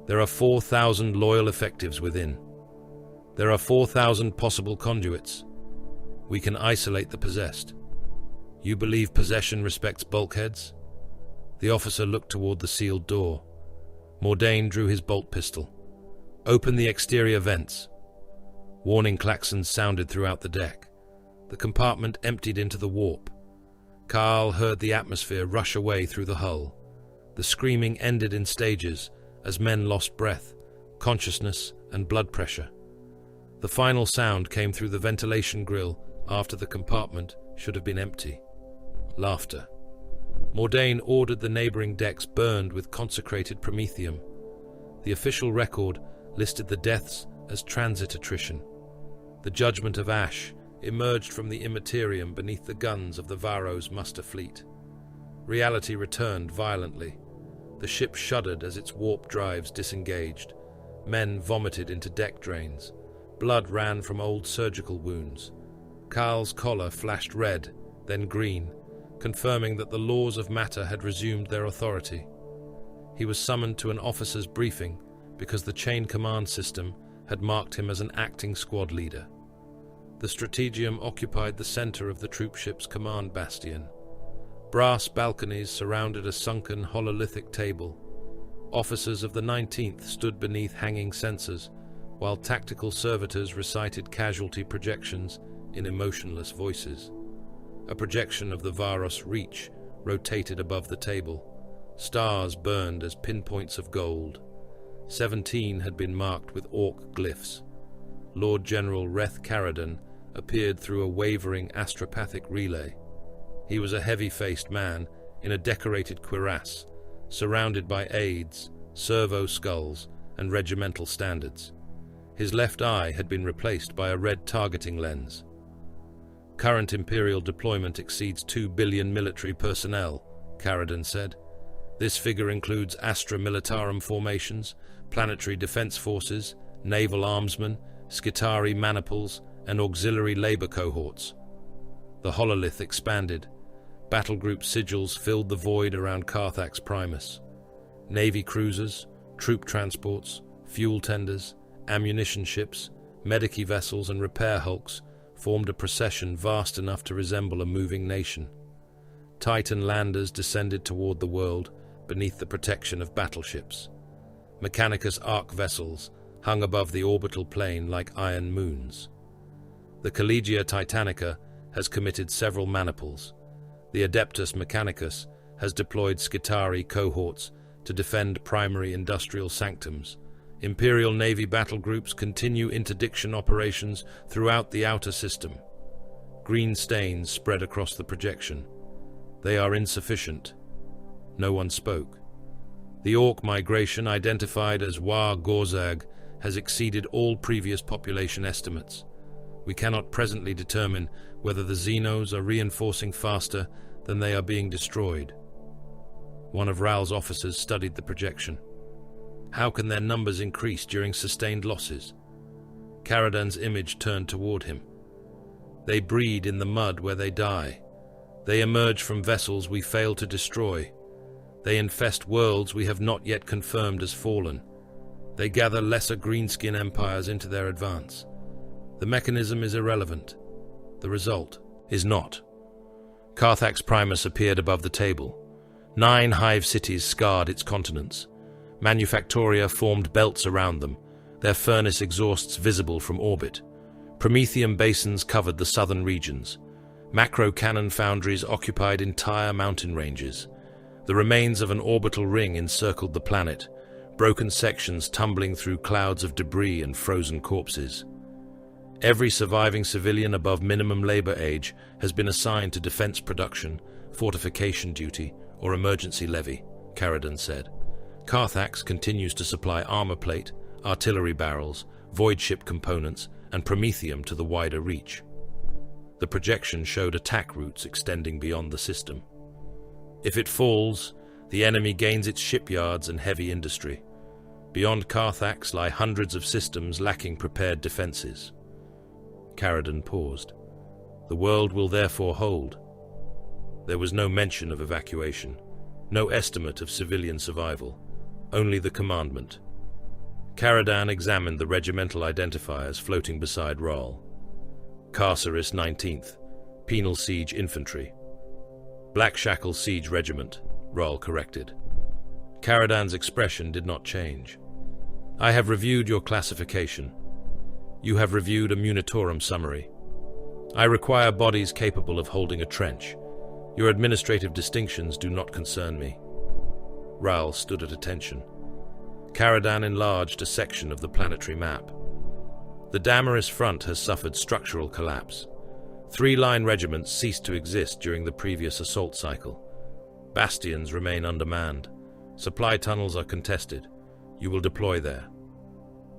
there are 4,000 loyal effectives within. There are 4,000 possible conduits. We can isolate the possessed. You believe possession respects bulkheads?" The officer looked toward the sealed door. Mordain drew his bolt pistol. "Open the exterior vents." Warning klaxons sounded throughout the deck. The compartment emptied into the warp. Carl heard the atmosphere rush away through the hull. The screaming ended in stages as men lost breath, consciousness, and blood pressure. The final sound came through the ventilation grill after the compartment should have been empty. Laughter. Mordain ordered the neighboring decks burned with consecrated promethium. The official record listed the deaths as transit attrition. The judgment of ash emerged from the Imperium beneath the guns of the Varo's muster fleet. Reality returned violently. The ship shuddered as its warp drives disengaged. Men vomited into deck drains. Blood ran from old surgical wounds. Carl's collar flashed red, then green, confirming that the laws of matter had resumed their authority. He was summoned to an officer's briefing because the chain command system had marked him as an acting squad leader. The strategium occupied the center of the troopship's command bastion. Brass balconies surrounded a sunken hololithic table. Officers of the 19th stood beneath hanging censers, while tactical servitors recited casualty projections in emotionless voices. A projection of the Varos Reach rotated above the table. Stars burned as pinpoints of gold. 17 had been marked with orc glyphs. Lord General Reth Caradon appeared through a wavering astropathic relay. He was a heavy-faced man in a decorated cuirass, surrounded by aides, servo skulls, and regimental standards. His left eye had been replaced by a red targeting lens. "Current Imperial deployment exceeds 2 billion military personnel," Caradon said. "This figure includes Astra Militarum formations, planetary defense forces, naval armsmen, Skitarii maniples, and auxiliary labor cohorts." The hololith expanded. Battlegroup sigils filled the void around Carthax Primus. Navy cruisers, troop transports, fuel tenders, ammunition ships, medici vessels, and repair hulks formed a procession vast enough to resemble a moving nation. Titan landers descended toward the world beneath the protection of battleships. Mechanicus arc vessels hung above the orbital plane like iron moons. The Collegia Titanica has committed several maniples. The Adeptus Mechanicus has deployed Skitari cohorts to defend primary industrial sanctums. Imperial Navy battle groups continue interdiction operations throughout the outer system. Green stains spread across the projection. They are insufficient. No one spoke. The Orc migration, identified as War Gorzag, has exceeded all previous population estimates. We cannot presently determine whether the Xenos are reinforcing faster than they are being destroyed. One of Ral's officers studied the projection. How can their numbers increase during sustained losses? Caradan's image turned toward him. They breed in the mud where they die. They emerge from vessels we fail to destroy. They infest worlds we have not yet confirmed as fallen. They gather lesser greenskin empires into their advance. The mechanism is irrelevant. The result is not. Carthax Primus appeared above the table. 9 hive cities scarred its continents. Manufactoria formed belts around them, their furnace exhausts visible from orbit. Prometheum basins covered the southern regions. Macro-cannon foundries occupied entire mountain ranges. The remains of an orbital ring encircled the planet, broken sections tumbling through clouds of debris and frozen corpses. Every surviving civilian above minimum labor age has been assigned to defense production, fortification duty, or emergency levy, Caradan said. Carthax continues to supply armor plate, artillery barrels, void ship components, and promethium to the wider reach. The projection showed attack routes extending beyond the system. If it falls, the enemy gains its shipyards and heavy industry. Beyond Carthax lie hundreds of systems lacking prepared defenses. Caradan paused. The world will therefore hold. There was no mention of evacuation, no estimate of civilian survival, only the commandment. Caradan examined the regimental identifiers floating beside Rahl. Carceris 19th, Penal Siege Infantry. Blackshackles Siege Regiment, Rahl corrected. Caradan's expression did not change. I have reviewed your classification. You have reviewed a munitorum summary. I require bodies capable of holding a trench. Your administrative distinctions do not concern me. Rahl stood at attention. Caradan enlarged a section of the planetary map. The Damaris front has suffered structural collapse. 3-line regiments ceased to exist during the previous assault cycle. Bastions remain undermanned. Supply tunnels are contested. You will deploy there.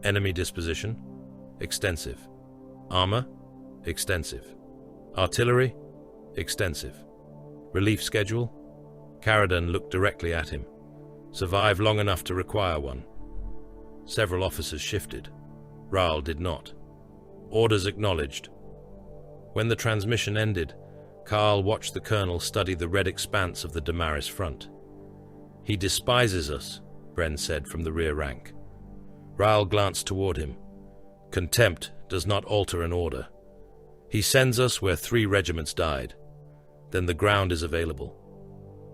Enemy disposition? Extensive. Armor? Extensive. Artillery? Extensive. Relief schedule? Caradan looked directly at him. Survive long enough to require one. Several officers shifted. Rahl did not. Orders acknowledged. When the transmission ended, Karl watched the colonel study the red expanse of the Damaris front. He despises us, Bren said from the rear rank. Rahl glanced toward him. Contempt does not alter an order. He sends us where 3 regiments died. Then the ground is available.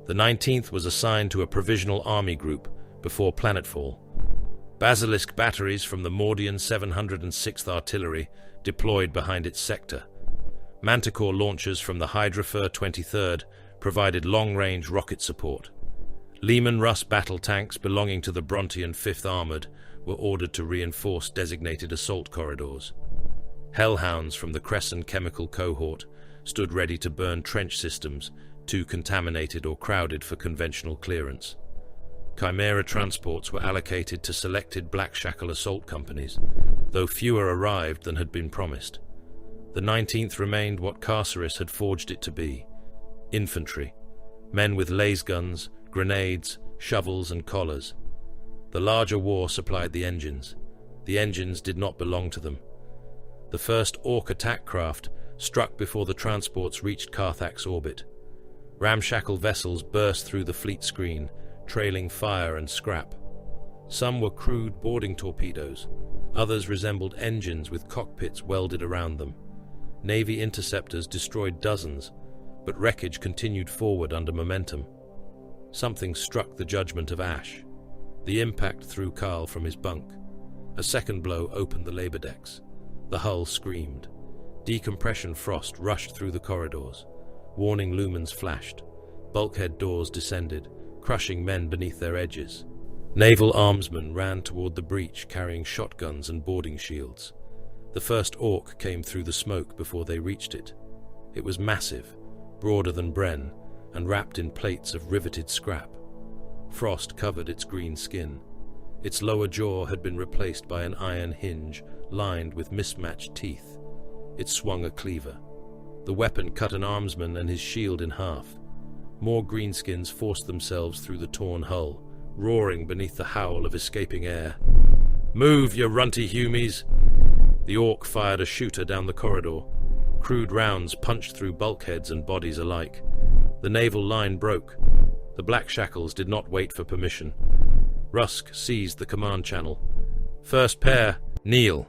The 19th was assigned to a provisional army group before planetfall. Basilisk batteries from the Mordian 706th Artillery deployed behind its sector. Manticore launchers from the Hydrafer 23rd provided long-range rocket support. Lehman Russ battle tanks belonging to the Brontian 5th Armored were ordered to reinforce designated assault corridors. Hellhounds from the Crescent Chemical Cohort stood ready to burn trench systems too contaminated or crowded for conventional clearance. Chimera transports were allocated to selected Blackshackle assault companies, though fewer arrived than had been promised. The 19th remained what Carceris had forged it to be: infantry, men with laser guns, grenades, shovels and collars. The larger war supplied the engines. The engines did not belong to them. The first Orc attack craft struck before the transports reached Carthax orbit. Ramshackle vessels burst through the fleet screen, trailing fire and scrap. Some were crude boarding torpedoes. Others resembled engines with cockpits welded around them. Navy interceptors destroyed dozens, but wreckage continued forward under momentum. Something struck the judgment of Ash. The impact threw Carl from his bunk. A second blow opened the labor decks. The hull screamed. Decompression frost rushed through the corridors. Warning lumens flashed. Bulkhead doors descended, crushing men beneath their edges. Naval armsmen ran toward the breach carrying shotguns and boarding shields. The first orc came through the smoke before they reached it. It was massive, broader than Bren, and wrapped in plates of riveted scrap. Frost covered its green skin. Its lower jaw had been replaced by an iron hinge lined with mismatched teeth. It swung a cleaver. The weapon cut an armsman and his shield in half. More greenskins forced themselves through the torn hull, roaring beneath the howl of escaping air. "Move, you runty humies!" The orc fired a shooter down the corridor. Crude rounds punched through bulkheads and bodies alike. The naval line broke. The Blackshackles did not wait for permission. Rusk seized the command channel. "First pair, kneel.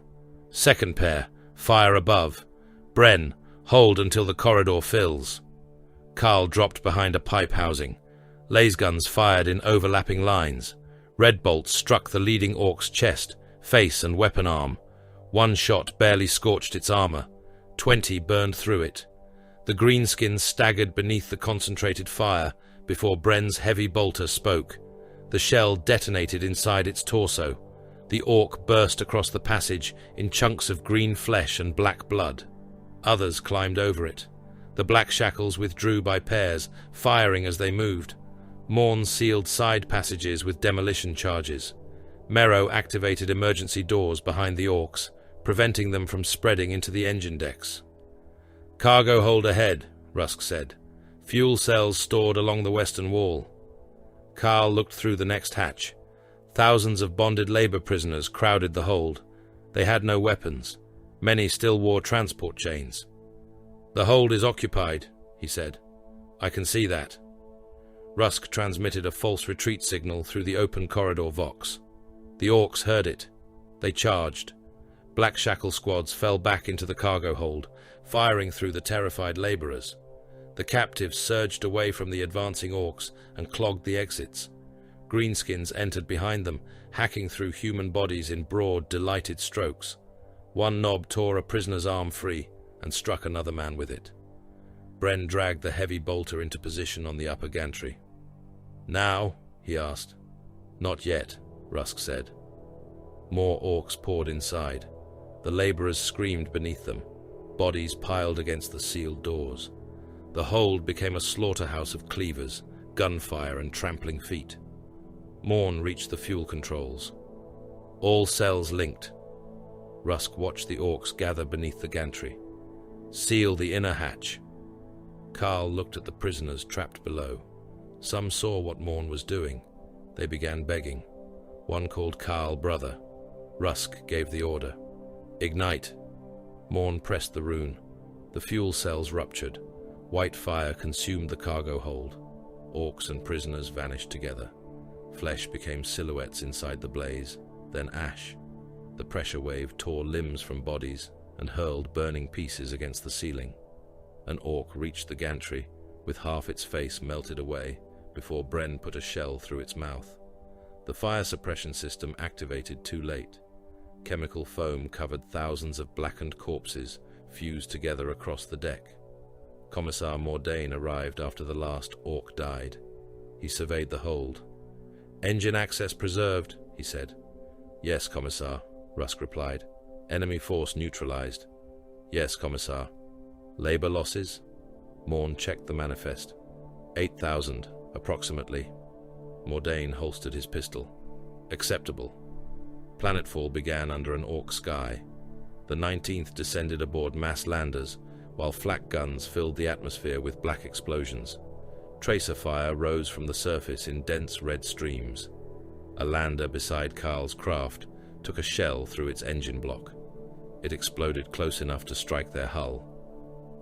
Second pair, fire above. Bren, hold until the corridor fills." Carl dropped behind a pipe housing. Laser guns fired in overlapping lines. Red bolts struck the leading orc's chest, face and weapon arm. One shot barely scorched its armor. 20 burned through it. The greenskins staggered beneath the concentrated fire before Bren's heavy bolter spoke. The shell detonated inside its torso. The orc burst across the passage in chunks of green flesh and black blood. Others climbed over it. The Blackshackles withdrew by pairs, firing as they moved. Morn sealed side passages with demolition charges. Merrow activated emergency doors behind the orcs, preventing them from spreading into the engine decks. "Cargo hold ahead," Rusk said. "Fuel cells stored along the western wall." Carl looked through the next hatch. Thousands of bonded labor prisoners crowded the hold. They had no weapons. Many still wore transport chains. "The hold is occupied," he said. "I can see that." Rusk transmitted a false retreat signal through the open corridor vox. The orcs heard it. They charged. Blackshackle squads fell back into the cargo hold, firing through the terrified laborers. The captives surged away from the advancing orcs and clogged the exits. Greenskins entered behind them, hacking through human bodies in broad, delighted strokes. One knob tore a prisoner's arm free and struck another man with it. Bren dragged the heavy bolter into position on the upper gantry. "Now?" he asked. "Not yet," Rusk said. More orcs poured inside. The laborers screamed beneath them. Bodies piled against the sealed doors. The hold became a slaughterhouse of cleavers, gunfire and trampling feet. Morn reached the fuel controls. All cells linked. Rusk watched the orcs gather beneath the gantry. "Seal the inner hatch." Carl looked at the prisoners trapped below. Some saw what Morn was doing. They began begging. One called Carl brother. Rusk gave the order. "Ignite." Morn pressed the rune. The fuel cells ruptured. White fire consumed the cargo hold. Orcs and prisoners vanished together. Flesh became silhouettes inside the blaze, then ash. The pressure wave tore limbs from bodies and hurled burning pieces against the ceiling. An orc reached the gantry, with half its face melted away, before Bren put a shell through its mouth. The fire suppression system activated too late. Chemical foam covered thousands of blackened corpses, fused together across the deck. Commissar Mordain arrived after the last orc died. He surveyed the hold. "Engine access preserved," he said. "Yes, Commissar," Rusk replied. "Enemy force neutralized." "Yes, Commissar." "Labor losses?" Morn checked the manifest. 8,000, approximately. Mordain holstered his pistol. "Acceptable." Planetfall began under an orc sky. The 19th descended aboard mass landers, while flak guns filled the atmosphere with black explosions. Tracer fire rose from the surface in dense red streams. A lander beside Carl's craft took a shell through its engine block. It exploded close enough to strike their hull.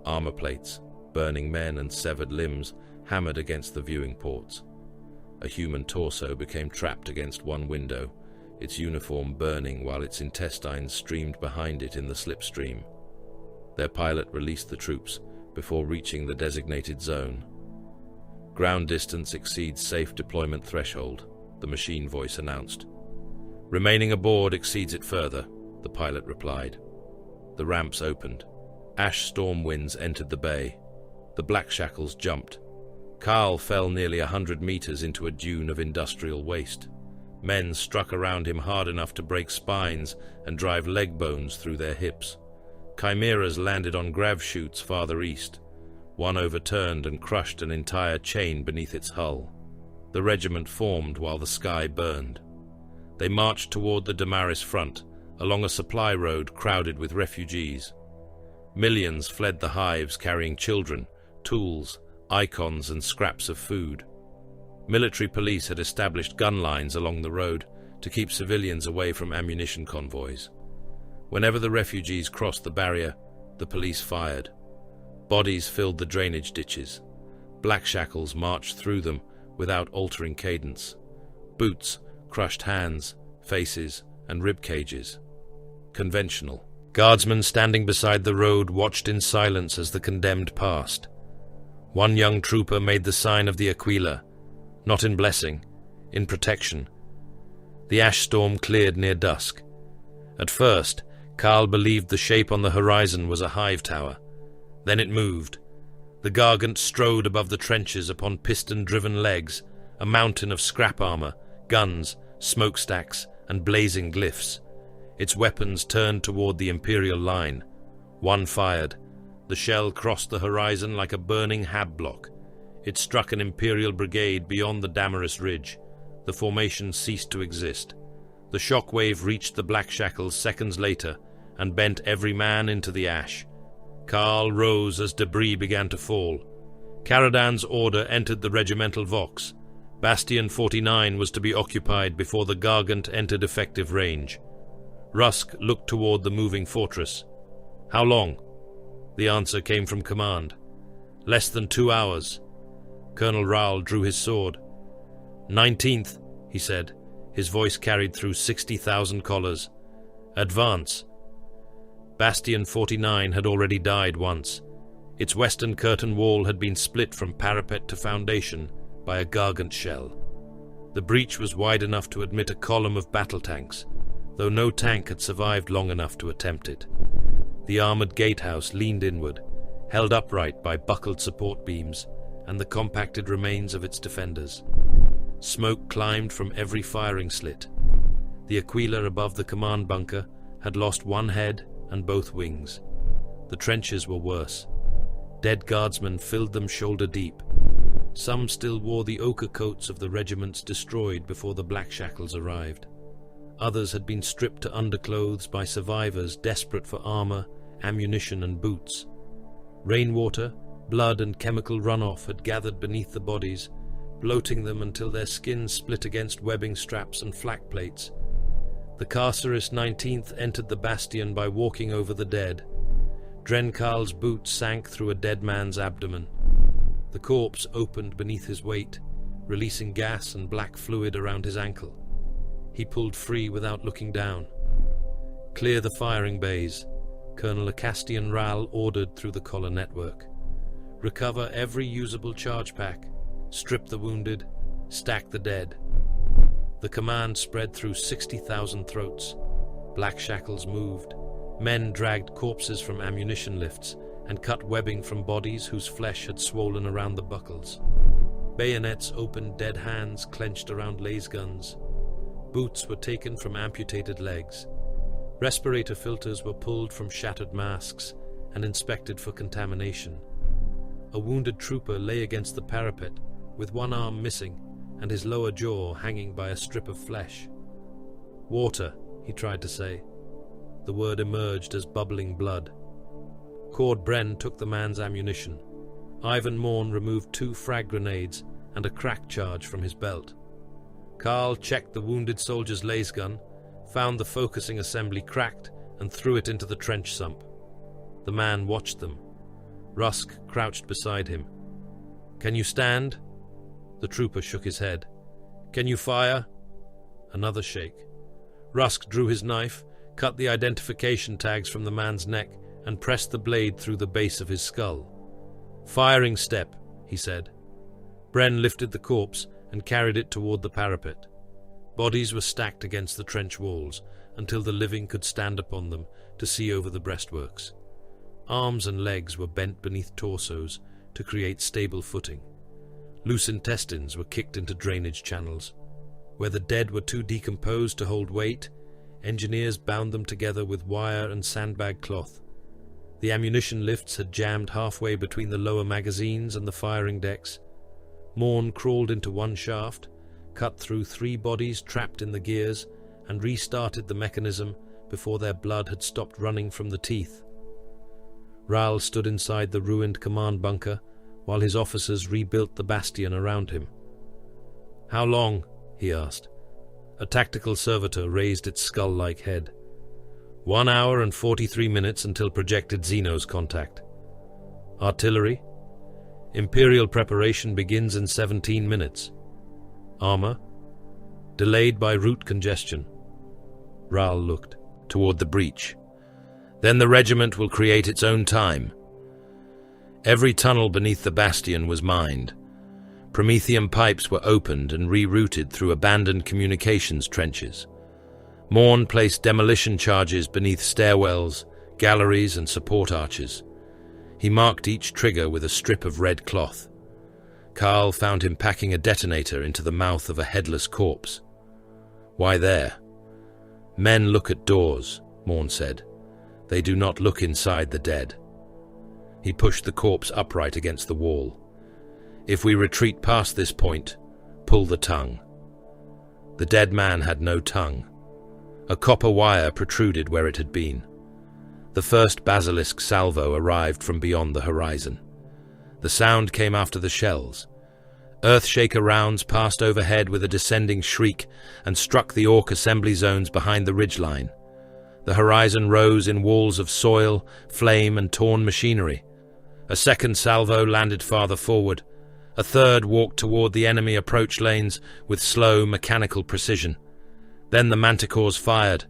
Armor plates, burning men and severed limbs hammered against the viewing ports. A human torso became trapped against one window, its uniform burning while its intestines streamed behind it in the slipstream. Their pilot released the troops before reaching the designated zone. Ground distance exceeds safe deployment threshold, the machine voice announced. Remaining aboard exceeds it further, the pilot replied. The ramps opened. Ash storm winds entered the bay. The Blackshackles jumped. Carl fell nearly 100 meters into a dune of industrial waste. Men struck around him hard enough to break spines and drive leg bones through their hips. Chimeras landed on grav chutes farther east. One overturned and crushed an entire chain beneath its hull. The regiment formed while the sky burned. They marched toward the Damaris front, along a supply road crowded with refugees. Millions fled the hives carrying children, tools, icons and scraps of food. Military police had established gun lines along the road to keep civilians away from ammunition convoys. Whenever the refugees crossed the barrier, the police fired. Bodies filled the drainage ditches. Blackshackles marched through them without altering cadence. Boots crushed hands, faces, and rib cages. Conventional. Guardsmen standing beside the road watched in silence as the condemned passed. One young trooper made the sign of the Aquila, not in blessing, in protection. The ash storm cleared near dusk. At first, Carl believed the shape on the horizon was a hive tower. Then it moved. The Gargant strode above the trenches upon piston-driven legs, a mountain of scrap armor, guns, smokestacks, and blazing glyphs. Its weapons turned toward the Imperial line. One fired. The shell crossed the horizon like a burning hab block. It struck an Imperial brigade beyond the Damaris Ridge. The formation ceased to exist. The shockwave reached the Blackshackles seconds later and bent every man into the ash. Carl rose as debris began to fall. Caradan's order entered the regimental Vox. Bastion 49 was to be occupied before the Gargant entered effective range. Rusk looked toward the moving fortress. How long? The answer came from command. Less than 2 hours. Colonel Raoul drew his sword. 19th, he said. His voice carried through 60,000 collars. Advance. Bastion 49 had already died once. Its western curtain wall had been split from parapet to foundation by a Gargant shell. The breach was wide enough to admit a column of battle tanks, though no tank had survived long enough to attempt it. The armored gatehouse leaned inward, held upright by buckled support beams and the compacted remains of its defenders. Smoke climbed from every firing slit. The Aquila above the command bunker had lost one head and both wings. The trenches were worse. Dead guardsmen filled them shoulder deep. Some still wore the ochre coats of the regiments destroyed before the Blackshackles arrived. Others had been stripped to underclothes by survivors desperate for armor, ammunition, and boots. Rainwater, blood, and chemical runoff had gathered beneath the bodies, bloating them until their skin split against webbing straps and flak plates. The Carceris 19th entered the bastion by walking over the dead. Drenkarl's boot sank through a dead man's abdomen. The corpse opened beneath his weight, releasing gas and black fluid around his ankle. He pulled free without looking down. Clear the firing bays, Colonel Acastian Ral ordered through the collar network. Recover every usable charge pack, strip the wounded, stack the dead. The command spread through 60,000 throats. Blackshackles moved. Men dragged corpses from ammunition lifts and cut webbing from bodies whose flesh had swollen around the buckles. Bayonets opened dead hands clenched around laser guns. Boots were taken from amputated legs. Respirator filters were pulled from shattered masks and inspected for contamination. A wounded trooper lay against the parapet, with one arm missing and his lower jaw hanging by a strip of flesh. Water, he tried to say. The word emerged as bubbling blood. Cord Bren took the man's ammunition. Ivan Morn removed 2 frag grenades and a crack charge from his belt. Carl checked the wounded soldier's laser gun, found the focusing assembly cracked, and threw it into the trench sump. The man watched them. Rusk crouched beside him. "Can you stand?" The trooper shook his head. "Can you fire?" Another shake. Rusk drew his knife, cut the identification tags from the man's neck, and pressed the blade through the base of his skull. "Firing step," he said. Bren lifted the corpse and carried it toward the parapet. Bodies were stacked against the trench walls until the living could stand upon them to see over the breastworks. Arms and legs were bent beneath torsos to create stable footing. Loose intestines were kicked into drainage channels. Where the dead were too decomposed to hold weight, engineers bound them together with wire and sandbag cloth. The ammunition lifts had jammed halfway between the lower magazines and the firing decks. Morn crawled into one shaft, cut through 3 bodies trapped in the gears, and restarted the mechanism before their blood had stopped running from the teeth. Ral stood inside the ruined command bunker while his officers rebuilt the bastion around him. "How long?" he asked. A tactical servitor raised its skull-like head. 1 hour and 43 minutes until projected Xenos contact. Artillery? Imperial preparation begins in 17 minutes. Armor? Delayed by route congestion. Ral looked toward the breach. Then the regiment will create its own time. Every tunnel beneath the bastion was mined. Prometheum pipes were opened and rerouted through abandoned communications trenches. Morn placed demolition charges beneath stairwells, galleries, and support arches. He marked each trigger with a strip of red cloth. Carl found him packing a detonator into the mouth of a headless corpse. "Why there?" "Men look at doors," Morn said. "They do not look inside the dead." He pushed the corpse upright against the wall. "If we retreat past this point, pull the tongue." The dead man had no tongue. A copper wire protruded where it had been. The first basilisk salvo arrived from beyond the horizon. The sound came after the shells. Earthshaker rounds passed overhead with a descending shriek and struck the Orc assembly zones behind the ridgeline. The horizon rose in walls of soil, flame, and torn machinery. A second salvo landed farther forward. A third walked toward the enemy approach lanes with slow, mechanical precision. Then the Manticores fired.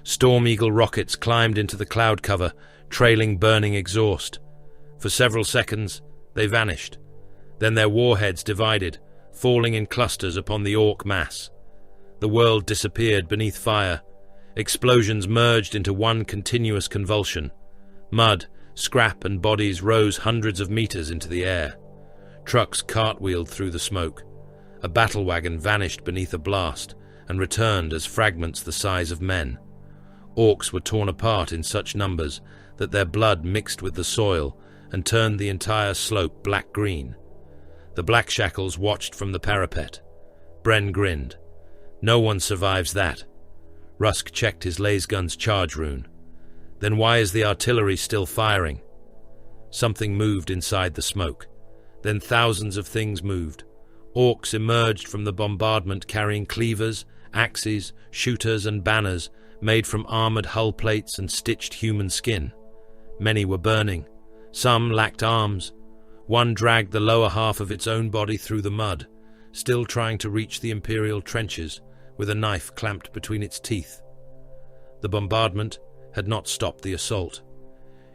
Storm Eagle rockets climbed into the cloud cover, trailing burning exhaust. For several seconds, they vanished. Then their warheads divided, falling in clusters upon the Orc mass. The world disappeared beneath fire. Explosions merged into one continuous convulsion. Mud, scrap, and bodies rose hundreds of meters into the air. Trucks cartwheeled through the smoke. A battle wagon vanished beneath a blast and returned as fragments the size of men. Orcs were torn apart in such numbers that their blood mixed with the soil and turned the entire slope black-green. The Blackshackles watched from the parapet. Bren grinned. "No one survives that." Rusk checked his lasgun's charge rune. "Then why is the artillery still firing?" Something moved inside the smoke. Then thousands of things moved. Orcs emerged from the bombardment carrying cleavers, axes, shooters, and banners made from armored hull plates and stitched human skin. Many were burning. Some lacked arms. One dragged the lower half of its own body through the mud, still trying to reach the Imperial trenches, with a knife clamped between its teeth. The bombardment had not stopped the assault.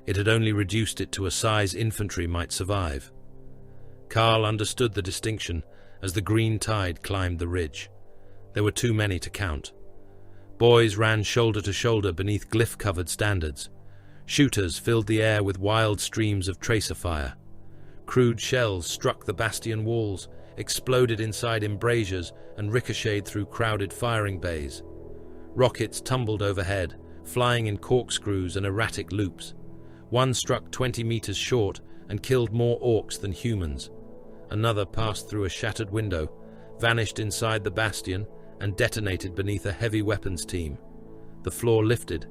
It had only reduced it to a size infantry might survive. Carl understood the distinction as the green tide climbed the ridge. There were too many to count. Boys ran shoulder to shoulder beneath glyph-covered standards. Shooters filled the air with wild streams of tracer fire. Crude shells struck the bastion walls, exploded inside embrasures, and ricocheted through crowded firing bays. Rockets tumbled overhead, flying in corkscrews and erratic loops. One struck 20 meters short and killed more orcs than humans. Another passed through a shattered window, vanished inside the bastion, and detonated beneath a heavy weapons team. The floor lifted.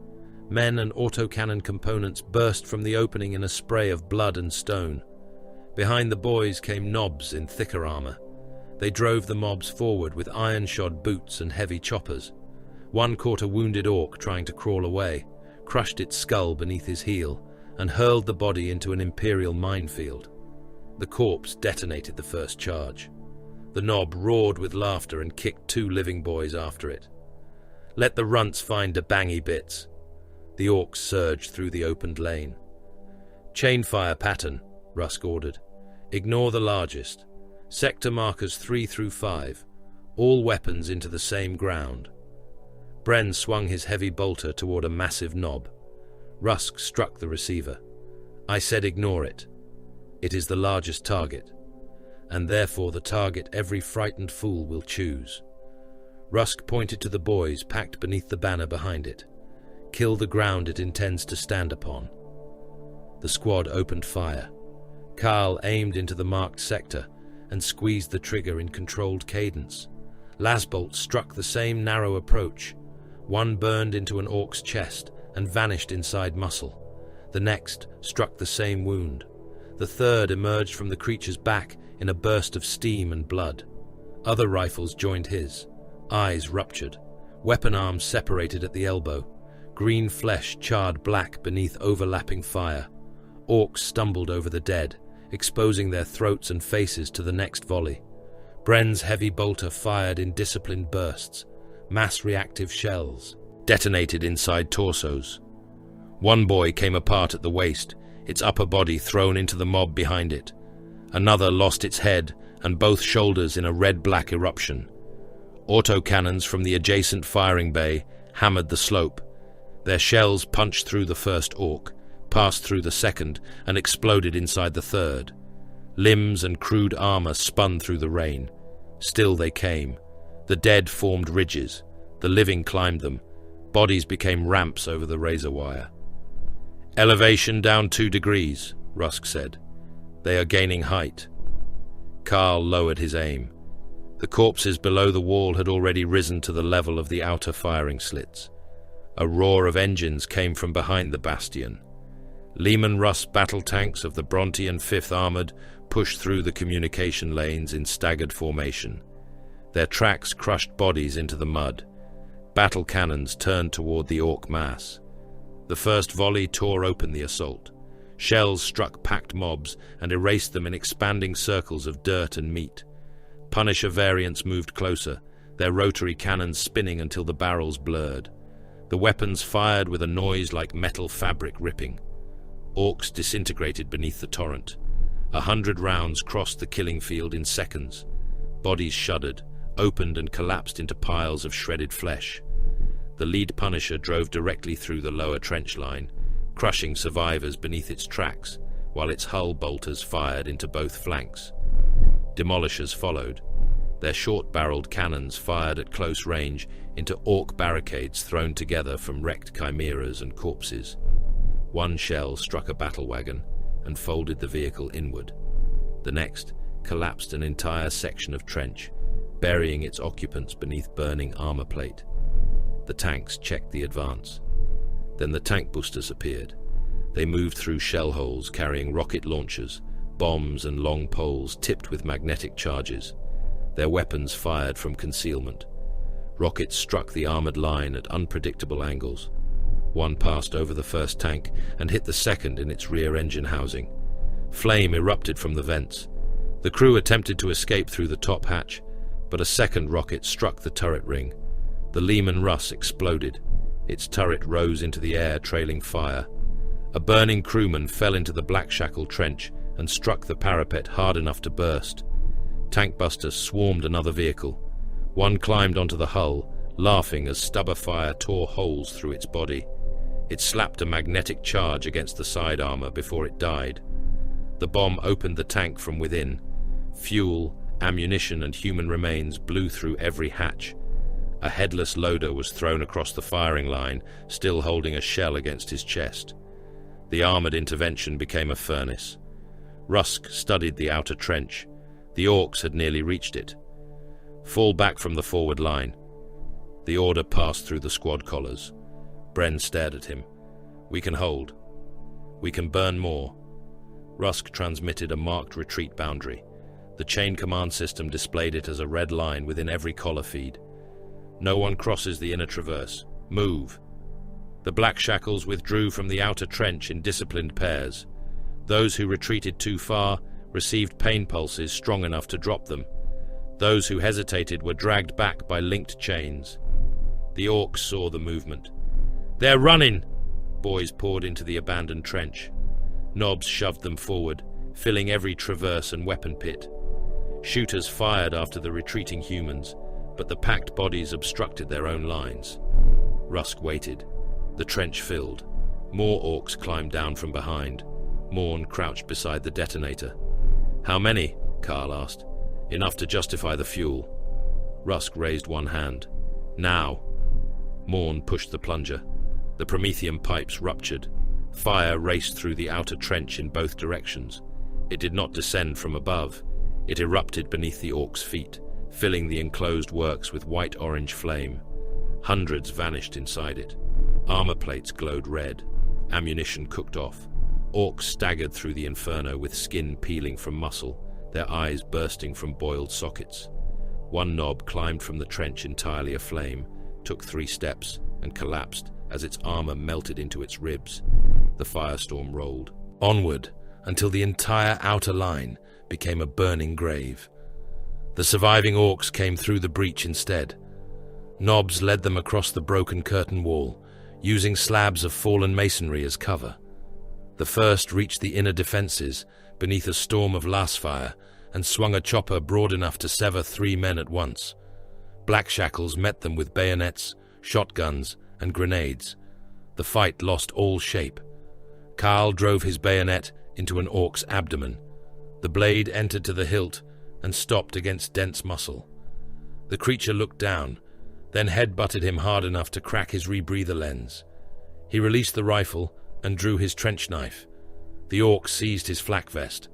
Men and autocannon components burst from the opening in a spray of blood and stone. Behind the boys came knobs in thicker armor. They drove the mobs forward with iron-shod boots and heavy choppers. One caught a wounded orc trying to crawl away, crushed its skull beneath his heel, and hurled the body into an Imperial minefield. The corpse detonated the first charge. The knob roared with laughter and kicked 2 living boys after it. "Let the runts find the bangy bits." The orcs surged through the opened lane. Chain fire pattern, Rusk ordered. Ignore the largest. Sector markers 3 through 5. All weapons into the same ground. Bren swung his heavy bolter toward a massive knob. Rusk struck the receiver. I said ignore it. It is the largest target, and therefore the target every frightened fool will choose. Rusk pointed to the boys packed beneath the banner behind it. Kill the ground it intends to stand upon. The squad opened fire. Carl aimed into the marked sector and squeezed the trigger in controlled cadence. Lasbolt struck the same narrow approach. One burned into an orc's chest and vanished inside muscle. The next struck the same wound. The third emerged from the creature's back in a burst of steam and blood. Other rifles joined his. Eyes ruptured. Weapon arms separated at the elbow. Green flesh charred black beneath overlapping fire. Orcs stumbled over the dead, exposing their throats and faces to the next volley. Bren's heavy bolter fired in disciplined bursts. Mass-reactive shells detonated inside torsos. One boy came apart at the waist, its upper body thrown into the mob behind it. Another lost its head and both shoulders in a red-black eruption. Autocannons from the adjacent firing bay hammered the slope. Their shells punched through the first orc, passed through the second, and exploded inside the third. Limbs and crude armor spun through the rain. Still they came. The dead formed ridges. The living climbed them. Bodies became ramps over the razor wire. Elevation down 2 degrees, Rusk said. They are gaining height. Carl lowered his aim. The corpses below the wall had already risen to the level of the outer firing slits. A roar of engines came from behind the bastion. Lehman Russ battle tanks of the Bronte and 5th Armored pushed through the communication lanes in staggered formation. Their tracks crushed bodies into the mud. Battle cannons turned toward the orc mass. The first volley tore open the assault. Shells struck packed mobs and erased them in expanding circles of dirt and meat. Punisher variants moved closer, their rotary cannons spinning until the barrels blurred. The weapons fired with a noise like metal fabric ripping. Orcs disintegrated beneath the torrent. 100 rounds crossed the killing field in seconds. Bodies shuddered, opened and collapsed into piles of shredded flesh. The lead Punisher drove directly through the lower trench line, crushing survivors beneath its tracks, while its hull bolters fired into both flanks. Demolishers followed. Their short-barreled cannons fired at close range into orc barricades thrown together from wrecked chimeras and corpses. One shell struck a battle wagon and folded the vehicle inward. The next collapsed an entire section of trench, burying its occupants beneath burning armor plate. The tanks checked the advance. Then the tank boosters appeared. They moved through shell holes carrying rocket launchers, bombs and long poles tipped with magnetic charges. Their weapons fired from concealment. Rockets struck the armored line at unpredictable angles. One passed over the first tank and hit the second in its rear engine housing. Flame erupted from the vents. The crew attempted to escape through the top hatch, but a second rocket struck the turret ring. The Lehman Russ exploded. Its turret rose into the air, trailing fire. A burning crewman fell into the Blackshackle trench and struck the parapet hard enough to burst. Tankbusters swarmed another vehicle. One climbed onto the hull, laughing as stubber fire tore holes through its body. It slapped a magnetic charge against the side armor before it died. The bomb opened the tank from within. Fuel, ammunition, and human remains blew through every hatch. A headless loader was thrown across the firing line, still holding a shell against his chest. The armored intervention became a furnace. Rusk studied the outer trench. The orcs had nearly reached it. Fall back from the forward line. The order passed through the squad collars. Bren stared at him. We can hold. We can burn more. Rusk transmitted a marked retreat boundary. The chain command system displayed it as a red line within every collar feed. No one crosses the inner traverse. Move. The Blackshackles withdrew from the outer trench in disciplined pairs. Those who retreated too far received pain pulses strong enough to drop them. Those who hesitated were dragged back by linked chains. The orcs saw the movement. They're running! Boys poured into the abandoned trench. Knobs shoved them forward, filling every traverse and weapon pit. Shooters fired after the retreating humans, but the packed bodies obstructed their own lines. Rusk waited. The trench filled. More orcs climbed down from behind. Morn crouched beside the detonator. "How many?" Carl asked. "Enough to justify the fuel." Rusk raised one hand. "Now." Morn pushed the plunger. The Promethean pipes ruptured. Fire raced through the outer trench in both directions. It did not descend from above. It erupted beneath the orcs' feet, filling the enclosed works with white-orange flame. Hundreds vanished inside it. Armor plates glowed red. Ammunition cooked off. Orcs staggered through the inferno with skin peeling from muscle, their eyes bursting from boiled sockets. One knob climbed from the trench entirely aflame, took 3 steps, and collapsed as its armor melted into its ribs. The firestorm rolled onward until the entire outer line became a burning grave. The surviving orcs came through the breach instead. Knobs led them across the broken curtain wall, using slabs of fallen masonry as cover. The first reached the inner defenses beneath a storm of lasfire and swung a chopper broad enough to sever 3 men at once. Blackshackles met them with bayonets, shotguns, and grenades. The fight lost all shape. Carl drove his bayonet into an orc's abdomen. The blade entered to the hilt and stopped against dense muscle. The creature looked down, then head-butted him hard enough to crack his rebreather lens. He released the rifle and drew his trench knife. The orc seized his flak vest.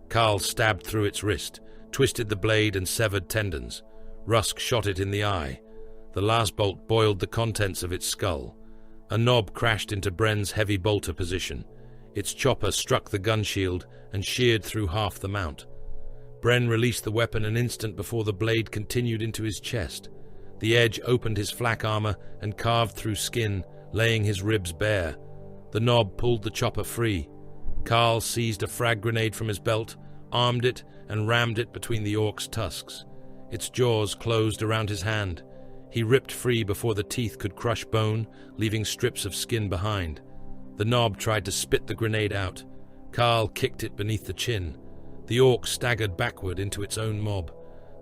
Carl stabbed through its wrist, twisted the blade and severed tendons. Rusk shot it in the eye. The last bolt boiled the contents of its skull. A knob crashed into Bren's heavy bolter position. Its chopper struck the gun shield and sheared through half the mount. Bren released the weapon an instant before the blade continued into his chest. The edge opened his flak armor and carved through skin, laying his ribs bare. The knob pulled the chopper free. Carl seized a frag grenade from his belt, armed it, and rammed it between the orc's tusks. Its jaws closed around his hand. He ripped free before the teeth could crush bone, leaving strips of skin behind. The knob tried to spit the grenade out. Carl kicked it beneath the chin. The orc staggered backward into its own mob.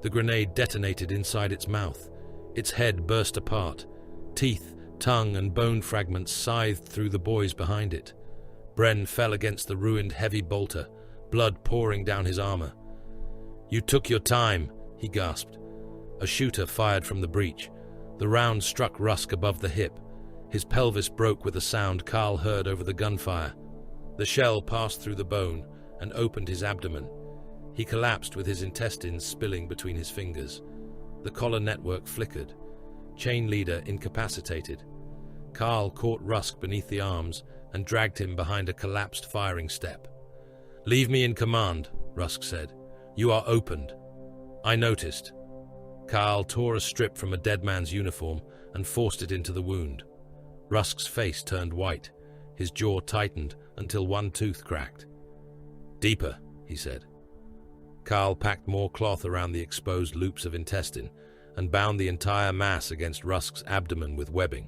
The grenade detonated inside its mouth. Its head burst apart. Teeth, tongue, and bone fragments scythed through the boys behind it. Bren fell against the ruined heavy bolter, blood pouring down his armor. "You took your time," he gasped. A shooter fired from the breach. The round struck Rusk above the hip. His pelvis broke with a sound Carl heard over the gunfire. The shell passed through the bone and opened his abdomen. He collapsed with his intestines spilling between his fingers. The collar network flickered. Chain leader incapacitated. Carl caught Rusk beneath the arms and dragged him behind a collapsed firing step. "Leave me in command," Rusk said. "You are opened." "I noticed." Carl tore a strip from a dead man's uniform and forced it into the wound. Rusk's face turned white. His jaw tightened until one tooth cracked. "Deeper," he said. Carl packed more cloth around the exposed loops of intestine and bound the entire mass against Rusk's abdomen with webbing.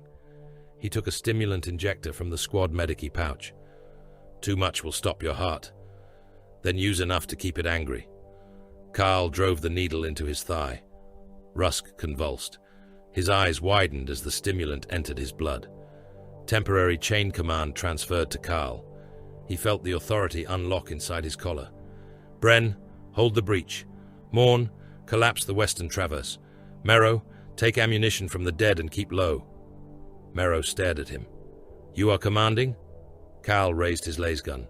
He took a stimulant injector from the squad medici pouch. "Too much will stop your heart. Then use enough to keep it angry." Carl drove the needle into his thigh. Rusk convulsed. His eyes widened as the stimulant entered his blood. Temporary chain command transferred to Carl. He felt the authority unlock inside his collar. "Bren, hold the breach. Morn, collapse the western traverse. Merrow, take ammunition from the dead and keep low." Merrow stared at him. "You are commanding?" Carl raised his lasgun.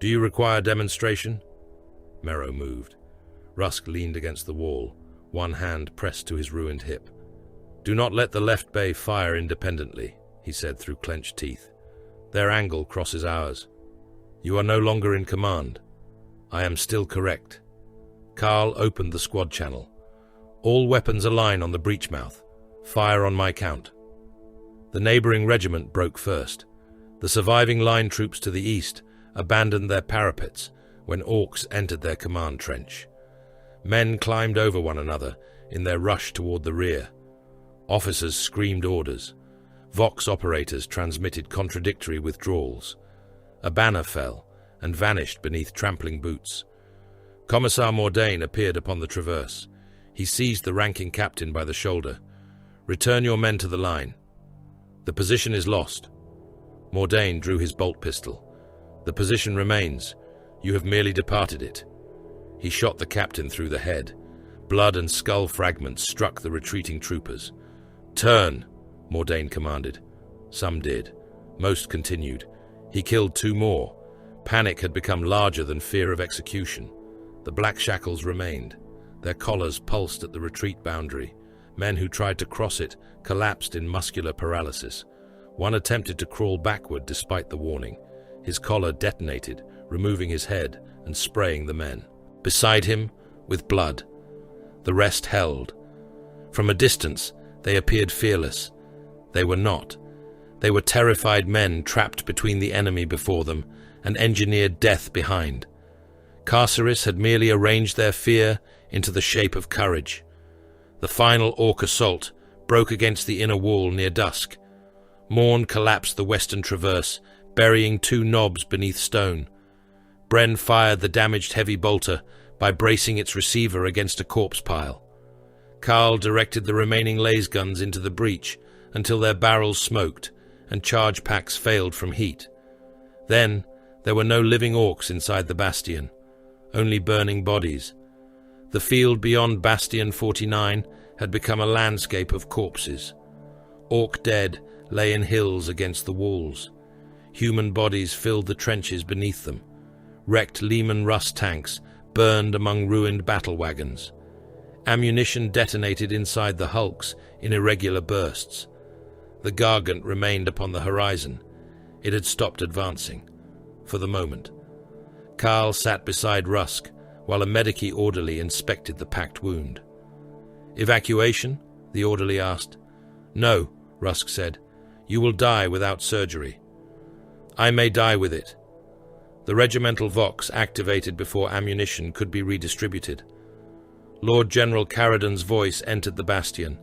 "Do you require demonstration?" Merrow moved. Rusk leaned against the wall, one hand pressed to his ruined hip. "Do not let the left bay fire independently," he said through clenched teeth. "Their angle crosses ours. You are no longer in command. I am still correct." Carl opened the squad channel. "All weapons align on the breach mouth. Fire on my count." The neighboring regiment broke first. The surviving line troops to the east abandoned their parapets when orcs entered their command trench. Men climbed over one another in their rush toward the rear. Officers screamed orders. Vox operators transmitted contradictory withdrawals. A banner fell, and vanished beneath trampling boots. Commissar Mordain appeared upon the traverse. He seized the ranking captain by the shoulder. "Return your men to the line. The position is lost." Mordain drew his bolt pistol. "The position remains. You have merely departed it." He shot the captain through the head. Blood and skull fragments struck the retreating troopers. "Turn," Mordain commanded. Some did. Most continued. He killed 2 more. Panic had become larger than fear of execution. The Blackshackles remained. Their collars pulsed at the retreat boundary. Men who tried to cross it collapsed in muscular paralysis. One attempted to crawl backward despite the warning. His collar detonated, removing his head and spraying the men. Beside him, with blood. The rest held. From a distance, they appeared fearless. They were not. They were terrified men trapped between the enemy before them and engineered death behind. Carceris had merely arranged their fear into the shape of courage. The final orc assault broke against the inner wall near dusk. Morn collapsed the western traverse, burying 2 knobs beneath stone. Bren fired the damaged heavy bolter by bracing its receiver against a corpse pile. Carl directed the remaining laser guns into the breach until their barrels smoked and charge packs failed from heat. Then there were no living orcs inside the bastion, only burning bodies. The field beyond Bastion 49 had become a landscape of corpses. Orc dead lay in hills against the walls. Human bodies filled the trenches beneath them. Wrecked Lehman Russ tanks burned among ruined battle wagons. Ammunition detonated inside the hulks in irregular bursts. The Gargant remained upon the horizon. It had stopped advancing, for the moment. Carl sat beside Rusk, while a medici orderly inspected the packed wound. "Evacuation?" the orderly asked. "No," Rusk said. "You will die without surgery." "I may die with it." The regimental vox activated before ammunition could be redistributed. Lord General Caradon's voice entered the bastion.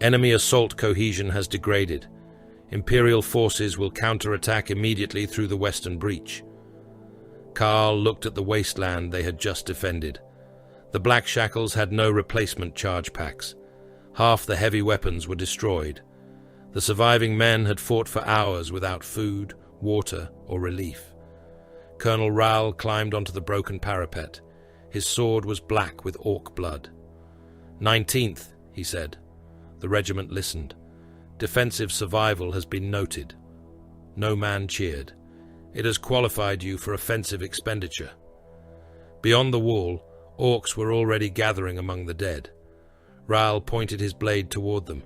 "Enemy assault cohesion has degraded. Imperial forces will counterattack immediately through the western breach." Carl looked at the wasteland they had just defended. The Blackshackles had no replacement charge packs. Half the heavy weapons were destroyed. The surviving men had fought for hours without food, water, or relief. Colonel Raoul climbed onto the broken parapet. His sword was black with orc blood. 19th, he said. The regiment listened. Defensive survival has been noted. No man cheered. It has qualified you for offensive expenditure. Beyond the wall, orcs were already gathering among the dead. Raoul pointed his blade toward them.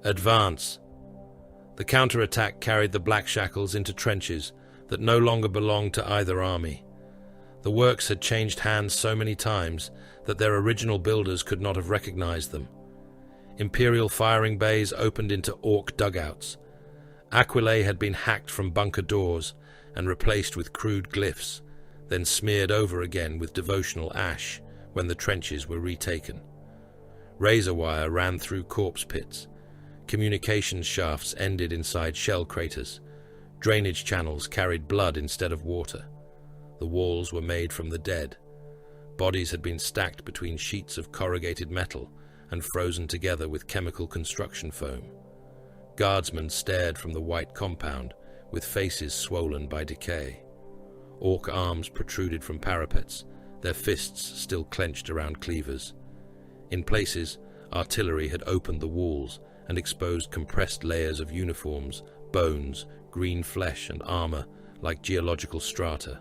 Advance. The counterattack carried the Blackshackles into trenches that no longer belonged to either army. The works had changed hands so many times that their original builders could not have recognized them. Imperial firing bays opened into orc dugouts. Aquilae had been hacked from bunker doors and replaced with crude glyphs, then smeared over again with devotional ash when the trenches were retaken. Razor wire ran through corpse pits. Communications shafts ended inside shell craters. Drainage channels carried blood instead of water. The walls were made from the dead. Bodies had been stacked between sheets of corrugated metal and frozen together with chemical construction foam. Guardsmen stared from the white compound, with faces swollen by decay. Orc arms protruded from parapets, their fists still clenched around cleavers. In places, artillery had opened the walls and exposed compressed layers of uniforms, bones, green flesh and armor like geological strata.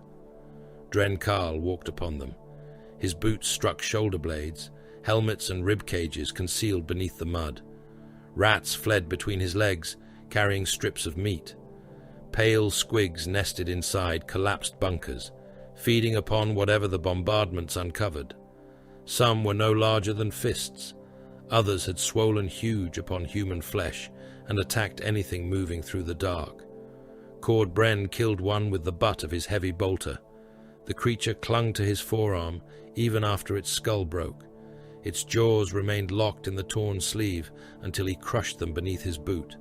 Dren Carl walked upon them. His boots struck shoulder blades, helmets and rib cages concealed beneath the mud. Rats fled between his legs, carrying strips of meat. Pale squigs nested inside collapsed bunkers, feeding upon whatever the bombardments uncovered. Some were no larger than fists. Others had swollen huge upon human flesh and attacked anything moving through the dark. Cord Bren killed one with the butt of his heavy bolter. The creature clung to his forearm even after its skull broke. Its jaws remained locked in the torn sleeve until he crushed them beneath his boot.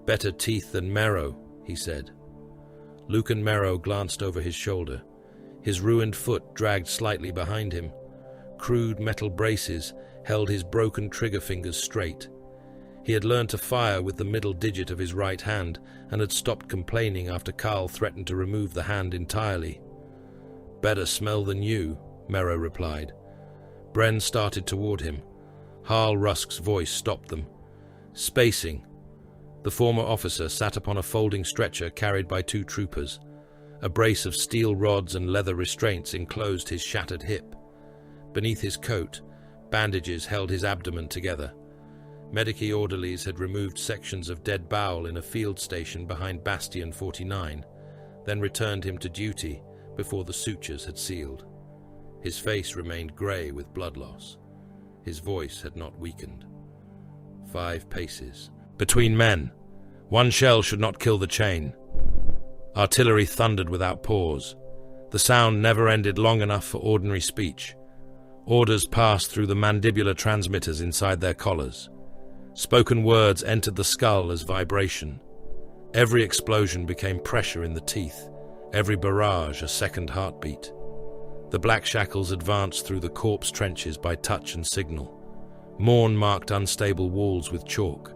"Better teeth than marrow," he said. Lucan Merrow glanced over his shoulder. His ruined foot dragged slightly behind him. Crude metal braces held his broken trigger fingers straight. He had learned to fire with the middle digit of his right hand and had stopped complaining after Carl threatened to remove the hand entirely. "Better smell than you," Merrow replied. Bren started toward him. Harl Rusk's voice stopped them. "Spacing." The former officer sat upon a folding stretcher carried by 2 troopers. A brace of steel rods and leather restraints enclosed his shattered hip. Beneath his coat, bandages held his abdomen together. Medici orderlies had removed sections of dead bowel in a field station behind Bastion 49, then returned him to duty before the sutures had sealed. His face remained grey with blood loss. His voice had not weakened. 5 paces. Between men. 1 shell should not kill the chain. Artillery thundered without pause. The sound never ended long enough for ordinary speech. Orders passed through the mandibular transmitters inside their collars. Spoken words entered the skull as vibration. Every explosion became pressure in the teeth, every barrage a second heartbeat. The Blackshackles advanced through the corpse trenches by touch and signal. Morn marked unstable walls with chalk.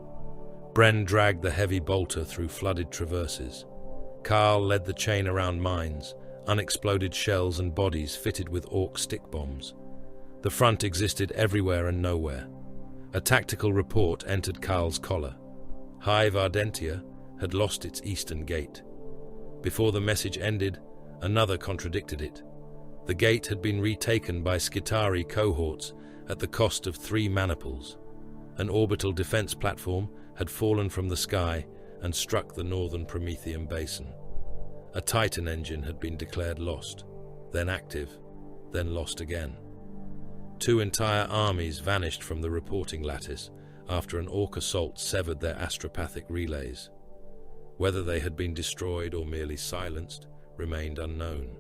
Bren dragged the heavy bolter through flooded traverses. Carl led the chain around mines, unexploded shells and bodies fitted with Orc stick bombs. The front existed everywhere and nowhere. A tactical report entered Carl's collar. Hive Ardentia had lost its eastern gate. Before the message ended, another contradicted it. The gate had been retaken by Skitari cohorts at the cost of 3 maniples. An orbital defense platform had fallen from the sky and struck the northern Promethean basin. A Titan engine had been declared lost, then active, then lost again. 2 entire armies vanished from the reporting lattice after an Orc assault severed their astropathic relays. Whether they had been destroyed or merely silenced remained unknown.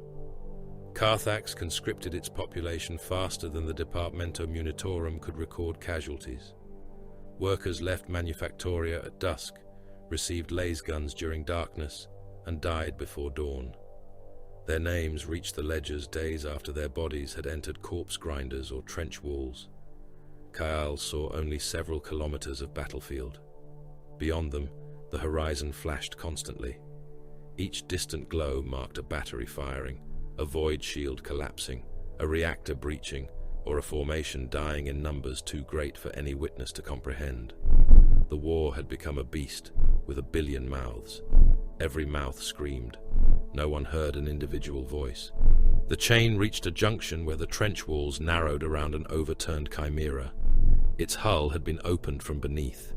Carthax conscripted its population faster than the Departamento Munitorum could record casualties. Workers left Manufactoria at dusk, received laser guns during darkness, and died before dawn. Their names reached the ledgers days after their bodies had entered corpse grinders or trench walls. Kyle saw only several kilometers of battlefield. Beyond them, the horizon flashed constantly. Each distant glow marked a battery firing, a void shield collapsing, a reactor breaching, or a formation dying in numbers too great for any witness to comprehend. The war had become a beast, with 1 billion mouths. Every mouth screamed. No one heard an individual voice. The chain reached a junction where the trench walls narrowed around an overturned chimera. Its hull had been opened from beneath.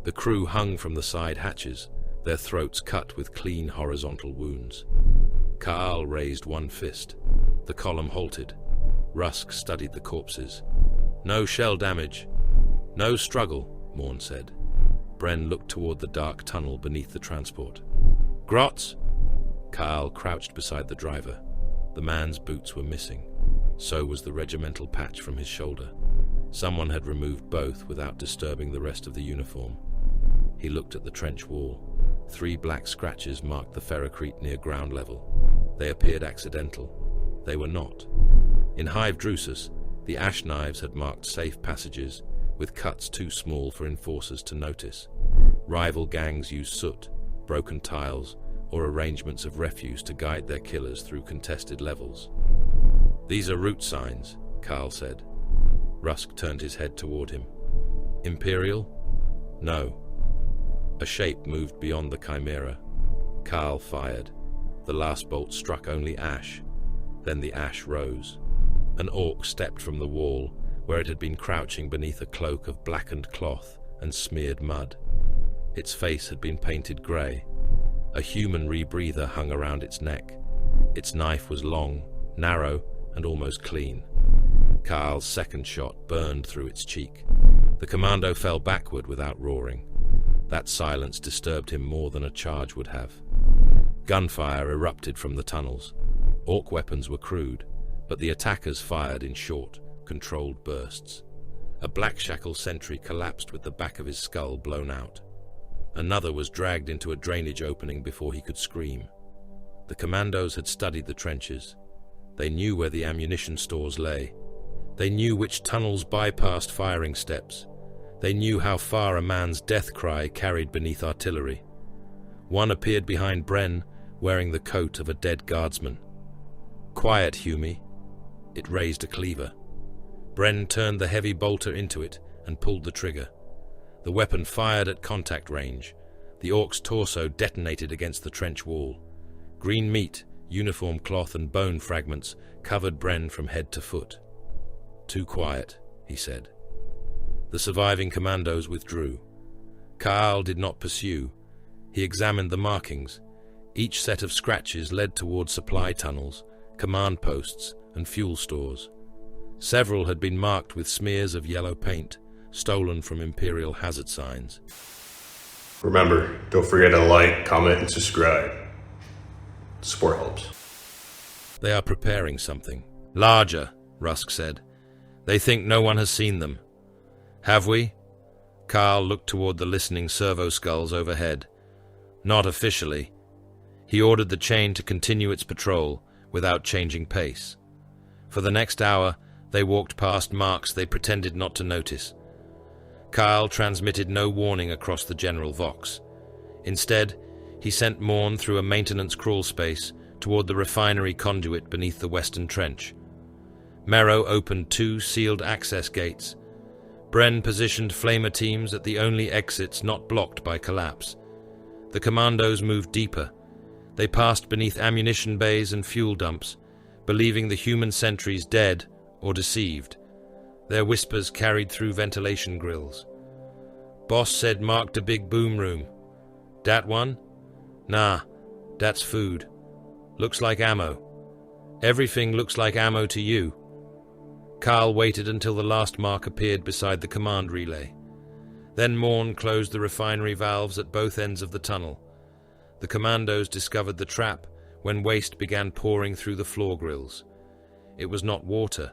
The crew hung from the side hatches, their throats cut with clean horizontal wounds. Kaal raised one fist. The column halted. Rusk studied the corpses. "No shell damage. No struggle," Morn said. Bren looked toward the dark tunnel beneath the transport. "Grots?" Kaal crouched beside the driver. The man's boots were missing. So was the regimental patch from his shoulder. Someone had removed both without disturbing the rest of the uniform. He looked at the trench wall. 3 black scratches marked the ferrocrete near ground level. They appeared accidental. They were not. In Hive Drusus, the ash knives had marked safe passages, with cuts too small for enforcers to notice. Rival gangs used soot, broken tiles, or arrangements of refuse to guide their killers through contested levels. "These are route signs," Carl said. Rusk turned his head toward him. "Imperial?" "No." A shape moved beyond the chimera. Carl fired. The last bolt struck only ash. Then the ash rose. An orc stepped from the wall, where it had been crouching beneath a cloak of blackened cloth and smeared mud. Its face had been painted grey. A human rebreather hung around its neck. Its knife was long, narrow, and almost clean. Carl's second shot burned through its cheek. The commando fell backward without roaring. That silence disturbed him more than a charge would have. Gunfire erupted from the tunnels. Orc weapons were crude, but the attackers fired in short, controlled bursts. A Blackshackle sentry collapsed with the back of his skull blown out. Another was dragged into a drainage opening before he could scream. The commandos had studied the trenches. They knew where the ammunition stores lay. They knew which tunnels bypassed firing steps. They knew how far a man's death cry carried beneath artillery. One appeared behind Bren, wearing the coat of a dead guardsman. "Quiet, Humie." It raised a cleaver. Bren turned the heavy bolter into it and pulled the trigger. The weapon fired at contact range. The orc's torso detonated against the trench wall. Green meat, uniform cloth and bone fragments covered Bren from head to foot. "Too quiet," he said. The surviving commandos withdrew. Kaal did not pursue. He examined the markings. Each set of scratches led toward supply tunnels, command posts, and fuel stores. Several had been marked with smears of yellow paint, stolen from Imperial hazard signs. Remember, don't forget to like, comment, and subscribe. Support helps. "They are preparing something. Larger," Rusk said. "They think no one has seen them." "Have we?" Carl looked toward the listening servo skulls overhead. "Not officially." He ordered the chain to continue its patrol without changing pace. For the next hour, they walked past marks they pretended not to notice. Carl transmitted no warning across the general vox. Instead, he sent Morn through a maintenance crawl space toward the refinery conduit beneath the western trench. Merrow opened 2 sealed access gates. Bren positioned flamer teams at the only exits not blocked by collapse. The commandos moved deeper. They passed beneath ammunition bays and fuel dumps, believing the human sentries dead or deceived. Their whispers carried through ventilation grills. "Boss said marked a big boom room. Dat one? Nah, that's food. Looks like ammo. Everything looks like ammo to you." Carl waited until the last mark appeared beside the command relay. Then Morn closed the refinery valves at both ends of the tunnel. The commandos discovered the trap when waste began pouring through the floor grills. It was not water.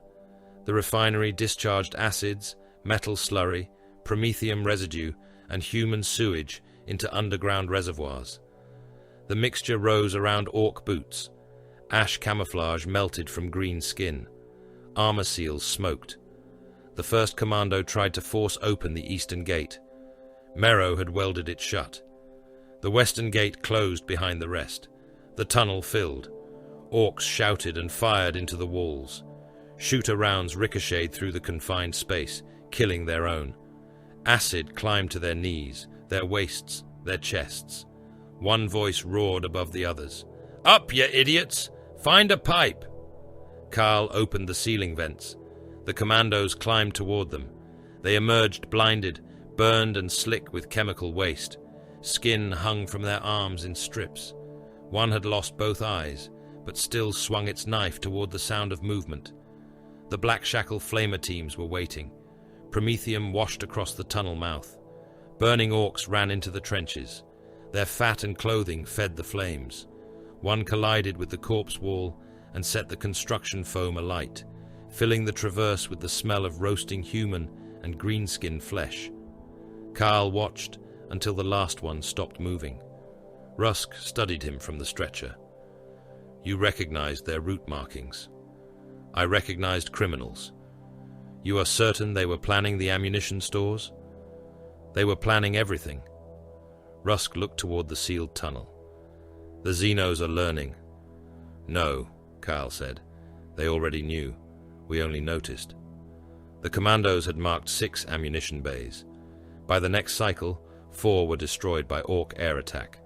The refinery discharged acids, metal slurry, promethium residue, and human sewage into underground reservoirs. The mixture rose around orc boots. Ash camouflage melted from green skin. Armor seals smoked. The first commando tried to force open the eastern gate. Merrow had welded it shut. The western gate closed behind the rest. The tunnel filled. Orcs shouted and fired into the walls. Shooter rounds ricocheted through the confined space, killing their own. Acid climbed to their knees, their waists, their chests. One voice roared above the others. "Up, you idiots! Find a pipe!" Carl opened the ceiling vents. The commandos climbed toward them. They emerged blinded, burned and slick with chemical waste. Skin hung from their arms in strips. One had lost both eyes, but still swung its knife toward the sound of movement. The Blackshackle flamer teams were waiting. Promethium washed across the tunnel mouth. Burning orcs ran into the trenches. Their fat and clothing fed the flames. One collided with the corpse wall and set the construction foam alight, filling the traverse with the smell of roasting human and greenskin flesh. Carl watched until the last one stopped moving. Rusk studied him from the stretcher. "You recognized their route markings." "I recognized criminals." "You are certain they were planning the ammunition stores?" "They were planning everything." Rusk looked toward the sealed tunnel. "The Xenos are learning." "No," Carl said. "They already knew. We only noticed." The commandos had marked 6 ammunition bays. By the next cycle, 4 were destroyed by orc air attack.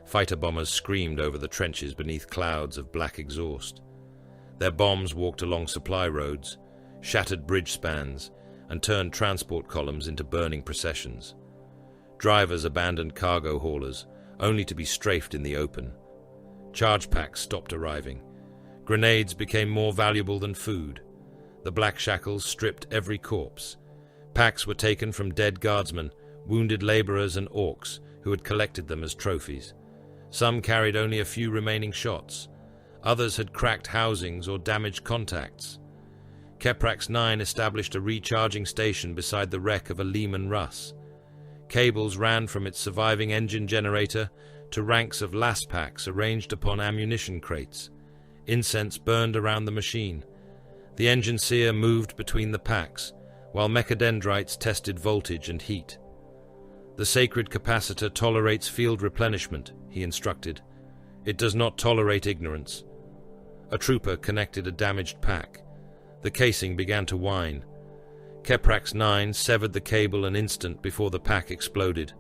Fighter bombers screamed over the trenches beneath clouds of black exhaust. Their bombs walked along supply roads, shattered bridge spans, and turned transport columns into burning processions. Drivers abandoned cargo haulers, only to be strafed in the open. Charge packs stopped arriving. Grenades became more valuable than food. The Blackshackles stripped every corpse. Packs were taken from dead guardsmen, wounded laborers and orcs who had collected them as trophies. Some carried only a few remaining shots. Others had cracked housings or damaged contacts. Keprax 9 established a recharging station beside the wreck of a Lehman Russ. Cables ran from its surviving engine generator to ranks of las packs arranged upon ammunition crates. Incense burned around the machine. The engine seer moved between the packs, while mechadendrites tested voltage and heat. "The sacred capacitor tolerates field replenishment," he instructed. "It does not tolerate ignorance." A trooper connected a damaged pack. The casing began to whine. Keprax 9 severed the cable an instant before the pack exploded.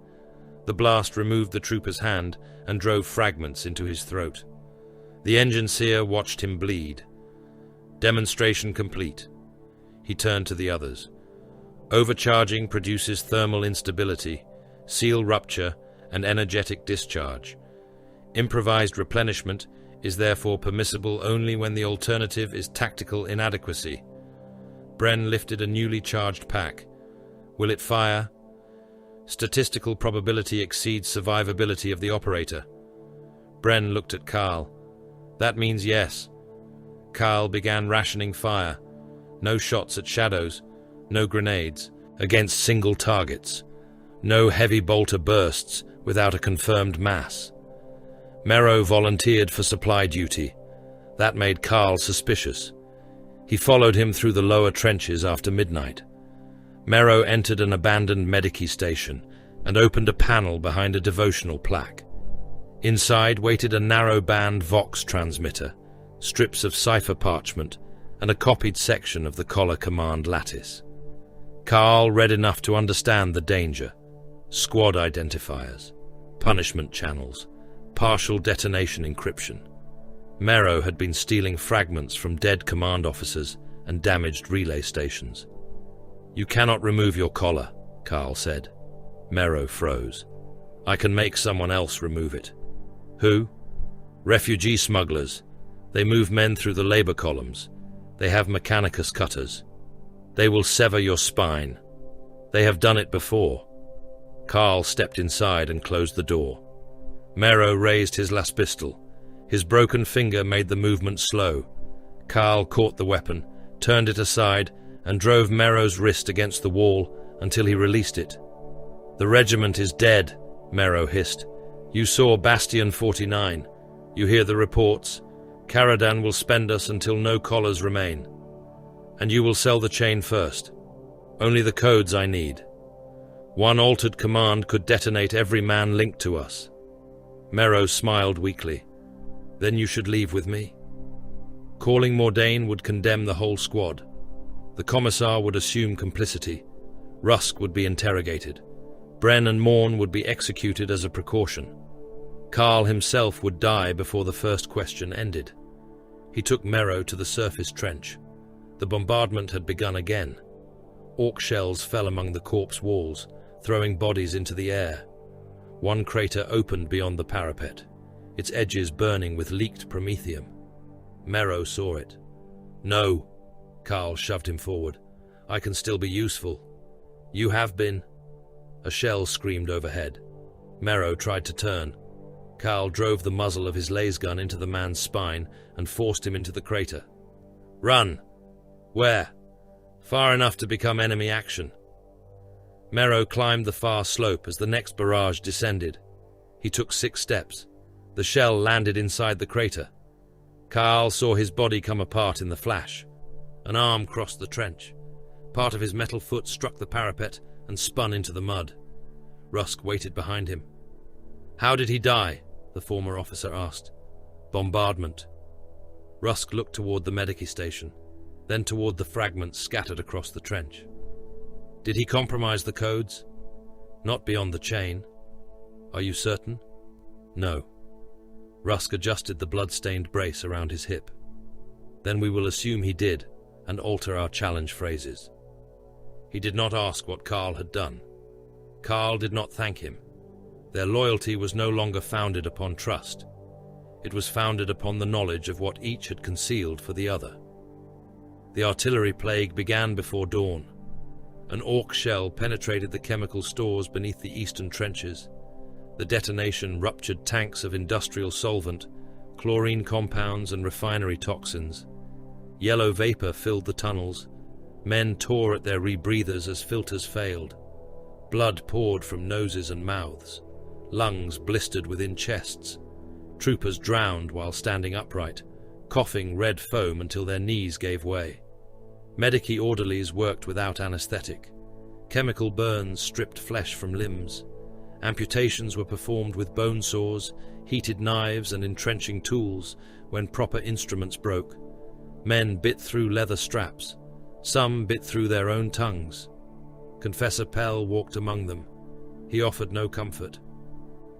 The blast removed the trooper's hand and drove fragments into his throat. The engine seer watched him bleed. Demonstration complete. He turned to the others. "Overcharging produces thermal instability, seal rupture, and energetic discharge. Improvised replenishment is therefore permissible only when the alternative is tactical inadequacy." Bren lifted a newly charged pack. "Will it fire?" "Statistical probability exceeds survivability of the operator." Bren looked at Carl. "That means yes." Carl began rationing fire. No shots at shadows, no grenades against single targets, no heavy bolter bursts without a confirmed mass. Mero volunteered for supply duty. That made Carl suspicious. He followed him through the lower trenches after midnight. Mero entered an abandoned medici station and opened a panel behind a devotional plaque. Inside waited a narrow-band Vox transmitter, strips of cipher parchment, and a copied section of the collar command lattice. Carl read enough to understand the danger. Squad identifiers, punishment channels, partial detonation encryption. Mero had been stealing fragments from dead command officers and damaged relay stations. "You cannot remove your collar," Carl said. Mero froze. "I can make someone else remove it." "Who?" "Refugee smugglers. They move men through the labor columns. They have mechanicus cutters. They will sever your spine. They have done it before." Carl stepped inside and closed the door. Mero raised his las pistol. His broken finger made the movement slow. Carl caught the weapon, turned it aside, and drove Mero's wrist against the wall until he released it. "The regiment is dead," Mero hissed. "You saw Bastion 49. You hear the reports. Caradan will spend us until no collars remain. And you will sell the chain first. Only the codes I need. One altered command could detonate every man linked to us." Mero smiled weakly. "Then you should leave with me." Calling Mordain would condemn the whole squad. The commissar would assume complicity. Rusk would be interrogated. Bren and Morn would be executed as a precaution. Carl himself would die before the first question ended. He took Mero to the surface trench. The bombardment had begun again. Orc shells fell among the corpse walls, throwing bodies into the air. One crater opened beyond the parapet, its edges burning with leaked promethium. Mero saw it. "No," Carl shoved him forward. "I can still be useful." "You have been." A shell screamed overhead. Mero tried to turn. Carl drove the muzzle of his lasgun into the man's spine and forced him into the crater. "Run!" "Where?" "Far enough to become enemy action." Mero climbed the far slope as the next barrage descended. He took 6 steps. The shell landed inside the crater. Carl saw his body come apart in the flash. An arm crossed the trench. Part of his metal foot struck the parapet and spun into the mud. Rusk waited behind him. "How did he die?" the former officer asked. "Bombardment." Rusk looked toward the medici station, then toward the fragments scattered across the trench. "Did he compromise the codes?" "Not beyond the chain." "Are you certain?" "No." Rusk adjusted the blood-stained brace around his hip. "Then we will assume he did, and alter our challenge phrases." He did not ask what Carl had done. Carl did not thank him. Their loyalty was no longer founded upon trust. It was founded upon the knowledge of what each had concealed for the other. The artillery plague began before dawn. An orc shell penetrated the chemical stores beneath the eastern trenches. The detonation ruptured tanks of industrial solvent, chlorine compounds and refinery toxins. Yellow vapor filled the tunnels. Men tore at their rebreathers as filters failed. Blood poured from noses and mouths. lungs blistered within chests. Troopers drowned while standing upright, coughing red foam until their knees gave way. Medici orderlies worked without anesthetic. Chemical burns stripped flesh from limbs. Amputations were performed with bone saws, heated knives and entrenching tools when proper instruments broke. Men bit through leather straps. Some bit through their own tongues. Confessor Pell walked among them. He offered no comfort.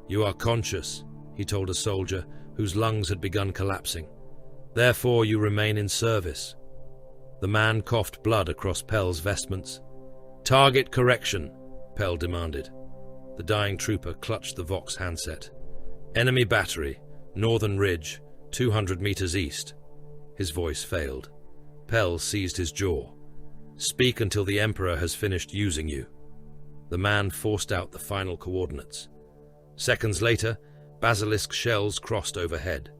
"You are conscious," he told a soldier whose lungs had begun collapsing. "Therefore you remain in service." The man coughed blood across Pell's vestments. "Target correction," Pell demanded. The dying trooper clutched the Vox handset. "Enemy battery, Northern Ridge, 200 meters east." His voice failed. Pell seized his jaw. "Speak until the Emperor has finished using you." The man forced out the final coordinates. Seconds later, basilisk shells crossed overhead.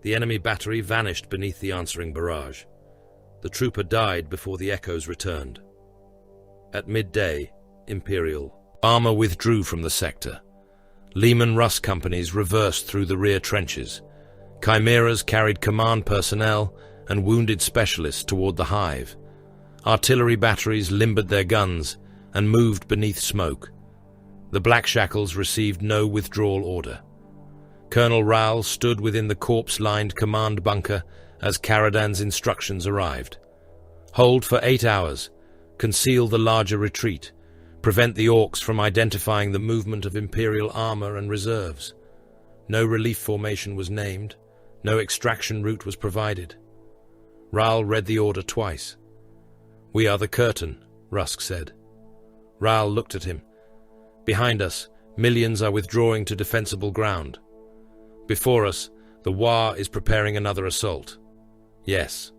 The enemy battery vanished beneath the answering barrage. The trooper died before the echoes returned. At midday, Imperial armor withdrew from the sector. Lehman Russ companies reversed through the rear trenches. Chimeras carried command personnel and wounded specialists toward the hive. Artillery batteries limbered their guns and moved beneath smoke. The Blackshackles received no withdrawal order. Colonel Rahl stood within the corpse-lined command bunker as Caradan's instructions arrived. "Hold for 8 hours. Conceal the larger retreat. Prevent the Orcs from identifying the movement of Imperial armor and reserves." No relief formation was named. No extraction route was provided. Rahl read the order twice. "We are the curtain," Rusk said. Rahl looked at him. "Behind us, millions are withdrawing to defensible ground. Before us, the Wa is preparing another assault. Yes.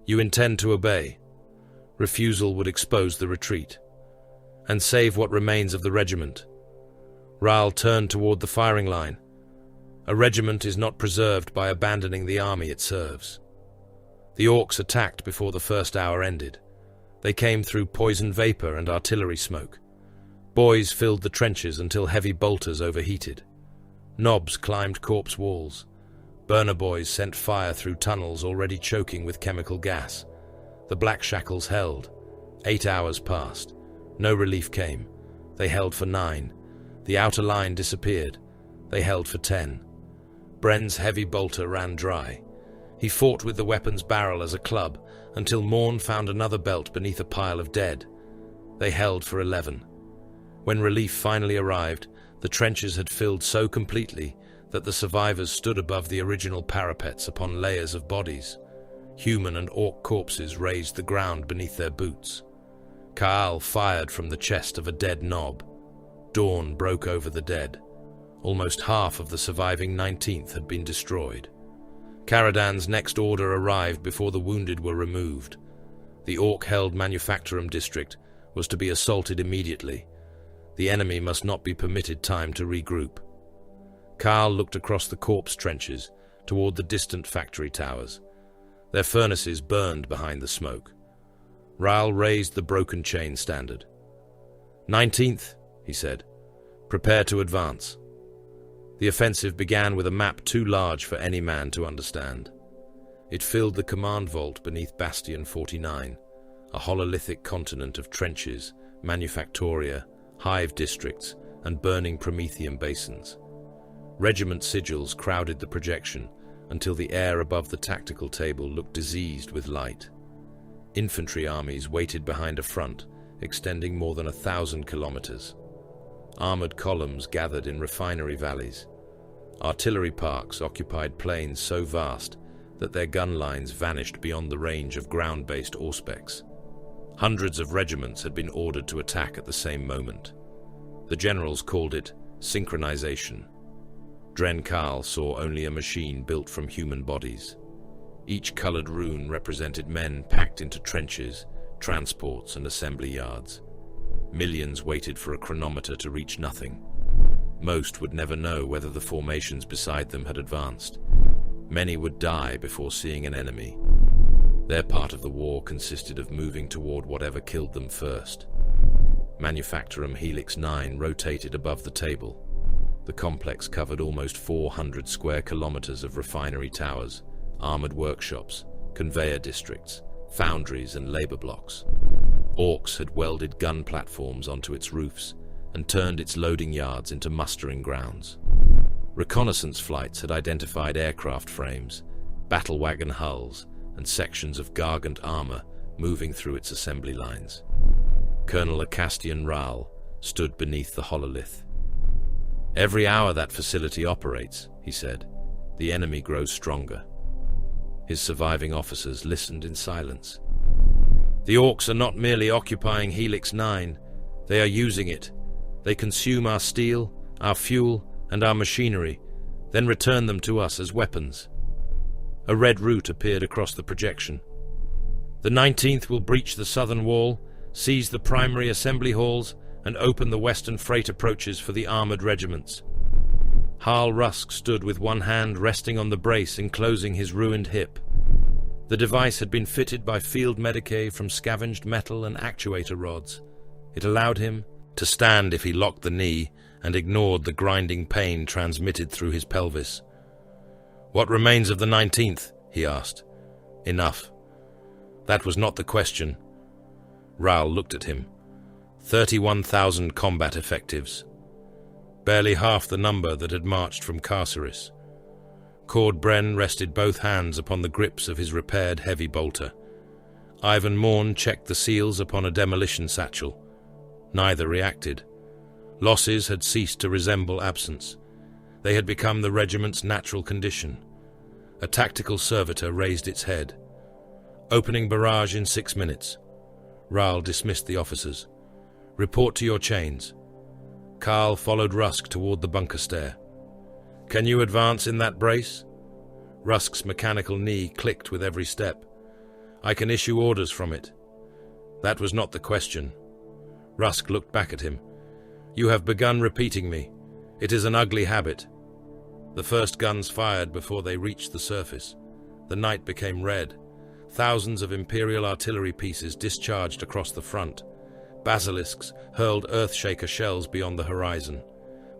You intend to obey. Refusal would expose the retreat. And save what remains of the regiment." Rahl turned toward the firing line. "A regiment is not preserved by abandoning the army it serves." The Orcs attacked before the first hour ended. They came through poison vapor and artillery smoke. Boys filled the trenches until heavy bolters overheated. Knobs climbed corpse walls. Burner boys sent fire through tunnels already choking with chemical gas. The Blackshackles held. 8 hours passed. No relief came. They held for 9. The outer line disappeared. They held for 10. Bren's heavy bolter ran dry. He fought with the weapon's barrel as a club until Morn found another belt beneath a pile of dead. They held for 11. When relief finally arrived, the trenches had filled so completely that the survivors stood above the original parapets upon layers of bodies. Human and Orc corpses raised the ground beneath their boots. Kaal fired from the chest of a dead Nob. Dawn broke over the dead. Almost half of the surviving 19th had been destroyed. Caradan's next order arrived before the wounded were removed. The Orc-held Manufactorum district was to be assaulted immediately. The enemy must not be permitted time to regroup. Kaal looked across the corpse trenches toward the distant factory towers. Their furnaces burned behind the smoke. Rahl raised the broken chain standard. 19th, he said. Prepare to advance. The offensive began with a map too large for any man to understand. It filled the command vault beneath Bastion 49, a hololithic continent of trenches, manufactoria, hive districts, and burning promethium basins. Regiment sigils crowded the projection until the air above the tactical table looked diseased with light. Infantry armies waited behind a front extending more than 1,000 kilometers. Armored columns gathered in refinery valleys. Artillery parks occupied plains so vast that their gun lines vanished beyond the range of ground-based auspex. Hundreds of regiments had been ordered to attack at the same moment. The generals called it synchronization. Dren Kaal saw only a machine built from human bodies. Each colored rune represented men packed into trenches, transports, and assembly yards. Millions waited for a chronometer to reach nothing. Most would never know whether the formations beside them had advanced. Many would die before seeing an enemy. Their part of the war consisted of moving toward whatever killed them first. Manufactorum Helix 9 rotated above the table. The complex covered almost 400 square kilometers of refinery towers, armored workshops, conveyor districts, foundries and labor blocks. Orcs had welded gun platforms onto its roofs and turned its loading yards into mustering grounds. Reconnaissance flights had identified aircraft frames, battle wagon hulls, and sections of Gargant armor moving through its assembly lines. Colonel Acastian Ral stood beneath the hololith. "Every hour that facility operates," he said, "the enemy grows stronger." His surviving officers listened in silence. "The Orcs are not merely occupying Helix 9, they are using it. They consume our steel, our fuel, and our machinery, then return them to us as weapons." A red route appeared across the projection. "The 19th will breach the southern wall, seize the primary assembly halls, and open the western freight approaches for the armored regiments." Harl Rusk stood with one hand resting on the brace enclosing his ruined hip. The device had been fitted by field medicae from scavenged metal and actuator rods. It allowed him to stand if he locked the knee and ignored the grinding pain transmitted through his pelvis. "What remains of the 19th?" he asked. "Enough." That was not the question. Ral looked at him. 31,000 combat effectives. Barely half the number that had marched from Carceris. Cord Bren rested both hands upon the grips of his repaired heavy bolter. Ivan Morn checked the seals upon a demolition satchel. Neither reacted. Losses had ceased to resemble absence. They had become the regiment's natural condition. A tactical servitor raised its head. "Opening barrage in 6 minutes." Ral dismissed the officers. "Report to your chains." Carl followed Rusk toward the bunker stair. "Can you advance in that brace?" Rusk's mechanical knee clicked with every step. "I can issue orders from it." That was not the question. Rusk looked back at him. "You have begun repeating me. It is an ugly habit." The first guns fired before they reached the surface. The night became red. Thousands of Imperial artillery pieces discharged across the front. Basilisks hurled Earthshaker shells beyond the horizon.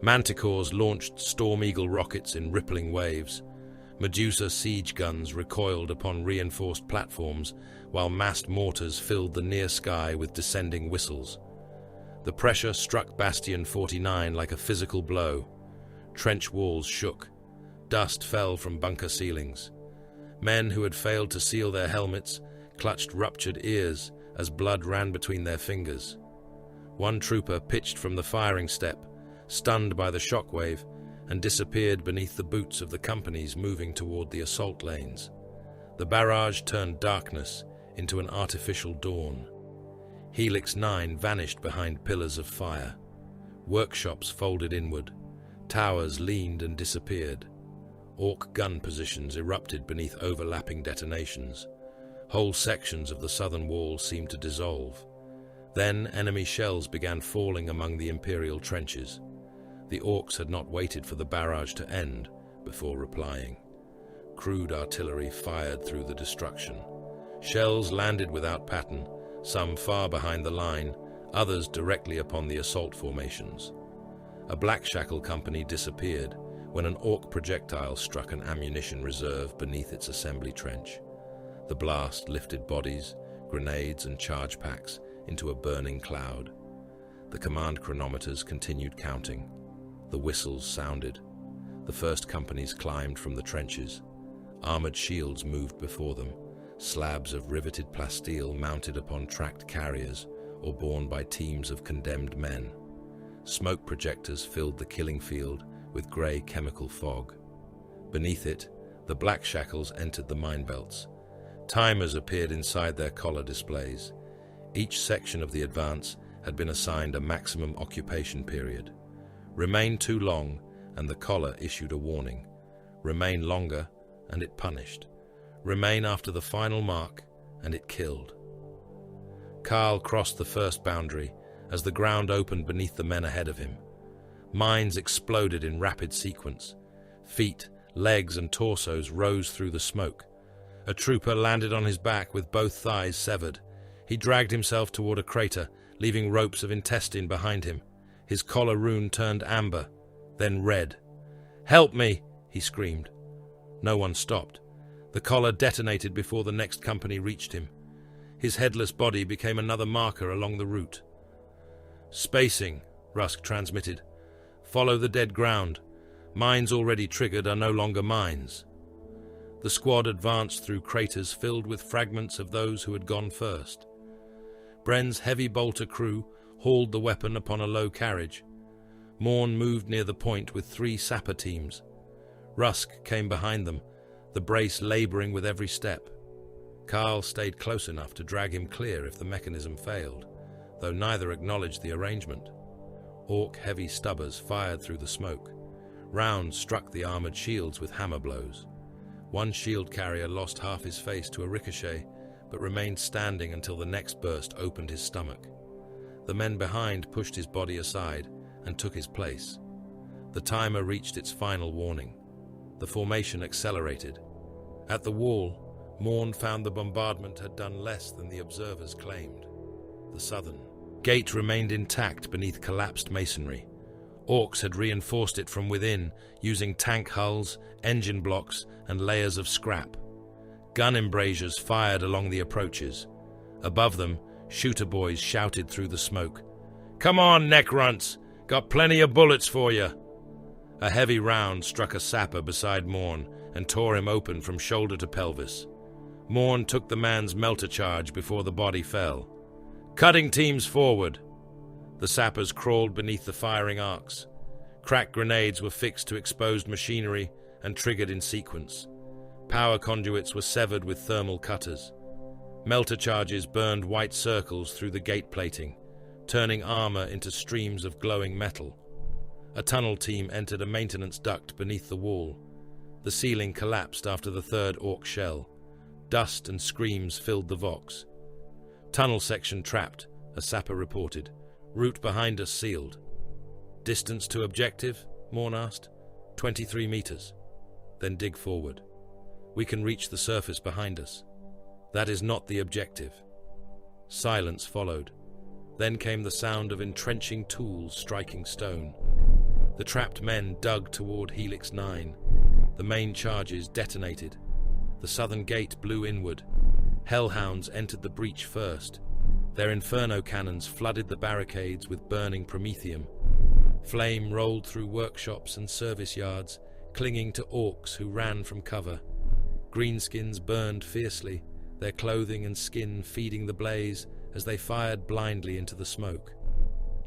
Manticores launched Storm Eagle rockets in rippling waves. Medusa siege guns recoiled upon reinforced platforms, while massed mortars filled the near sky with descending whistles. The pressure struck Bastion 49 like a physical blow. Trench walls shook. Dust fell from bunker ceilings. Men who had failed to seal their helmets clutched ruptured ears as blood ran between their fingers. One trooper pitched from the firing step, stunned by the shockwave, and disappeared beneath the boots of the companies moving toward the assault lanes. The barrage turned darkness into an artificial dawn. Helix 9 vanished behind pillars of fire. Workshops folded inward. Towers leaned and disappeared. Orc gun positions erupted beneath overlapping detonations. Whole sections of the southern wall seemed to dissolve. Then enemy shells began falling among the Imperial trenches. The Orcs had not waited for the barrage to end before replying. Crude artillery fired through the destruction. Shells landed without pattern, some far behind the line, others directly upon the assault formations. A Blackshackle company disappeared when an Orc projectile struck an ammunition reserve beneath its assembly trench. The blast lifted bodies, grenades, and charge packs into a burning cloud. The command chronometers continued counting. The whistles sounded. The first companies climbed from the trenches. Armored shields moved before them, slabs of riveted plasteel mounted upon tracked carriers or borne by teams of condemned men. Smoke projectors filled the killing field with grey chemical fog. Beneath it, the Blackshackles entered the mine belts. Timers appeared inside their collar displays. Each section of the advance had been assigned a maximum occupation period. Remain too long, and the collar issued a warning. Remain longer, and it punished. Remain after the final mark, and it killed. Carl crossed the first boundary as the ground opened beneath the men ahead of him. Mines exploded in rapid sequence. Feet, legs, and torsos rose through the smoke. A trooper landed on his back with both thighs severed. He dragged himself toward a crater, leaving ropes of intestine behind him. His collar rune turned amber, then red. "Help me!" he screamed. No one stopped. The collar detonated before the next company reached him. His headless body became another marker along the route. "Spacing," Rusk transmitted. "Follow the dead ground. Mines already triggered are no longer mines." The squad advanced through craters filled with fragments of those who had gone first. Bren's heavy bolter crew hauled the weapon upon a low carriage. Morn moved near the point with 3 sapper teams. Rusk came behind them, the brace labouring with every step. Carl stayed close enough to drag him clear if the mechanism failed, though neither acknowledged the arrangement. Orc heavy stubbers fired through the smoke. Rounds struck the armoured shields with hammer blows. One shield carrier lost half his face to a ricochet, but remained standing until the next burst opened his stomach. The men behind pushed his body aside and took his place. The timer reached its final warning. The formation accelerated. At the wall, Morn found the bombardment had done less than the observers claimed. The southern gate remained intact beneath collapsed masonry. Orcs had reinforced it from within, using tank hulls, engine blocks, and layers of scrap. Gun embrasures fired along the approaches. Above them, shooter boys shouted through the smoke. "Come on, neck runts! Got plenty of bullets for you!" A heavy round struck a sapper beside Morn and tore him open from shoulder to pelvis. Morn took the man's melter charge before the body fell. "Cutting teams forward!" The sappers crawled beneath the firing arcs. Cracked grenades were fixed to exposed machinery and triggered in sequence. Power conduits were severed with thermal cutters. Melter charges burned white circles through the gate plating, turning armor into streams of glowing metal. A tunnel team entered a maintenance duct beneath the wall. The ceiling collapsed after the third orc shell. Dust and screams filled the vox. "Tunnel section trapped," a sapper reported. "Route behind us sealed." "Distance to objective?" Morn asked. 23 meters. "Then dig forward. We can reach the surface behind us." "That is not the objective." Silence followed. Then came the sound of entrenching tools striking stone. The trapped men dug toward Helix 9. The main charges detonated. The southern gate blew inward. Hellhounds entered the breach first. Their inferno cannons flooded the barricades with burning promethium. Flame rolled through workshops and service yards, clinging to orcs who ran from cover. Greenskins burned fiercely, their clothing and skin feeding the blaze as they fired blindly into the smoke.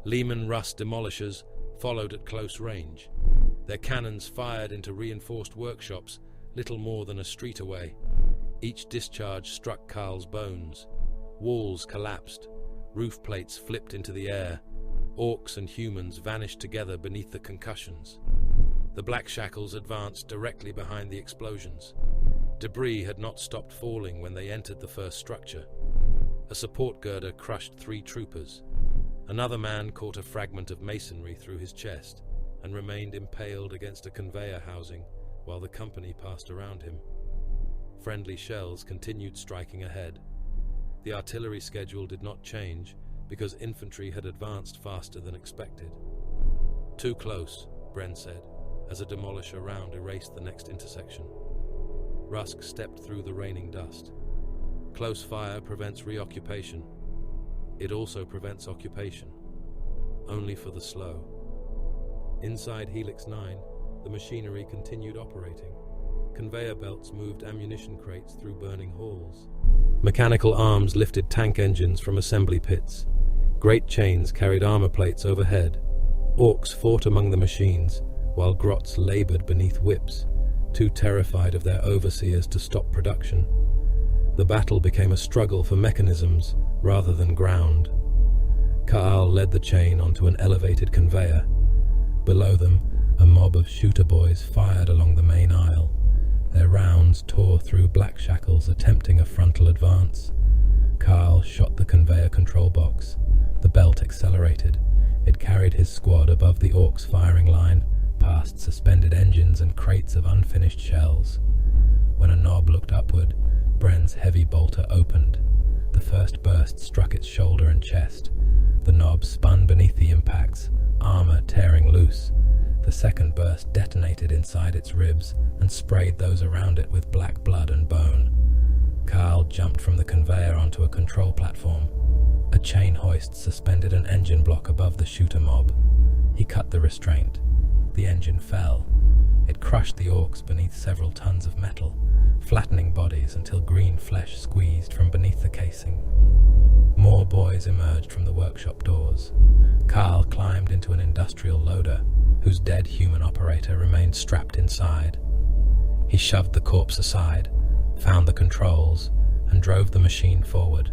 Lehman Russ demolishers followed at close range. Their cannons fired into reinforced workshops little more than a street away. Each discharge struck Carl's bones. Walls collapsed. Roof plates flipped into the air. Orcs and humans vanished together beneath the concussions. The Blackshackles advanced directly behind the explosions. Debris had not stopped falling when they entered the first structure. A support girder crushed 3 troopers. Another man caught a fragment of masonry through his chest and remained impaled against a conveyor housing while the company passed around him. Friendly shells continued striking ahead. The artillery schedule did not change because infantry had advanced faster than expected. "Too close," Bren said, as a demolisher round erased the next intersection. Rusk stepped through the raining dust. Close fire prevents reoccupation. It also prevents occupation. Only for the slow. Inside Helix 9, the machinery continued operating. Conveyor belts moved ammunition crates through burning halls. Mechanical arms lifted tank engines from assembly pits. Great chains carried armor plates overhead. Orcs fought among the machines, while grots labored beneath whips, too terrified of their overseers to stop production. The battle became a struggle for mechanisms rather than ground. Kaal led the chain onto an elevated conveyor. Below them, a mob of shooter boys fired along the main aisle. Their rounds tore through Blackshackles, attempting a frontal advance. Carl shot the conveyor control box. The belt accelerated. It carried his squad above the orcs' firing line, past suspended engines and crates of unfinished shells. When a knob looked upward, Bren's heavy bolter opened. The first burst struck its shoulder and chest. The knob spun beneath the impacts, armor tearing loose. The second burst detonated inside its ribs and sprayed those around it with black blood and bone. Carl jumped from the conveyor onto a control platform. A chain hoist suspended an engine block above the shooter mob. He cut the restraint. The engine fell. It crushed the orcs beneath several tons of metal, flattening bodies until green flesh squeezed from beneath the casing. More boys emerged from the workshop doors. Carl climbed into an industrial loader, whose dead human operator remained strapped inside. He shoved the corpse aside, found the controls, and drove the machine forward.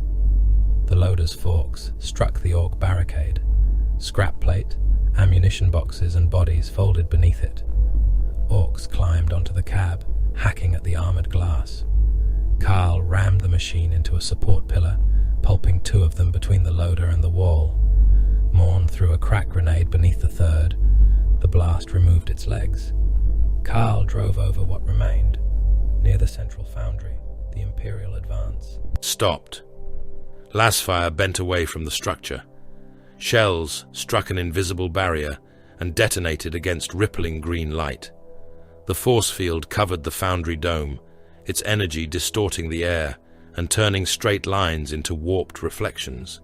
The loader's forks struck the orc barricade. Scrap plate, ammunition boxes, and bodies folded beneath it. Orcs climbed onto the cab, hacking at the armored glass. Carl rammed the machine into a support pillar, pulping two of them between the loader and the wall. Morn threw a crack grenade beneath the third. The blast removed its legs. Carl drove over what remained. Near the central foundry, the Imperial advance stopped. Lasfire bent away from the structure. Shells struck an invisible barrier and detonated against rippling green light. The force field covered the foundry dome, its energy distorting the air and turning straight lines into warped reflections.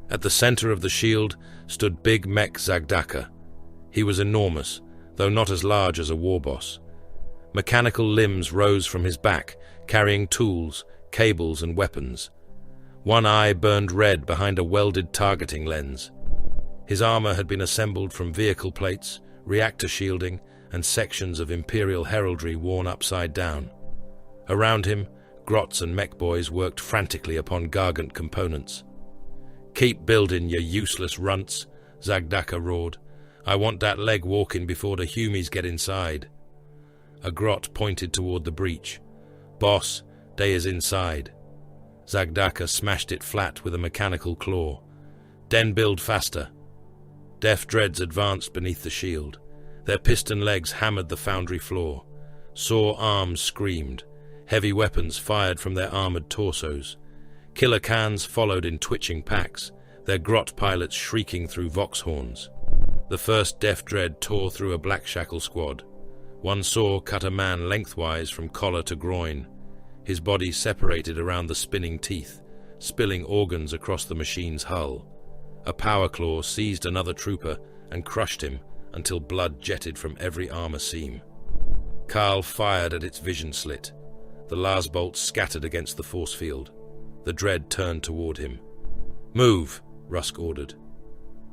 At the center of the shield stood Big Mech Zagdaka. He was enormous, though not as large as a war boss. Mechanical limbs rose from his back, carrying tools, cables, and weapons. One eye burned red behind a welded targeting lens. His armor had been assembled from vehicle plates, reactor shielding, and sections of Imperial heraldry worn upside down. Around him, Grots and mech boys worked frantically upon Gargant components. "Keep building, you useless runts," Zagdaka roared. "I want that leg walking before the Humies get inside." A Grot pointed toward the breach. "Boss, they is inside." Zagdaka smashed it flat with a mechanical claw. "Den build faster." Death Dreads advanced beneath the shield. Their piston legs hammered the foundry floor. Saw arms screamed. Heavy weapons fired from their armored torsos. Killer cans followed in twitching packs, their Grot pilots shrieking through vox horns. The first Death Dread tore through a Blackshackle squad. One saw cut a man lengthwise from collar to groin. His body separated around the spinning teeth, spilling organs across the machine's hull. A power claw seized another trooper and crushed him until blood jetted from every armor seam. Carl fired at its vision slit. The lasbolts scattered against the force field. The Dread turned toward him. "Move," Rusk ordered.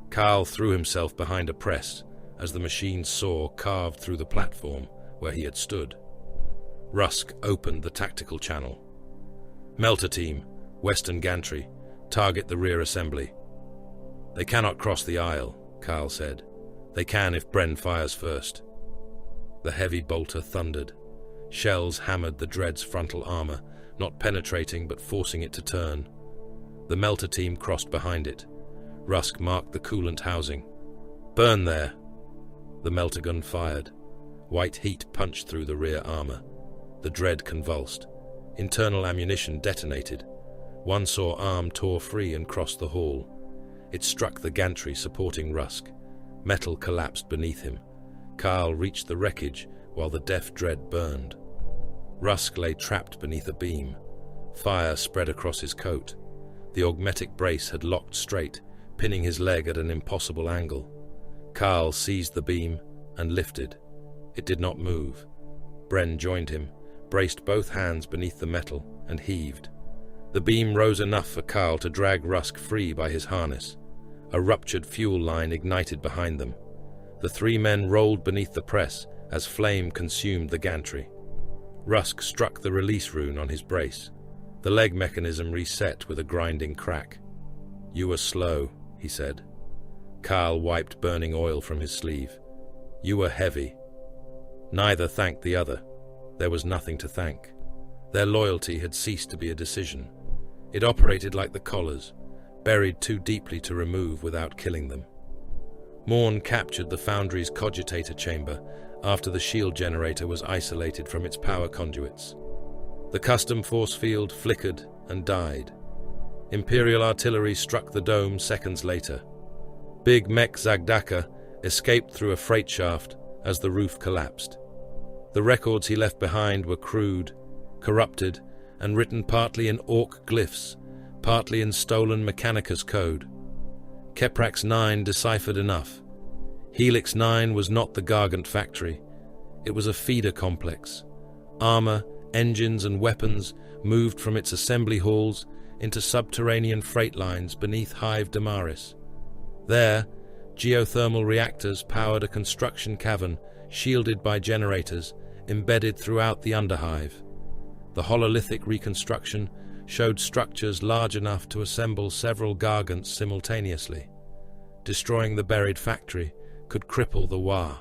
Carl threw himself behind a press as the machine's saw carved through the platform where he had stood. Rusk opened the tactical channel. "Melter team, Western Gantry, target the rear assembly." "They cannot cross the aisle," Carl said. "They can if Bren fires first." The heavy bolter thundered. Shells hammered the Dread's frontal armor, not penetrating but forcing it to turn. The Melter team crossed behind it. Rusk marked the coolant housing. "Burn there!" The melter gun fired. White heat punched through the rear armor. The Dread convulsed. Internal ammunition detonated. One saw arm tore free and crossed the hall. It struck the gantry supporting Rusk. Metal collapsed beneath him. Carl reached the wreckage while the Death Dread burned. Rusk lay trapped beneath a beam. Fire spread across his coat. The augmetic brace had locked straight, pinning his leg at an impossible angle. Carl seized the beam and lifted. It did not move. Bren joined him, braced both hands beneath the metal, and heaved. The beam rose enough for Carl to drag Rusk free by his harness. A ruptured fuel line ignited behind them. The three men rolled beneath the press as flame consumed the gantry. Rusk struck the release rune on his brace. The leg mechanism reset with a grinding crack. "You were slow," he said. Carl wiped burning oil from his sleeve. "You were heavy." Neither thanked the other. There was nothing to thank. Their loyalty had ceased to be a decision. It operated like the collars, buried too deeply to remove without killing them. Morn captured the Foundry's cogitator chamber after the shield generator was isolated from its power conduits. The custom force field flickered and died. Imperial artillery struck the dome seconds later. Big Mech Zagdaka escaped through a freight shaft as the roof collapsed. The records he left behind were crude, corrupted, and written partly in Orc glyphs, partly in stolen Mechanicus code. Keprax 9 deciphered enough. Helix 9 was not the Gargant factory. It was a feeder complex. Armor, engines, and weapons moved from its assembly halls into subterranean freight lines beneath Hive Damaris. There, geothermal reactors powered a construction cavern shielded by generators embedded throughout the underhive. The hololithic reconstruction showed structures large enough to assemble several Gargants simultaneously. Destroying the buried factory could cripple the Wa.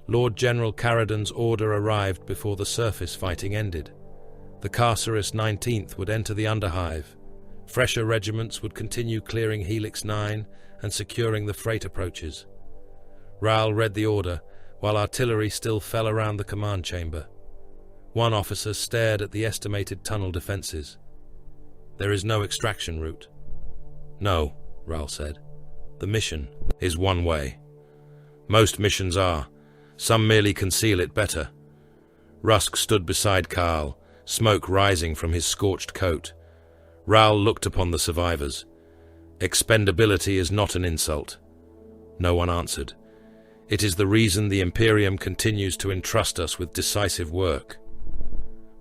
Lord General Caradon's order arrived before the surface fighting ended. The Carceris 19th would enter the underhive. Fresher regiments would continue clearing Helix 9 and securing the freight approaches. Raoul read the order, while artillery still fell around the command chamber. One officer stared at the estimated tunnel defenses. "There is no extraction route." "No," Raoul said. "The mission is one way. Most missions are. Some merely conceal it better." Rusk stood beside Carl, smoke rising from his scorched coat. Raoul looked upon the survivors. "Expendability is not an insult." No one answered. "It is the reason the Imperium continues to entrust us with decisive work."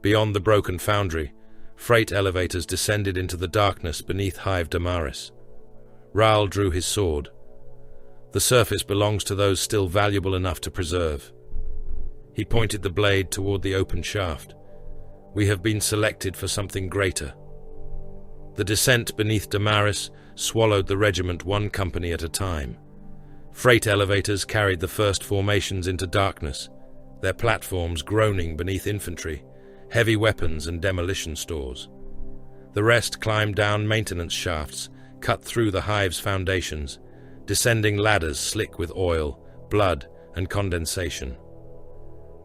Beyond the broken foundry, freight elevators descended into the darkness beneath Hive Damaris. Raoul drew his sword. "The surface belongs to those still valuable enough to preserve." He pointed the blade toward the open shaft. "We have been selected for something greater." The descent beneath Damaris swallowed the regiment one company at a time. Freight elevators carried the first formations into darkness, their platforms groaning beneath infantry, heavy weapons and demolition stores. The rest climbed down maintenance shafts, cut through the hive's foundations, descending ladders slick with oil, blood, and condensation.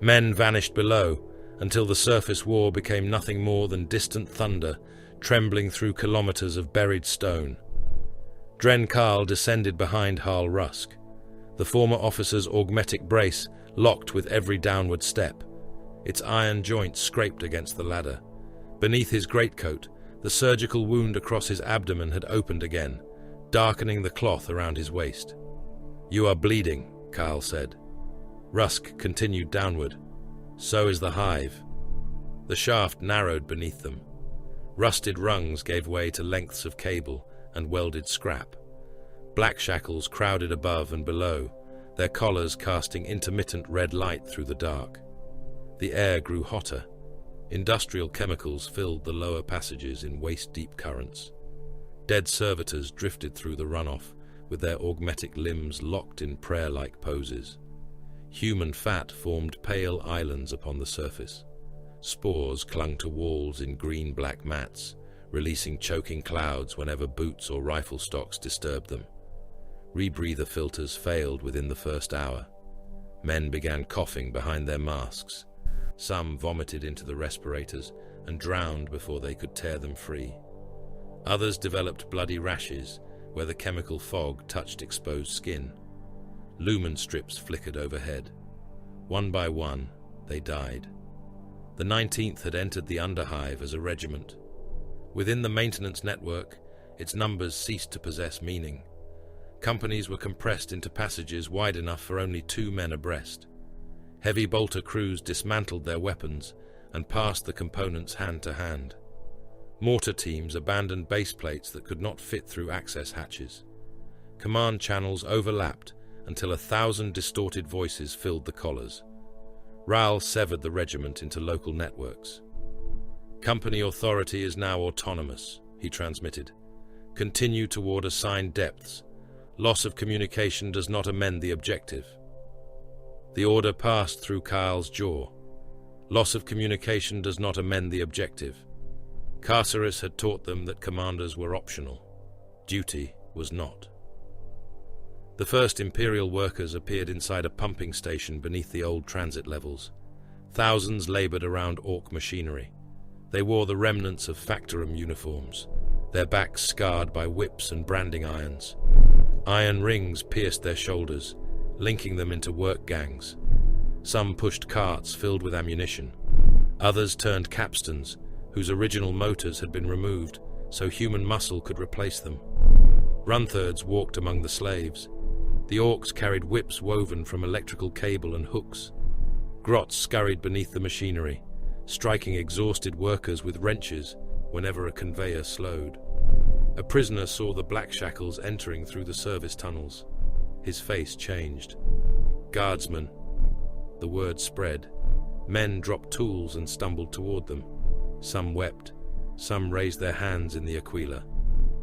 Men vanished below until the surface war became nothing more than distant thunder trembling through kilometers of buried stone. Dren Karl descended behind Harl Rusk. The former officer's augmetic brace locked with every downward step. Its iron joints scraped against the ladder. Beneath his greatcoat, the surgical wound across his abdomen had opened again, darkening the cloth around his waist. "You are bleeding," Karl said. Rusk continued downward. "So is the hive." The shaft narrowed beneath them. Rusted rungs gave way to lengths of cable and welded scrap. Blackshackles crowded above and below, their collars casting intermittent red light through the dark. The air grew hotter. Industrial chemicals filled the lower passages in waist-deep currents. Dead servitors drifted through the runoff, with their augmetic limbs locked in prayer-like poses. Human fat formed pale islands upon the surface. Spores clung to walls in green-black mats, releasing choking clouds whenever boots or rifle stocks disturbed them. Rebreather filters failed within the first hour. Men began coughing behind their masks. Some vomited into the respirators and drowned before they could tear them free. Others developed bloody rashes where the chemical fog touched exposed skin. Lumen strips flickered overhead. One by one, they died. The 19th had entered the underhive as a regiment. Within the maintenance network, its numbers ceased to possess meaning. Companies were compressed into passages wide enough for only 2 men abreast. Heavy bolter crews dismantled their weapons and passed the components hand to hand. Mortar teams abandoned base plates that could not fit through access hatches. Command channels overlapped until 1,000 distorted voices filled the collars. Raoul severed the regiment into local networks. "Company authority is now autonomous," he transmitted. "Continue toward assigned depths. Loss of communication does not amend the objective." The order passed through Karl's jaw. Loss of communication does not amend the objective. Carceris had taught them that commanders were optional. Duty was not. The first Imperial workers appeared inside a pumping station beneath the old transit levels. Thousands labored around Orc machinery. They wore the remnants of Factorum uniforms, their backs scarred by whips and branding irons. Iron rings pierced their shoulders, linking them into work gangs. Some pushed carts filled with ammunition. Others turned capstans, whose original motors had been removed so human muscle could replace them. Runthurds walked among the slaves. The orcs carried whips woven from electrical cable and hooks. Grots scurried beneath the machinery, striking exhausted workers with wrenches whenever a conveyor slowed. A prisoner saw the Blackshackles entering through the service tunnels. His face changed. Guardsmen. The word spread. Men dropped tools and stumbled toward them. Some wept. Some raised their hands in the Aquila.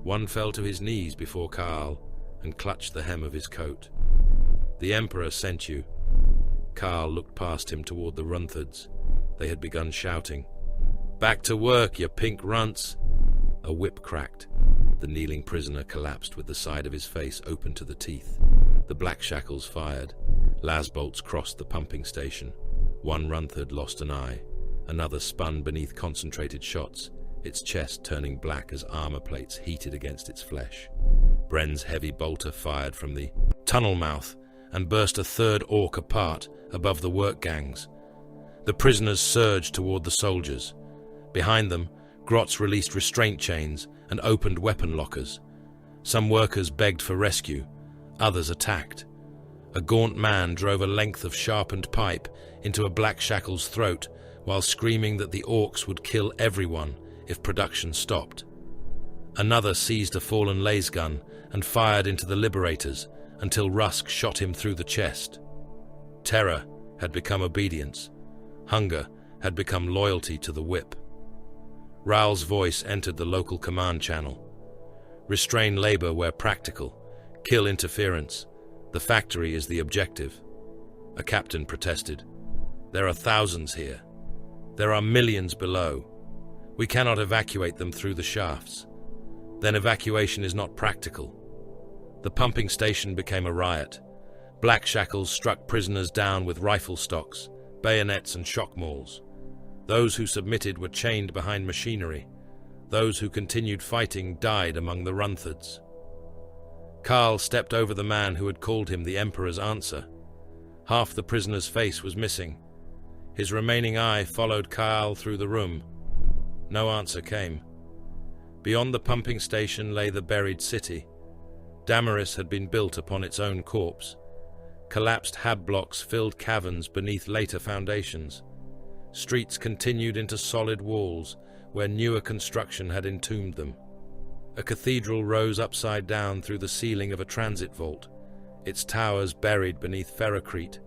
One fell to his knees before Carl and clutched the hem of his coat. "The Emperor sent you." Carl looked past him toward the Runthards. They had begun shouting, "Back to work, you pink runts!" A whip cracked. The kneeling prisoner collapsed with the side of his face open to the teeth. The Blackshackles fired. Lasbolts crossed the pumping station. One Runthard lost an eye. Another spun beneath concentrated shots, its chest turning black as armor plates heated against its flesh. Bren's heavy bolter fired from the tunnel mouth and burst a third orc apart above the work gangs. The prisoners surged toward the soldiers. Behind them, Grots released restraint chains and opened weapon lockers. Some workers begged for rescue, others attacked. A gaunt man drove a length of sharpened pipe into a Blackshackle's throat while screaming that the orcs would kill everyone if production stopped. Another seized a fallen lasgun and fired into the liberators until Rusk shot him through the chest. Terror had become obedience. Hunger had become loyalty to the whip. Raoul's voice entered the local command channel. "Restrain labor where practical. Kill interference. The factory is the objective." A captain protested. "There are thousands here. There are millions below. We cannot evacuate them through the shafts. Then evacuation is not practical." The pumping station became a riot. Blackshackles struck prisoners down with rifle stocks, bayonets and shock mauls. Those who submitted were chained behind machinery. Those who continued fighting died among the Runthards. Carl stepped over the man who had called him the Emperor's answer. Half the prisoner's face was missing. His remaining eye followed Carl through the room. No answer came. Beyond the pumping station lay the buried city. Damaris had been built upon its own corpse. Collapsed hab blocks filled caverns beneath later foundations. Streets continued into solid walls where newer construction had entombed them. A cathedral rose upside down through the ceiling of a transit vault, its towers buried beneath ferrocrete,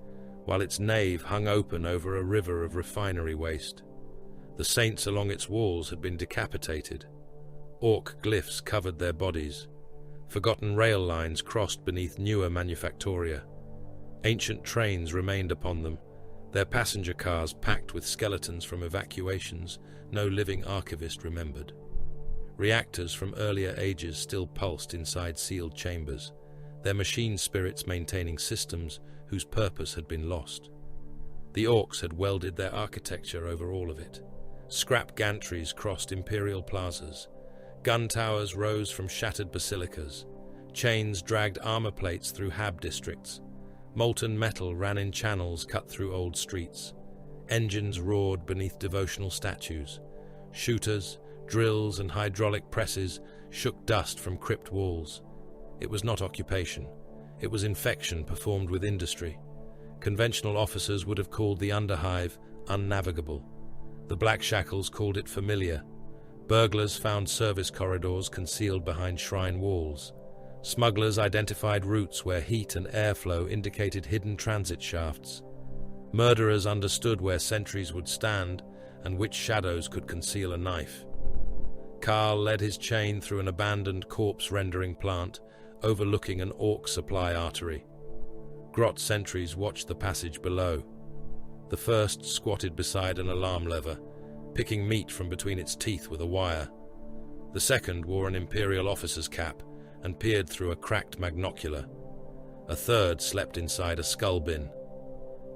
while its nave hung open over a river of refinery waste. The saints along its walls had been decapitated. Orc glyphs covered their bodies. Forgotten rail lines crossed beneath newer manufactoria. Ancient trains remained upon them, their passenger cars packed with skeletons from evacuations no living archivist remembered. Reactors from earlier ages still pulsed inside sealed chambers, their machine spirits maintaining systems whose purpose had been lost. The orcs had welded their architecture over all of it. Scrap gantries crossed imperial plazas. Gun towers rose from shattered basilicas. Chains dragged armor plates through hab districts. Molten metal ran in channels cut through old streets. Engines roared beneath devotional statues. Shooters, drills, and hydraulic presses shook dust from crypt walls. It was not occupation. It was infection performed with industry. Conventional officers would have called the underhive unnavigable. The Blackshackles called it familiar. Burglars found service corridors concealed behind shrine walls. Smugglers identified routes where heat and airflow indicated hidden transit shafts. Murderers understood where sentries would stand and which shadows could conceal a knife. Carl led his chain through an abandoned corpse-rendering plant overlooking an orc supply artery. Grot sentries watched the passage below. The first squatted beside an alarm lever, picking meat from between its teeth with a wire. The second wore an imperial officer's cap and peered through a cracked magnocular. A third slept inside a skull bin.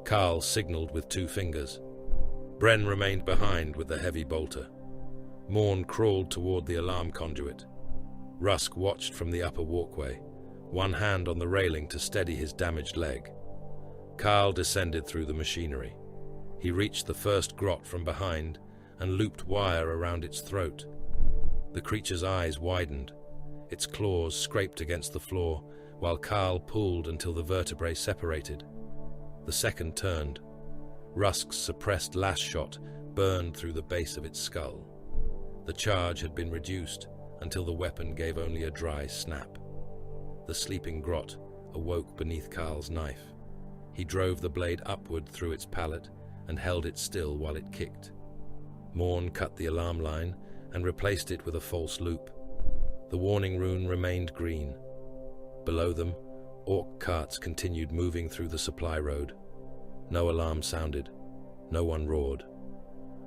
Carl signaled with 2 fingers. Bren remained behind with the heavy bolter. Morn crawled toward the alarm conduit. Rusk watched from the upper walkway, one hand on the railing to steady his damaged leg. Carl descended through the machinery. He reached the first grot from behind and looped wire around its throat. The creature's eyes widened. Its claws scraped against the floor, while Carl pulled until the vertebrae separated. The second turned. Rusk's suppressed last shot burned through the base of its skull. The charge had been reduced until the weapon gave only a dry snap. The sleeping grot awoke beneath Carl's knife. He drove the blade upward through its palate and held it still while it kicked. Morn cut the alarm line and replaced it with a false loop. The warning rune remained green. Below them, orc carts continued moving through the supply road. No alarm sounded. No one roared.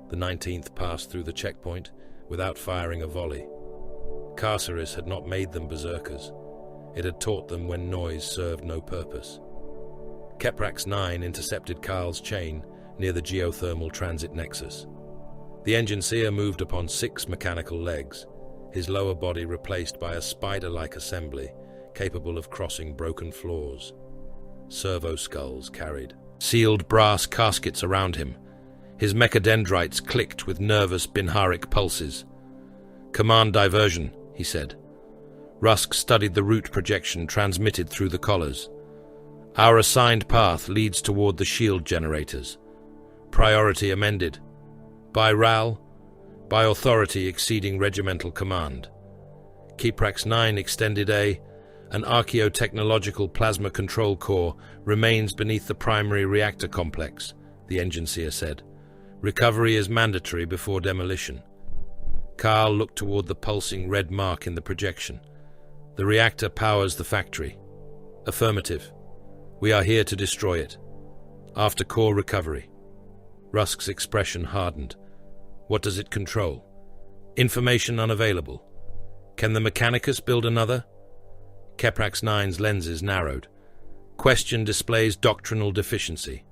The 19th passed through the checkpoint without firing a volley. Carceris had not made them berserkers. It had taught them when noise served no purpose. Keprax 9 intercepted Carl's chain near the geothermal transit nexus. The engine seer moved upon 6 mechanical legs, his lower body replaced by a spider-like assembly capable of crossing broken floors. Servo skulls carried sealed brass caskets around him. His mechadendrites clicked with nervous binharic pulses. "Command diversion," he said. Rusk studied the route projection transmitted through the collars. "Our assigned path leads toward the shield generators. Priority amended. By RAL, by authority exceeding regimental command. Keprax 9 extended an archaeotechnological plasma control core remains beneath the primary reactor complex," the engine seer said. "Recovery is mandatory before demolition." Carl looked toward the pulsing red mark in the projection. "The reactor powers the factory." "Affirmative. We are here to destroy it. After core recovery." Rusk's expression hardened. "What does it control?" "Information unavailable." "Can the Mechanicus build another?" Keprax 9's lenses narrowed. "Question displays doctrinal deficiency."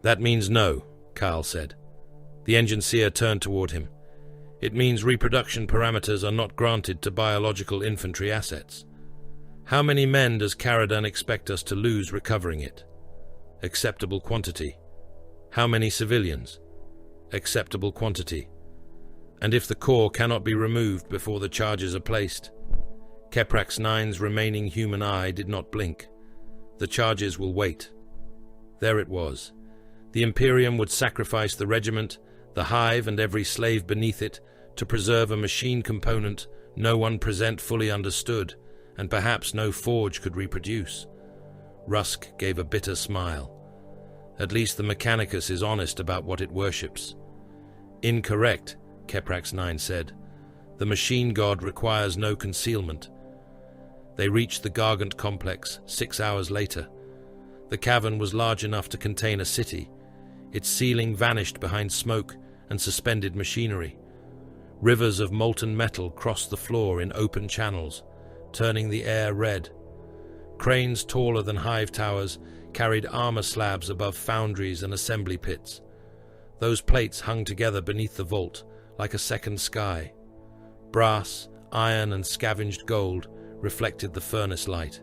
"That means no," Carl said. The engine seer turned toward him. "It means reproduction parameters are not granted to biological infantry assets. How many men does Caradan expect us to lose recovering it?" "Acceptable quantity." "How many civilians?" "Acceptable quantity." "And if the core cannot be removed before the charges are placed?" Keprax 9's remaining human eye did not blink. "The charges will wait." There it was. The Imperium would sacrifice the regiment, the hive and every slave beneath it, to preserve a machine component no one present fully understood, and perhaps no forge could reproduce. Rusk gave a bitter smile. "At least the Mechanicus is honest about what it worships." "Incorrect," Keprax 9 said. "The machine god requires no concealment." They reached the Gargant complex 6 hours later. The cavern was large enough to contain a city. Its ceiling vanished behind smoke and suspended machinery. Rivers of molten metal crossed the floor in open channels, turning the air red. Cranes taller than hive towers carried armor slabs above foundries and assembly pits. Those plates hung together beneath the vault like a second sky. Brass, iron, and scavenged gold reflected the furnace light.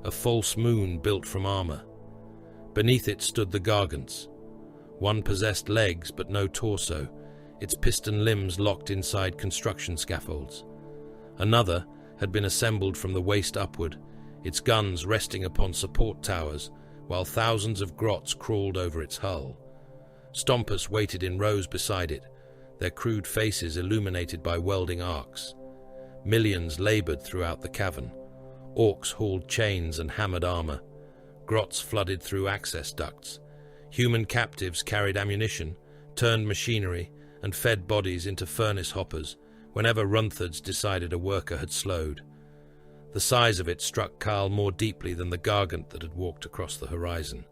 A false moon built from armor. Beneath it stood the Gargants. One possessed legs but no torso, its piston limbs locked inside construction scaffolds. Another had been assembled from the waist upward, its guns resting upon support towers, while thousands of grots crawled over its hull. Stompers waited in rows beside it, their crude faces illuminated by welding arcs. Millions labored throughout the cavern. Orcs hauled chains and hammered armor. Grots flooded through access ducts. Human captives carried ammunition, turned machinery, and fed bodies into furnace hoppers whenever Runthards decided a worker had slowed. The size of it struck Carl more deeply than the Gargant that had walked across the horizon.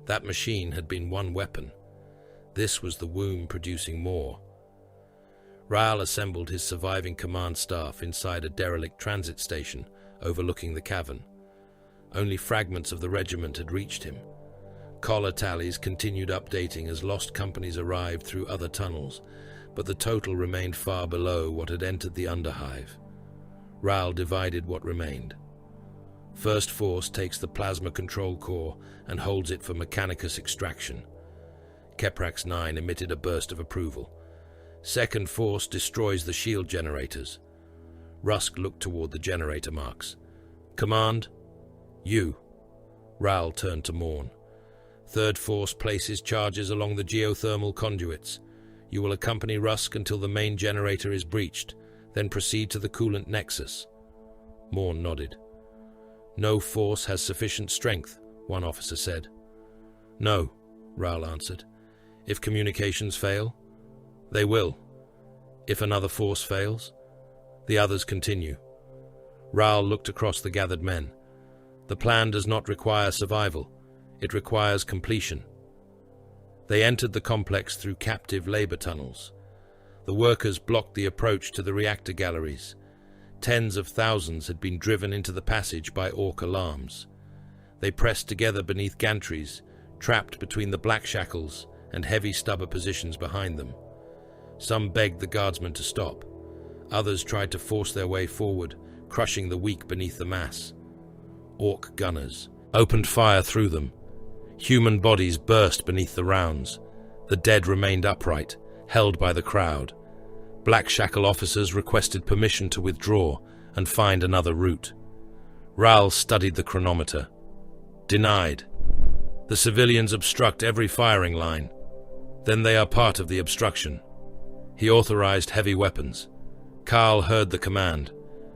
That machine had been one weapon. This was the womb producing more. Raal assembled his surviving command staff inside a derelict transit station overlooking the cavern. Only fragments of the regiment had reached him. Collar tallies continued updating as lost companies arrived through other tunnels, but the total remained far below what had entered the underhive. Raal divided what remained. First Force takes the plasma control core and holds it for Mechanicus extraction. Keprax 9 emitted a burst of approval. Second Force destroys the shield generators. Rusk looked toward the generator marks. Command? You. Ral turned to Morn. Third Force places charges along the geothermal conduits. You will accompany Rusk until the main generator is breached, then proceed to the coolant nexus. Morn nodded. No force has sufficient strength, one officer said. No, Ral answered. If communications fail, they will. If another force fails, the others continue. Ral looked across the gathered men. The plan does not require survival. It requires completion. They entered the complex through captive labor tunnels. The workers blocked the approach to the reactor galleries. Tens of thousands had been driven into the passage by Orc alarms. They pressed together beneath gantries, trapped between the Blackshackles and heavy stubber positions behind them. Some begged the Guardsmen to stop. Others tried to force their way forward, crushing the weak beneath the mass. Orc gunners opened fire through them. Human bodies burst beneath the rounds. The dead remained upright, held by the crowd. Blackshackle officers requested permission to withdraw and find another route. Ral studied the chronometer. Denied. The civilians obstruct every firing line. Then they are part of the obstruction. He authorized heavy weapons. Carl heard the command.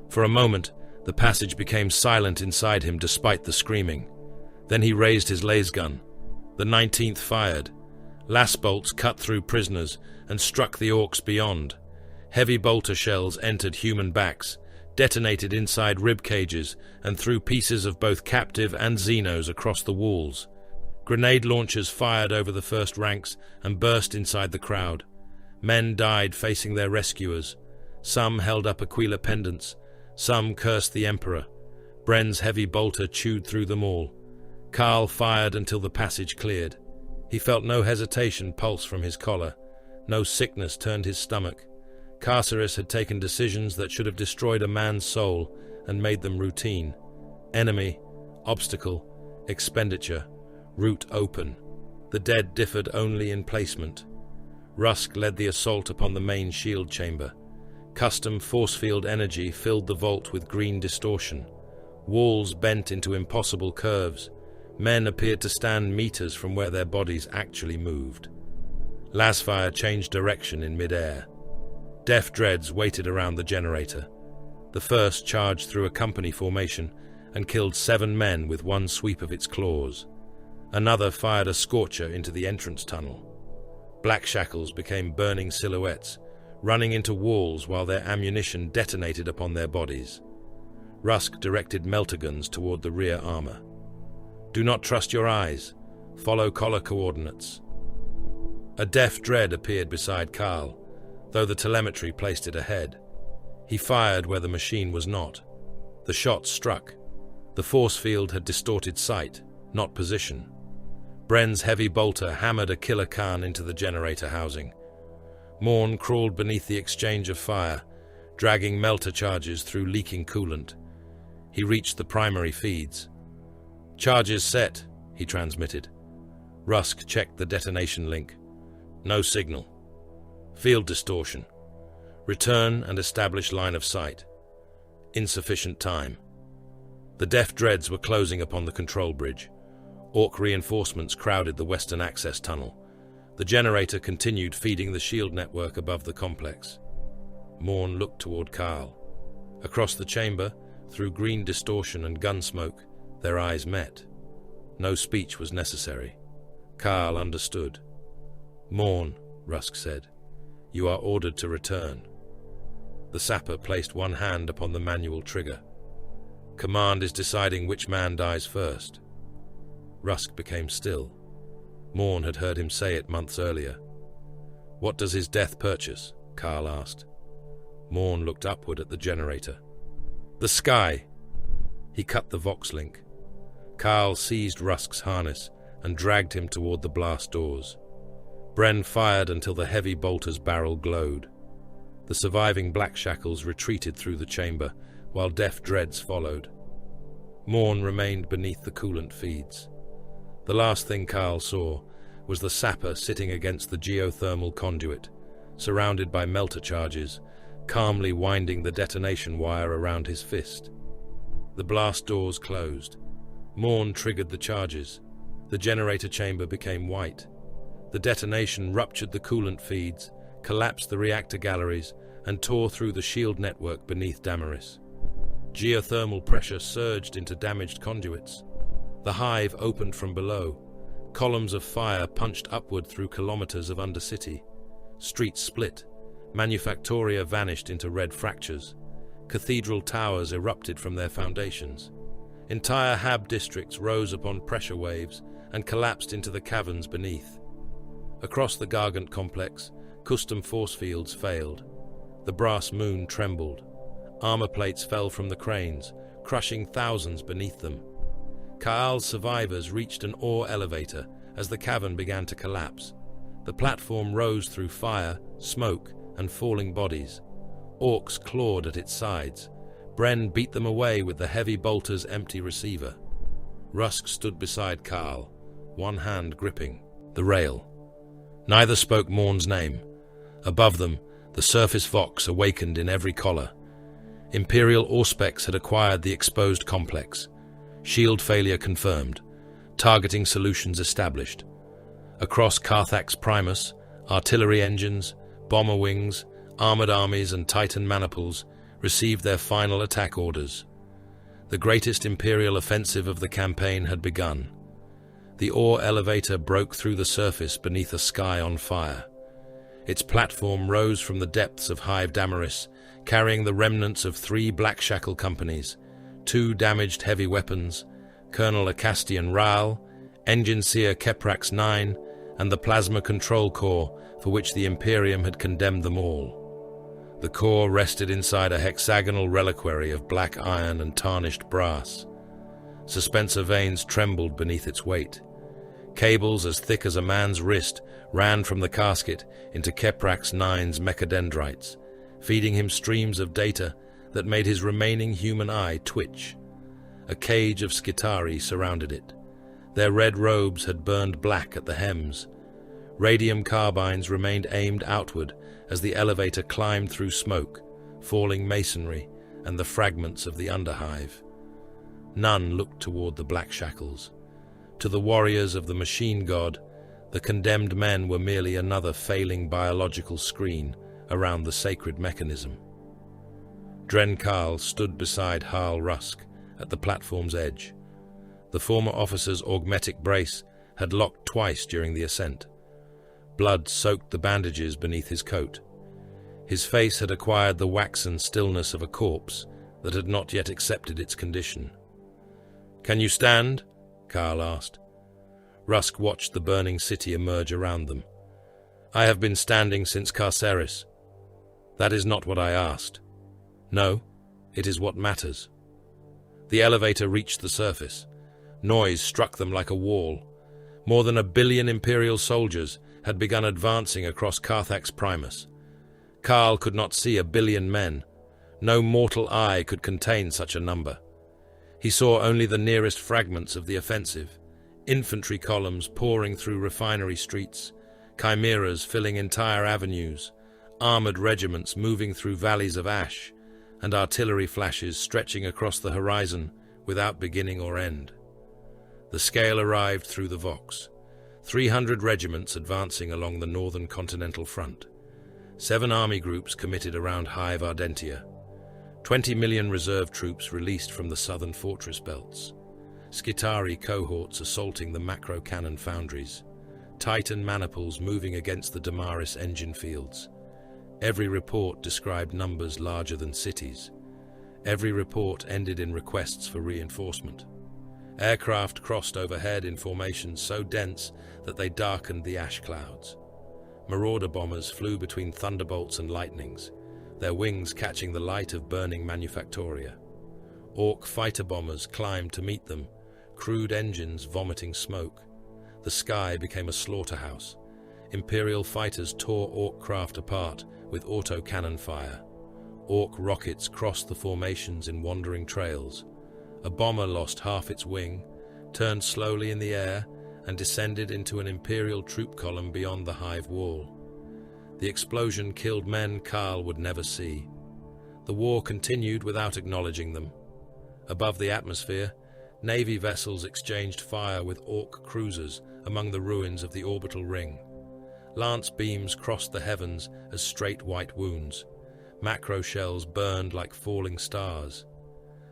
For a moment, the passage became silent inside him despite the screaming. Then he raised his lasgun. The 19th fired. Lass bolts cut through prisoners and struck the orcs beyond. Heavy bolter shells entered human backs, detonated inside rib cages, and threw pieces of both captive and Xenos across the walls. Grenade launchers fired over the first ranks and burst inside the crowd. Men died facing their rescuers. Some held up Aquila pendants. Some cursed the Emperor. Bren's heavy bolter chewed through them all. Carl fired until the passage cleared. He felt no hesitation pulse from his collar. No sickness turned his stomach. Carceris had taken decisions that should have destroyed a man's soul and made them routine. Enemy, obstacle, expenditure, route open. The dead differed only in placement. Rusk led the assault upon the main shield chamber. Custom force field energy filled the vault with green distortion. Walls bent into impossible curves. Men appeared to stand meters from where their bodies actually moved. Lasfire changed direction in mid-air. Deaf Dreads waited around the generator. The first charged through a company formation and killed 7 men with one sweep of its claws. Another fired a scorcher into the entrance tunnel. Blackshackles became burning silhouettes, running into walls while their ammunition detonated upon their bodies. Rusk directed melterguns toward the rear armor. Do not trust your eyes. Follow collar coordinates. A Deaf Dread appeared beside Carl, though the telemetry placed it ahead. He fired where the machine was not. The shot struck. The force field had distorted sight, not position. Bren's heavy bolter hammered a killer Khan into the generator housing. Morn crawled beneath the exchange of fire, dragging melter charges through leaking coolant. He reached the primary feeds. Charges set, he transmitted. Rusk checked the detonation link. No signal. Field distortion. Return and establish line of sight. Insufficient time. The Deaf Dreads were closing upon the control bridge. Orc reinforcements crowded the western access tunnel. The generator continued feeding the shield network above the complex. Morn looked toward Carl. Across the chamber, through green distortion and gun smoke, their eyes met. No speech was necessary. Carl understood. Morn, Rusk said. You are ordered to return. The sapper placed one hand upon the manual trigger. Command is deciding which man dies first. Rusk became still. Morn had heard him say it months earlier. What does his death purchase? Carl asked. Morn looked upward at the generator. The sky! He cut the Vox link. Carl seized Rusk's harness and dragged him toward the blast doors. Bren fired until the heavy bolter's barrel glowed. The surviving Blackshackles retreated through the chamber, while Deaf Dreads followed. Morn remained beneath the coolant feeds. The last thing Carl saw was the sapper sitting against the geothermal conduit, surrounded by melter charges, calmly winding the detonation wire around his fist. The blast doors closed. Morn triggered the charges. The generator chamber became white. The detonation ruptured the coolant feeds, collapsed the reactor galleries, and tore through the shield network beneath Damaris. Geothermal pressure surged into damaged conduits. The hive opened from below. Columns of fire punched upward through kilometers of undercity. Streets split. Manufactoria vanished into red fractures. Cathedral towers erupted from their foundations. Entire Hab districts rose upon pressure waves and collapsed into the caverns beneath. Across the Gargant complex, custom force fields failed. The brass moon trembled. Armor plates fell from the cranes, crushing thousands beneath them. Kaal's survivors reached an ore elevator as the cavern began to collapse. The platform rose through fire, smoke, and falling bodies. Orcs clawed at its sides. Bren beat them away with the heavy bolter's empty receiver. Rusk stood beside Kaal, one hand gripping the rail. Neither spoke Morn's name. Above them, the surface Vox awakened in every collar. Imperial Auspex had acquired the exposed complex. Shield failure confirmed. Targeting solutions established. Across Carthax Primus, artillery engines, bomber wings, armored armies and Titan maniples received their final attack orders. The greatest Imperial offensive of the campaign had begun. The ore elevator broke through the surface beneath a sky on fire. Its platform rose from the depths of Hive Damaris, carrying the remnants of 3 Blackshackle companies, 2 damaged heavy weapons, Colonel Acastian Raal, Engine Seer Keprax 9, and the Plasma Control Core, for which the Imperium had condemned them all. The core rested inside a hexagonal reliquary of black iron and tarnished brass. Suspensor veins trembled beneath its weight. Cables as thick as a man's wrist ran from the casket into Keprax 9's mechadendrites, feeding him streams of data that made his remaining human eye twitch. A cage of Skitari surrounded it. Their red robes had burned black at the hems. Radium carbines remained aimed outward as the elevator climbed through smoke, falling masonry, and the fragments of the underhive. None looked toward the Blackshackles. To the warriors of the machine god, the condemned men were merely another failing biological screen around the sacred mechanism. Dren Kaal stood beside Harl Rusk at the platform's edge. The former officer's augmetic brace had locked twice during the ascent. Blood soaked the bandages beneath his coat. His face had acquired the waxen stillness of a corpse that had not yet accepted its condition. "Can you stand?" Kaal asked. Rusk watched the burning city emerge around them. "I have been standing since Carceris." "That is not what I asked." "No, it is what matters." The elevator reached the surface. Noise struck them like a wall. More than 1 billion Imperial soldiers had begun advancing across Carthax Primus. Kaal could not see 1 billion men. No mortal eye could contain such a number. He saw only the nearest fragments of the offensive, infantry columns pouring through refinery streets, chimeras filling entire avenues, armored regiments moving through valleys of ash, and artillery flashes stretching across the horizon without beginning or end. The scale arrived through the Vox. 300 regiments advancing along the northern continental front. 7 army groups committed around Hive Ardentia. 20 million reserve troops released from the southern fortress belts. Skitari cohorts assaulting the macro cannon foundries. Titan maniples moving against the Damaris engine fields. Every report described numbers larger than cities. Every report ended in requests for reinforcement. Aircraft crossed overhead in formations so dense that they darkened the ash clouds. Marauder bombers flew between thunderbolts and lightnings, their wings catching the light of burning manufactoria. Orc fighter bombers climbed to meet them, crude engines vomiting smoke. The sky became a slaughterhouse. Imperial fighters tore Orc craft apart with auto-cannon fire. Orc rockets crossed the formations in wandering trails. A bomber lost half its wing, turned slowly in the air, and descended into an Imperial troop column beyond the hive wall. The explosion killed men Carl would never see. The war continued without acknowledging them. Above the atmosphere, Navy vessels exchanged fire with Orc cruisers among the ruins of the orbital ring. Lance beams crossed the heavens as straight white wounds. Macro shells burned like falling stars.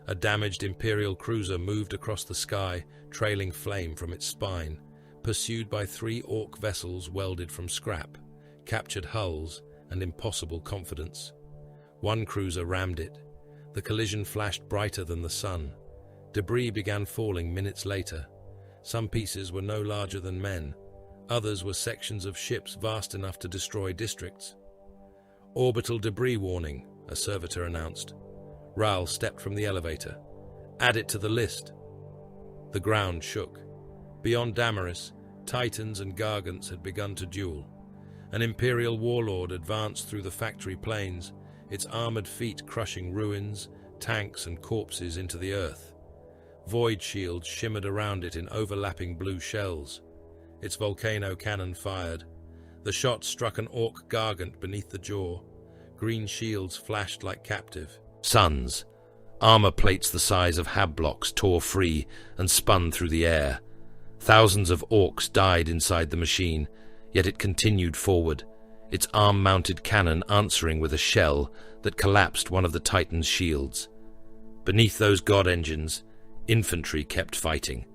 A damaged Imperial cruiser moved across the sky, trailing flame from its spine, pursued by 3 Orc vessels welded from scrap, captured hulls, and impossible confidence. One cruiser rammed it. The collision flashed brighter than the sun. Debris began falling minutes later. Some pieces were no larger than men. Others were sections of ships vast enough to destroy districts. "Orbital debris warning," a servitor announced. Rahl stepped from the elevator. "Add it to the list." The ground shook. Beyond Damaris, Titans and Gargants had begun to duel. An Imperial warlord advanced through the factory plains, its armored feet crushing ruins, tanks, and corpses into the earth. Void shields shimmered around it in overlapping blue shells. Its volcano cannon fired. The shot struck an Orc Gargant beneath the jaw. Green shields flashed like captive suns. Armor plates the size of hab blocks tore free and spun through the air. Thousands of Orcs died inside the machine, yet it continued forward, its arm-mounted cannon answering with a shell that collapsed one of the Titan's shields. Beneath those god engines, infantry kept fighting.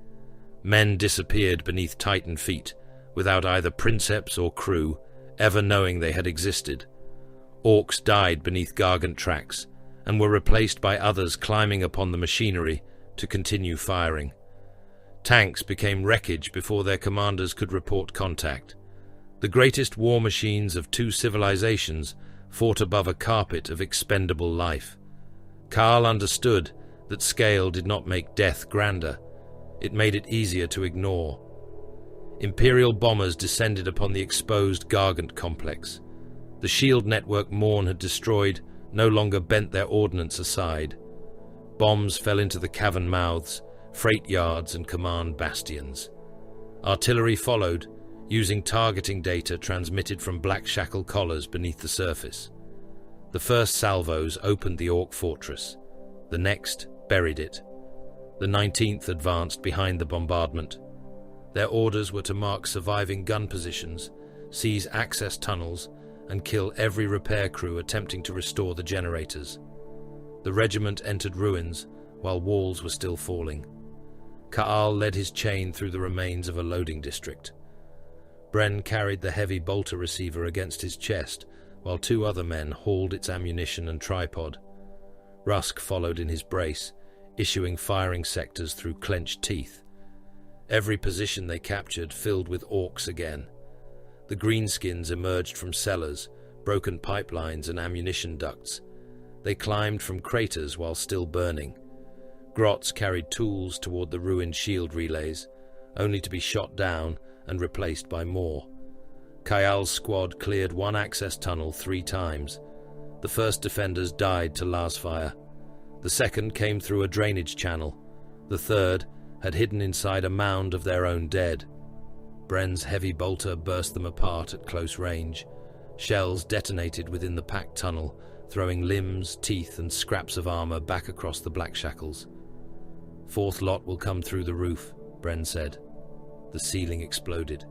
Men disappeared beneath Titan feet, without either princeps or crew ever knowing they had existed. Orcs died beneath Gargant tracks, and were replaced by others climbing upon the machinery to continue firing. Tanks became wreckage before their commanders could report contact. The greatest war machines of 2 civilizations fought above a carpet of expendable life. Carl understood that scale did not make death grander. It made it easier to ignore. Imperial bombers descended upon the exposed Gargant complex. The shield network Morn had destroyed no longer bent their ordnance aside. Bombs fell into the cavern mouths, freight yards, and command bastions. Artillery followed, using targeting data transmitted from Blackshackle collars beneath the surface. The first salvos opened the Orc fortress. The next buried it. The 19th advanced behind the bombardment. Their orders were to mark surviving gun positions, seize access tunnels, and kill every repair crew attempting to restore the generators. The regiment entered ruins while walls were still falling. Ka'al led his chain through the remains of a loading district. Bren carried the heavy bolter receiver against his chest, while 2 other men hauled its ammunition and tripod. Rusk followed in his brace, issuing firing sectors through clenched teeth. Every position they captured filled with Orcs again. The greenskins emerged from cellars, broken pipelines, and ammunition ducts. They climbed from craters while still burning. Grots carried tools toward the ruined shield relays, only to be shot down and replaced by more. Kayal's squad cleared one access tunnel 3 times. The first defenders died to lasfire. The second came through a drainage channel. The third had hidden inside a mound of their own dead. Bren's heavy bolter burst them apart at close range. Shells detonated within the packed tunnel, throwing limbs, teeth, and scraps of armor back across the Blackshackles. "4th lot will come through the roof," Bren said. The ceiling exploded.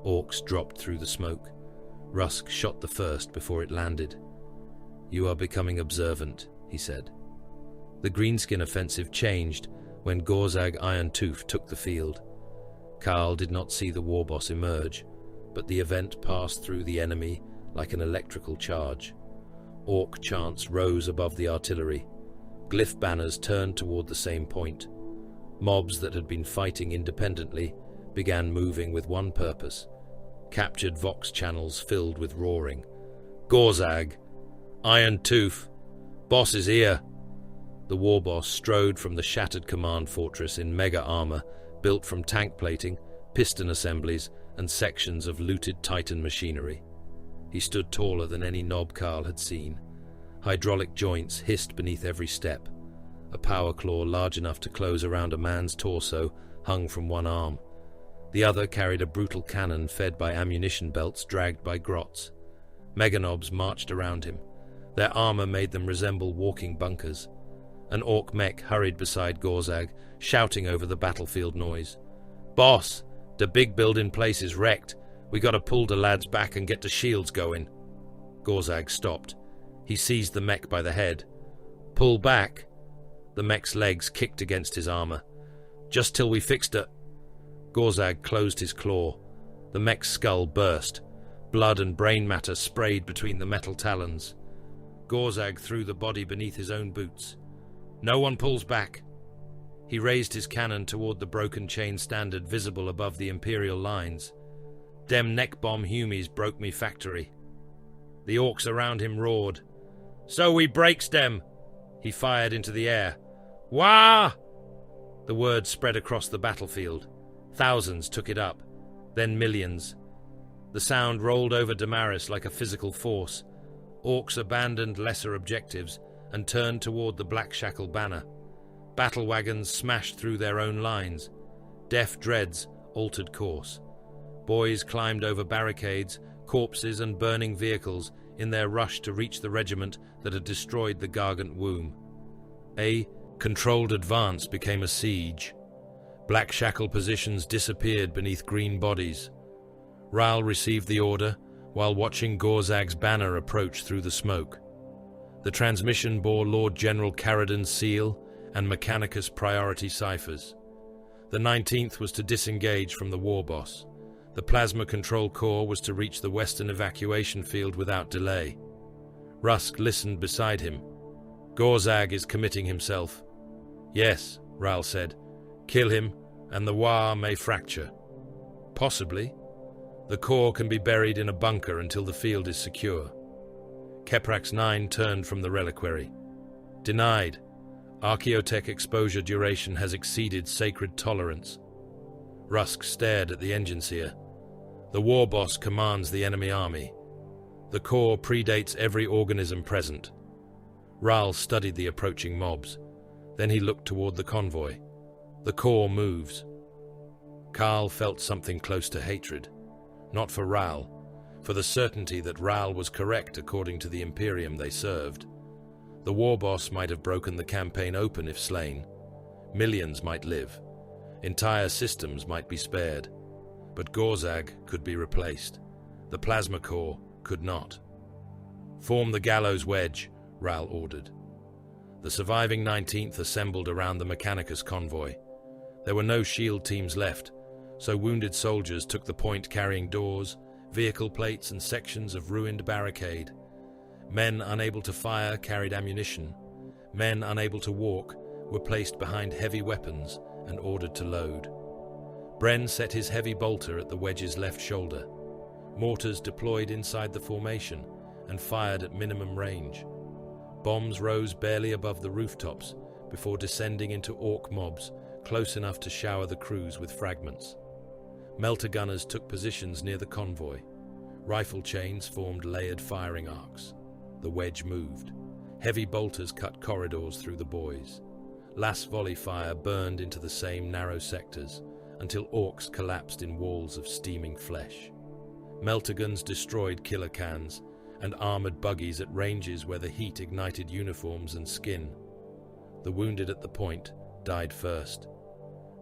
Orcs dropped through the smoke. Rusk shot the first before it landed. "You are becoming observant," he said. The greenskin offensive changed when Gorzag Iron Tooth took the field. Carl did not see the warboss emerge, but the event passed through the enemy like an electrical charge. Orc chants rose above the artillery. Glyph banners turned toward the same point. Mobs that had been fighting independently began moving with one purpose. Captured Vox channels filled with roaring. "Gorzag! Iron Tooth! Boss is here!" The warboss strode from the shattered command fortress in mega armor built from tank plating, piston assemblies, and sections of looted Titan machinery. He stood taller than any Nob Carl had seen. Hydraulic joints hissed beneath every step. A power claw large enough to close around a man's torso hung from one arm. The other carried a brutal cannon fed by ammunition belts dragged by grots. Meganobs marched around him. Their armor made them resemble walking bunkers. An orc mech hurried beside Gorzag, shouting over the battlefield noise. "Boss, the big building place is wrecked. We gotta pull the lads back and get the shields going." Gorzag stopped. He seized the mech by the head. "Pull back." The mech's legs kicked against his armor. "Just till we fixed it." Gorzag closed his claw. The mech's skull burst. Blood and brain matter sprayed between the metal talons. Gorzag threw the body beneath his own boots. "No one pulls back." He raised his cannon toward the broken chain standard visible above the Imperial lines. "Dem neck-bomb Humies broke me factory." The orcs around him roared. "So we breaks them!" He fired into the air. "Wah!" The word spread across the battlefield. Thousands took it up, then millions. The sound rolled over Damaris like a physical force. Orcs abandoned lesser objectives and turned toward the Blackshackle banner. Battle wagons smashed through their own lines. Deaf dreads altered course. Boys climbed over barricades, corpses and burning vehicles in their rush to reach the regiment that had destroyed the Gargant womb. A controlled advance became a siege. Blackshackle positions disappeared beneath green bodies. Ral received the order while watching Gorzag's banner approach through the smoke. The transmission bore Lord General Caradon's seal and Mechanicus priority ciphers. The 19th was to disengage from the war boss. The Plasma Control Corps was to reach the western evacuation field without delay. Rusk listened beside him. "Gorzag is committing himself." "Yes," Ral said. "Kill him, and the War may fracture." "Possibly. The Corps can be buried in a bunker until the field is secure." Keprax 9 turned from the reliquary. "Denied. Archaeotech exposure duration has exceeded sacred tolerance." Rusk stared at the engine seer. "The war boss commands the enemy army. The Corps predates every organism present." Ral studied the approaching mobs. Then he looked toward the convoy. "The Corps moves." Carl felt something close to hatred. Not for Ral, for the certainty that Ral was correct according to the Imperium they served. The war boss might have broken the campaign open if slain. Millions might live. Entire systems might be spared. But Gorzag could be replaced. The Plasma Corps could not. "Form the gallows wedge," Ral ordered. The surviving 19th assembled around the Mechanicus convoy. There were no shield teams left, so wounded soldiers took the point carrying doors, vehicle plates and sections of ruined barricade. Men unable to fire carried ammunition. Men unable to walk were placed behind heavy weapons and ordered to load. Bren set his heavy bolter at the wedge's left shoulder. Mortars deployed inside the formation and fired at minimum range. Bombs rose barely above the rooftops before descending into orc mobs close enough to shower the crews with fragments. Melter gunners took positions near the convoy. Rifle chains formed layered firing arcs. The wedge moved. Heavy bolters cut corridors through the boys. Last volley fire burned into the same narrow sectors until orcs collapsed in walls of steaming flesh. Melter guns destroyed killer cans and armored buggies at ranges where the heat ignited uniforms and skin. The wounded at the point died first.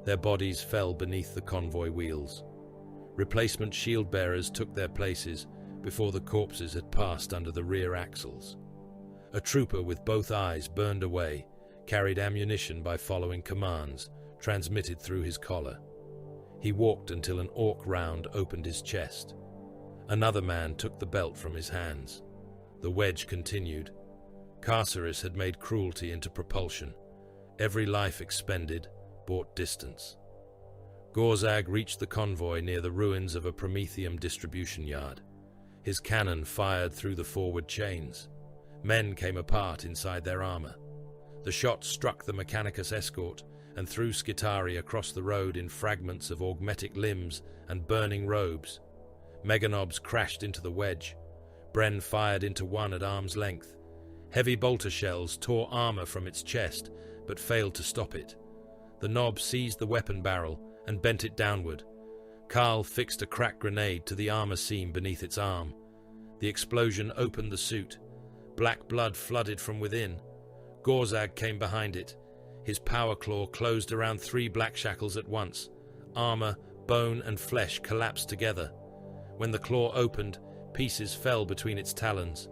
Their bodies fell beneath the convoy wheels. Replacement shield bearers took their places before the corpses had passed under the rear axles. A trooper with both eyes burned away carried ammunition by following commands transmitted through his collar. He walked until an orc round opened his chest. Another man took the belt from his hands. The wedge continued. Carceris had made cruelty into propulsion. Every life expended bought distance. Gorzag reached the convoy near the ruins of a Prometheum distribution yard. His cannon fired through the forward chains. Men came apart inside their armor. The shot struck the Mechanicus escort and threw Skitari across the road in fragments of augmetic limbs and burning robes. Meganobs crashed into the wedge. Bren fired into one at arm's length. Heavy bolter shells tore armor from its chest, but failed to stop it. The Nob seized the weapon barrel and bent it downward. Carl fixed a crack grenade to the armor seam beneath its arm. The explosion opened the suit. Black blood flooded from within. Gorzag came behind it. His power claw closed around 3 Blackshackles at once. Armor, bone, and flesh collapsed together. When the claw opened, pieces fell between its talons.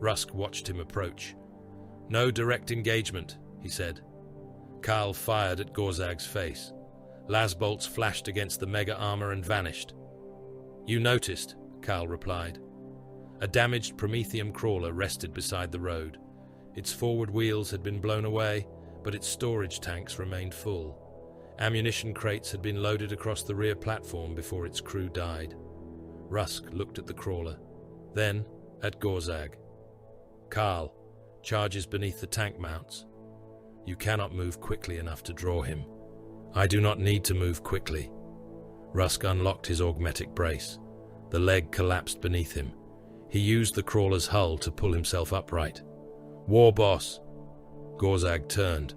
Rusk watched him approach. "No direct engagement," he said. Carl fired at Gorzag's face. Las bolts flashed against the mega armor and vanished. "You noticed," Carl replied. A damaged Prometheum crawler rested beside the road. Its forward wheels had been blown away, but its storage tanks remained full. Ammunition crates had been loaded across the rear platform before its crew died. Rusk looked at the crawler, then at Gorzag. "Carl, charges beneath the tank mounts. You cannot move quickly enough to draw him." "I do not need to move quickly." Rusk unlocked his augmetic brace. The leg collapsed beneath him. He used the crawler's hull to pull himself upright. "War Boss!" Gorzag turned.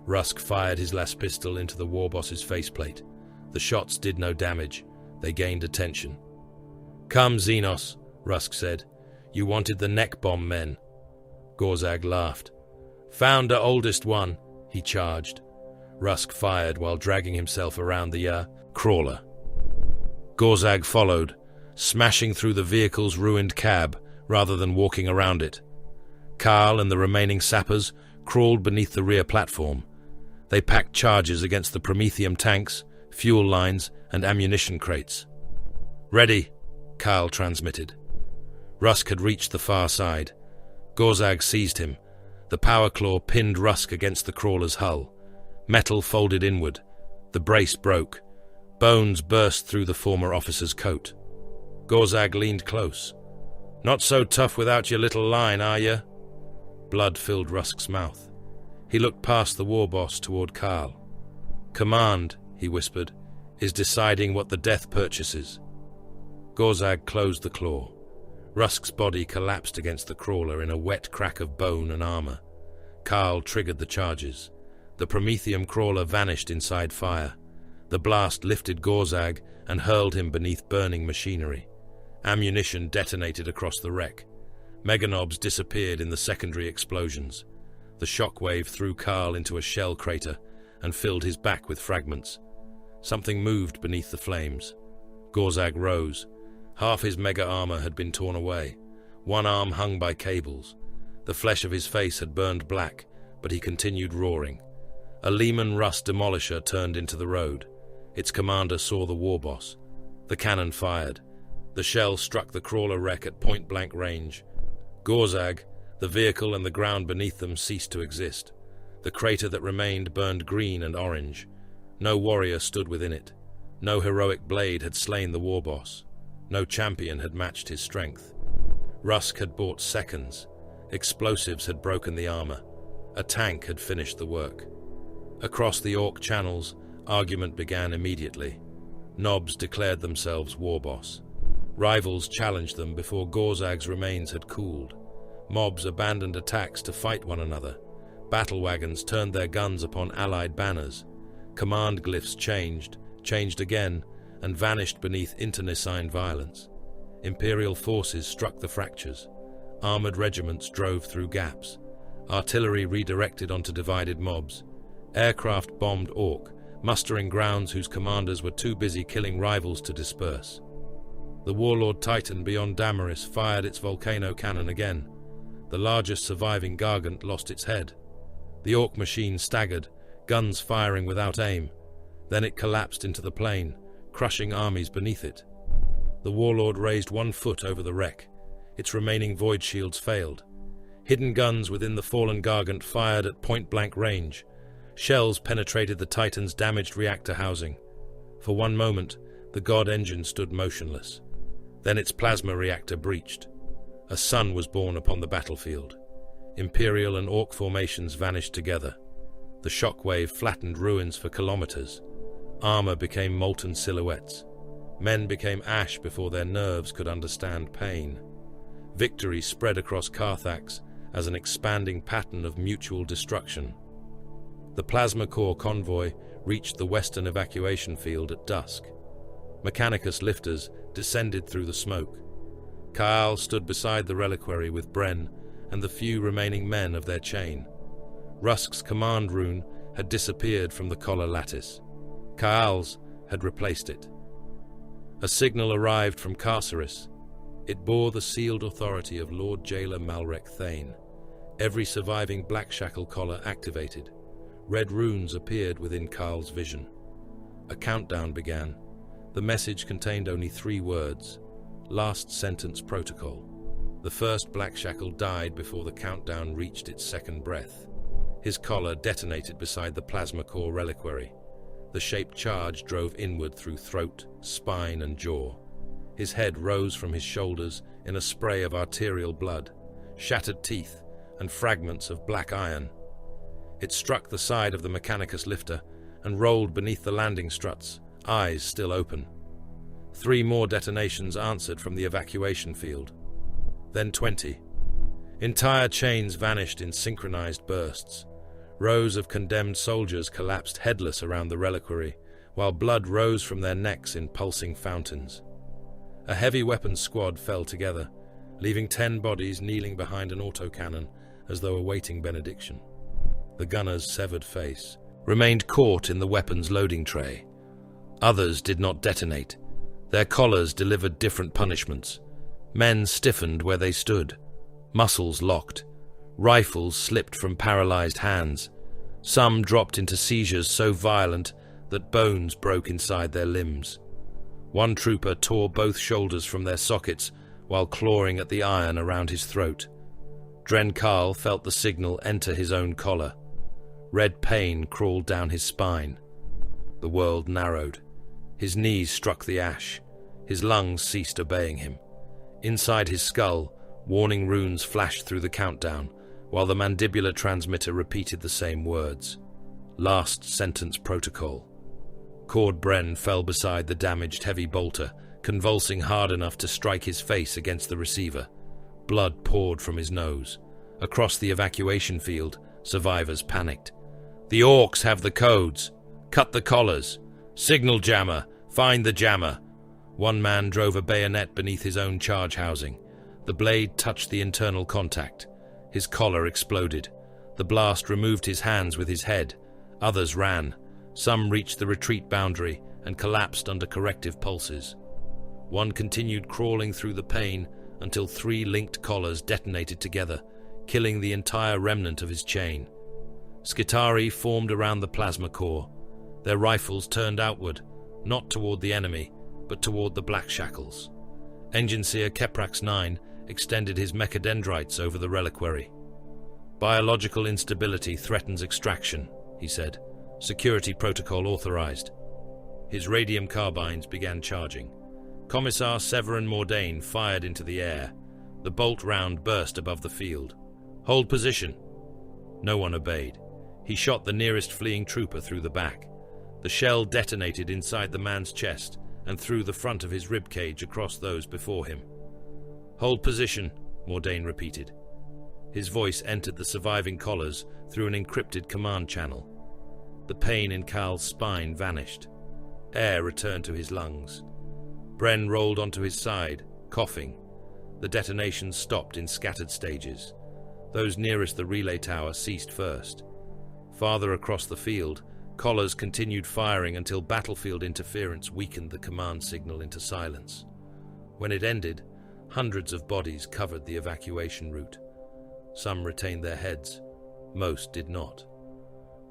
Rusk fired his last pistol into the War Boss's faceplate. The shots did no damage. They gained attention. "Come, Xenos," Rusk said. "You wanted the neck bomb men." Gorzag laughed. "Found the oldest one," he charged. Rusk fired while dragging himself around the crawler. Gorzag followed, smashing through the vehicle's ruined cab rather than walking around it. Carl and the remaining sappers crawled beneath the rear platform. They packed charges against the Prometheum tanks, fuel lines, and ammunition crates. "Ready," Carl transmitted. Rusk had reached the far side. Gorzag seized him. The power claw pinned Rusk against the crawler's hull. Metal folded inward. The brace broke. Bones burst through the former officer's coat. Gorzag leaned close. "Not so tough without your little line, are you?" Blood filled Rusk's mouth. He looked past the war boss toward Carl. "Command," he whispered, "is deciding what the death purchases." Gorzag closed the claw. Rusk's body collapsed against the crawler in a wet crack of bone and armor. Carl triggered the charges. The Prometheum crawler vanished inside fire. The blast lifted Gorzag and hurled him beneath burning machinery. Ammunition detonated across the wreck. Meganobs disappeared in the secondary explosions. The shockwave threw Carl into a shell crater and filled his back with fragments. Something moved beneath the flames. Gorzag rose. Half his mega armor had been torn away. One arm hung by cables. The flesh of his face had burned black, but he continued roaring. A Lehman Russ demolisher turned into the road. Its commander saw the war boss. The cannon fired. The shell struck the crawler wreck at point-blank range. Gorzag, the vehicle and the ground beneath them ceased to exist. The crater that remained burned green and orange. No warrior stood within it. No heroic blade had slain the war boss. No champion had matched his strength. Rusk had bought seconds. Explosives had broken the armor. A tank had finished the work. Across the Orc channels, argument began immediately. Nobs declared themselves war boss. Rivals challenged them before Gorzag's remains had cooled. Mobs abandoned attacks to fight one another. Battle wagons turned their guns upon allied banners. Command glyphs changed again, and vanished beneath internecine violence. Imperial forces struck the fractures. Armored regiments drove through gaps. Artillery redirected onto divided mobs. Aircraft bombed Orc, mustering grounds whose commanders were too busy killing rivals to disperse. The warlord Titan beyond Damaris fired its volcano cannon again. The largest surviving Gargant lost its head. The Orc machine staggered, guns firing without aim. Then it collapsed into the plain, crushing armies beneath it. The warlord raised one foot over the wreck. Its remaining void shields failed. Hidden guns within the fallen Gargant fired at point-blank range. Shells penetrated the Titan's damaged reactor housing. For one moment, the God engine stood motionless. Then its plasma reactor breached. A sun was born upon the battlefield. Imperial and Orc formations vanished together. The shockwave flattened ruins for kilometers. Armor became molten silhouettes. Men became ash before their nerves could understand pain. Victory spread across Carthax as an expanding pattern of mutual destruction. The Plasma Corps convoy reached the western evacuation field at dusk. Mechanicus lifters descended through the smoke. Kaal stood beside the reliquary with Bren and the few remaining men of their chain. Rusk's command rune had disappeared from the collar lattice. Kaal's had replaced it. A signal arrived from Carceris. It bore the sealed authority of Lord Jailer Malrek Thane. Every surviving Blackshackle collar activated. Red runes appeared within Kaal's vision. A countdown began. The message contained only 3 words. Last sentence protocol. The first Blackshackle died before the countdown reached its second breath. His collar detonated beside the Plasma Core reliquary. The shaped charge drove inward through throat, spine, and jaw. His head rose from his shoulders in a spray of arterial blood, shattered teeth, and fragments of black iron. It struck the side of the Mechanicus lifter and rolled beneath the landing struts, eyes still open. 3 more detonations answered from the evacuation field. Then 20. Entire chains vanished in synchronized bursts. Rows of condemned soldiers collapsed headless around the reliquary, while blood rose from their necks in pulsing fountains. A heavy weapons squad fell together, leaving 10 bodies kneeling behind an autocannon as though awaiting benediction. The gunner's severed face remained caught in the weapon's loading tray. Others did not detonate. Their collars delivered different punishments. Men stiffened where they stood, muscles locked. Rifles slipped from paralyzed hands. Some dropped into seizures so violent that bones broke inside their limbs. One trooper tore both shoulders from their sockets while clawing at the iron around his throat. Dren Kaal felt the signal enter his own collar. Red pain crawled down his spine. The world narrowed. His knees struck the ash. His lungs ceased obeying him. Inside his skull, warning runes flashed through the countdown, while the mandibular transmitter repeated the same words. Last sentence protocol. Cord Bren fell beside the damaged heavy bolter, convulsing hard enough to strike his face against the receiver. Blood poured from his nose. Across the evacuation field, survivors panicked. The orcs have the codes. Cut the collars. Signal jammer. Find the jammer. One man drove a bayonet beneath his own charge housing. The blade touched the internal contact. His collar exploded. The blast removed his hands with his head. Others ran. Some reached the retreat boundary and collapsed under corrective pulses. One continued crawling through the pain until 3 linked collars detonated together, killing the entire remnant of his chain. Skitari formed around the plasma core. Their rifles turned outward, not toward the enemy, but toward the Blackshackles. Engineer Keprax 9 extended his mechadendrites over the reliquary. Biological instability threatens extraction, he said. Security protocol authorized. His radium carbines began charging. Commissar Severin Mordain fired into the air. The bolt round burst above the field. Hold position. No one obeyed. He shot the nearest fleeing trooper through the back. The shell detonated inside the man's chest and through the front of his ribcage across those before him. Hold position, Mordain repeated. His voice entered the surviving collars through an encrypted command channel. The pain in Kaal's spine vanished. Air returned to his lungs. Bren rolled onto his side, coughing. The detonations stopped in scattered stages. Those nearest the relay tower ceased first. Farther across the field, collars continued firing until battlefield interference weakened the command signal into silence. When it ended, hundreds of bodies covered the evacuation route. Some retained their heads. Most did not.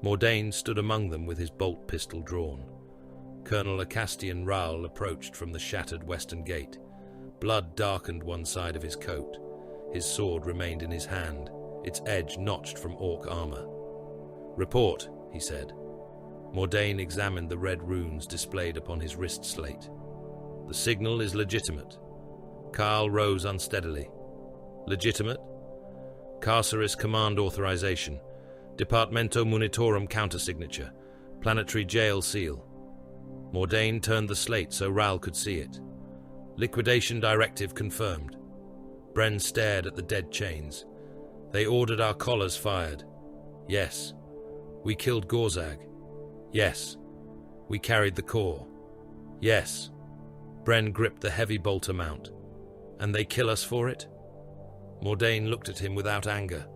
Mordain stood among them with his bolt pistol drawn. Colonel Acastian Raul approached from the shattered western gate. Blood darkened one side of his coat. His sword remained in his hand, its edge notched from orc armor. Report, he said. Mordain examined the red runes displayed upon his wrist slate. The signal is legitimate. Kaal rose unsteadily. Legitimate? Carceris command authorization. Departamento Munitorum countersignature. Planetary jail seal. Mordain turned the slate so Raul could see it. Liquidation directive confirmed. Bren stared at the dead chains. They ordered our collars fired. Yes. We killed Gorzag. Yes. We carried the core. Yes. Bren gripped the heavy bolter mount. And they kill us for it? Mordain looked at him without anger.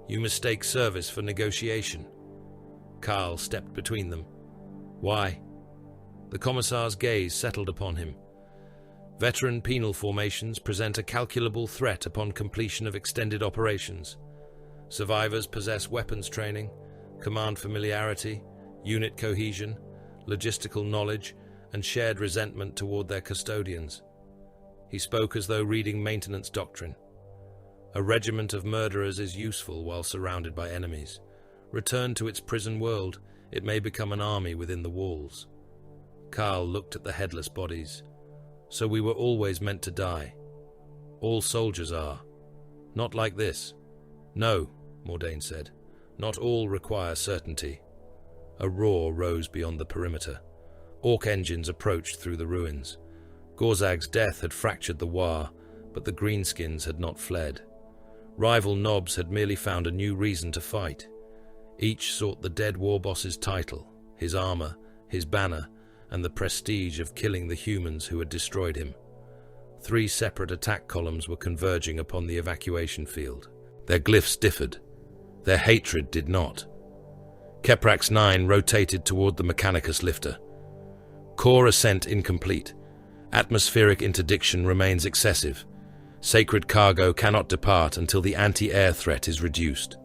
You mistake service for negotiation. Carl stepped between them. Why? The commissar's gaze settled upon him. Veteran penal formations present a calculable threat upon completion of extended operations. Survivors possess weapons training, command familiarity, unit cohesion, logistical knowledge, and shared resentment toward their custodians. He spoke as though reading maintenance doctrine. A regiment of murderers is useful while surrounded by enemies. Returned to its prison world, it may become an army within the walls. Carl looked at the headless bodies. So we were always meant to die. All soldiers are. Not like this. No, Mordain said. Not all require certainty. A roar rose beyond the perimeter. Orc engines approached through the ruins. Gorzag's death had fractured the War, but the greenskins had not fled. Rival nobs had merely found a new reason to fight. Each sought the dead war boss's title, his armor, his banner, and the prestige of killing the humans who had destroyed him. 3 separate attack columns were converging upon the evacuation field. Their glyphs differed. Their hatred did not. Keprax 9 rotated toward the Mechanicus lifter. Core ascent incomplete. Atmospheric interdiction remains excessive. Sacred cargo cannot depart until the anti-air threat is reduced.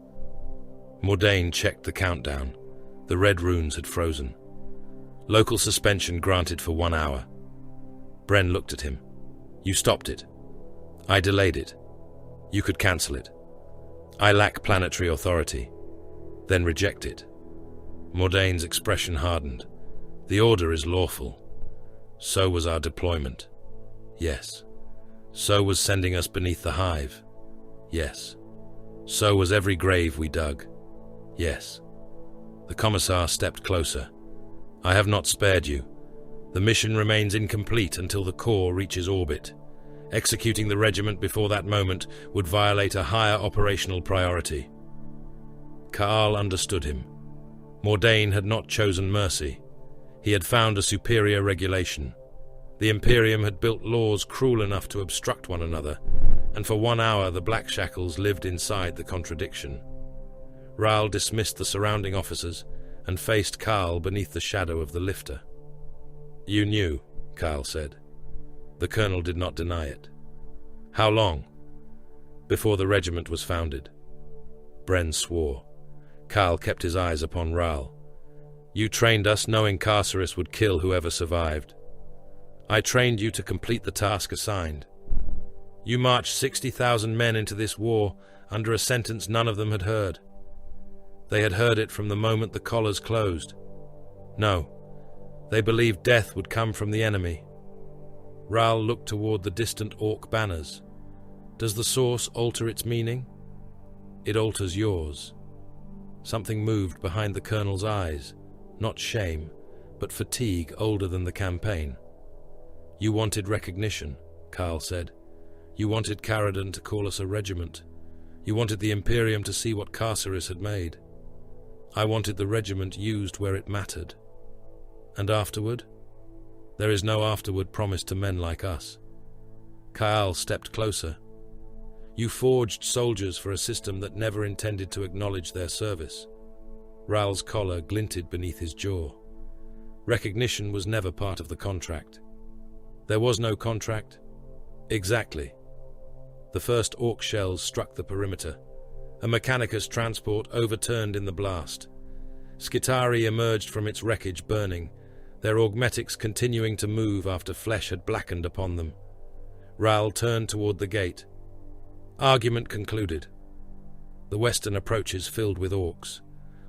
Mordain checked the countdown. The red runes had frozen. Local suspension granted for 1 hour. Bren looked at him. You stopped it. I delayed it. You could cancel it. I lack planetary authority. Then reject it. Mordain's expression hardened. The order is lawful. So was our deployment. Yes. So was sending us beneath the hive. Yes. So was every grave we dug. Yes. The commissar stepped closer. I have not spared you. The mission remains incomplete until the core reaches orbit. Executing the regiment before that moment would violate a higher operational priority. Kaal understood him. Mordain had not chosen mercy. He had found a superior regulation. The Imperium had built laws cruel enough to obstruct one another, and for 1 hour the Blackshackles lived inside the contradiction. Raal dismissed the surrounding officers and faced Carl beneath the shadow of the lifter. You knew, Carl said. The colonel did not deny it. How long? Before the regiment was founded. Bren swore. Carl kept his eyes upon Raal. You trained us knowing Carceris would kill whoever survived. I trained you to complete the task assigned. You marched 60,000 men into this war under a sentence none of them had heard. They had heard it from the moment the collars closed. No, they believed death would come from the enemy. Raal looked toward the distant orc banners. Does the source alter its meaning? It alters yours. Something moved behind the colonel's eyes, not shame, but fatigue older than the campaign. You wanted recognition, Carl said. You wanted Caradon to call us a regiment. You wanted the Imperium to see what Carceris had made. I wanted the regiment used where it mattered. And afterward? There is no afterward promised to men like us. Kaal stepped closer. You forged soldiers for a system that never intended to acknowledge their service. Raal's collar glinted beneath his jaw. Recognition was never part of the contract. There was no contract. Exactly. The first orc shells struck the perimeter. A Mechanicus transport overturned in the blast. Skitarii emerged from its wreckage burning, their augmetics continuing to move after flesh had blackened upon them. Raal turned toward the gate. Argument concluded. The western approaches filled with orcs.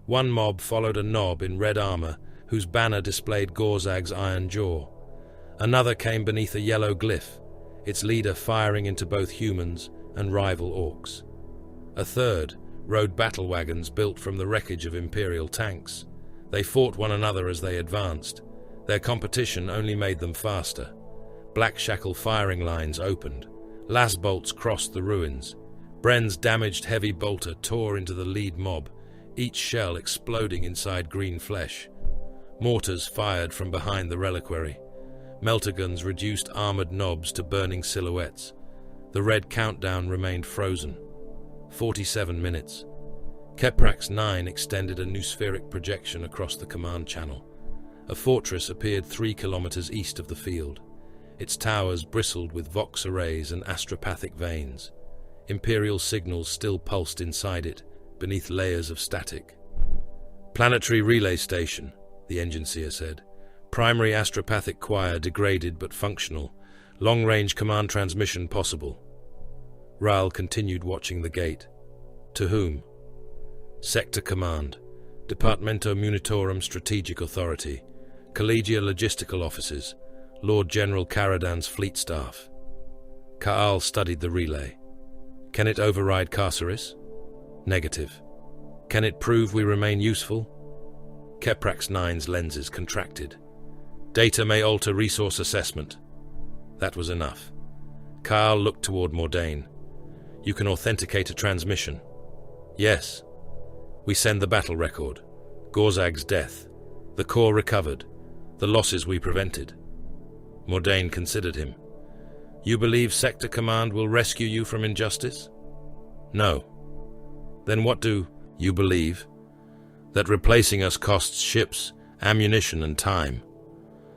One mob followed a nob in red armor, whose banner displayed Gorzag's iron jaw. Another came beneath a yellow glyph, its leader firing into both humans and rival orcs. A third rode battle wagons built from the wreckage of Imperial tanks. They fought one another as they advanced. Their competition only made them faster. Blackshackle firing lines opened. Las bolts crossed the ruins. Bren's damaged heavy bolter tore into the lead mob, each shell exploding inside green flesh. Mortars fired from behind the reliquary. Melter guns reduced armored knobs to burning silhouettes. The red countdown remained frozen. 47 minutes. Keprax 9 extended a noospheric projection across the command channel. A fortress appeared 3 kilometers east of the field. Its towers bristled with vox arrays and astropathic veins. Imperial signals still pulsed inside it, beneath layers of static. Planetary relay station, the engine seer said. Primary astropathic choir degraded but functional. Long-range command transmission possible. Ral continued watching the gate. To whom? Sector Command. Departamento Munitorum Strategic Authority. Collegia Logistical Offices. Lord General Caradan's fleet staff. Ka'al studied the relay. Can it override Carceris? Negative. Can it prove we remain useful? Keprax 9's lenses contracted. Data may alter resource assessment. That was enough. Ka'al looked toward Mordain. You can authenticate a transmission. Yes. We send the battle record. Gorzag's death. The core recovered. The losses we prevented. Mordain considered him. You believe Sector Command will rescue you from injustice? No. Then what do you believe? That replacing us costs ships, ammunition, and time.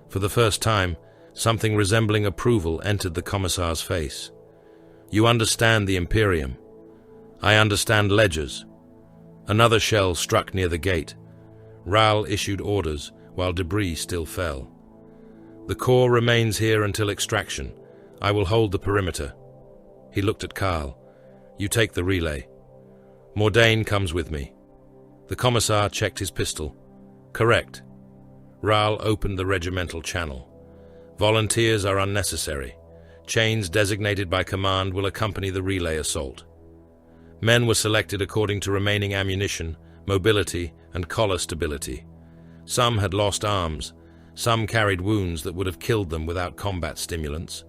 For the first time, something resembling approval entered the Commissar's face. You understand the Imperium. I understand ledgers. Another shell struck near the gate. Ral issued orders, while debris still fell. The core remains here until extraction. I will hold the perimeter. He looked at Carl. You take the relay. Mordain comes with me. The Commissar checked his pistol. Correct. Ral opened the regimental channel. Volunteers are unnecessary. Chains designated by command will accompany the relay assault. Men were selected according to remaining ammunition, mobility, and collar stability. Some had lost arms. Some carried wounds that would have killed them without combat stimulants.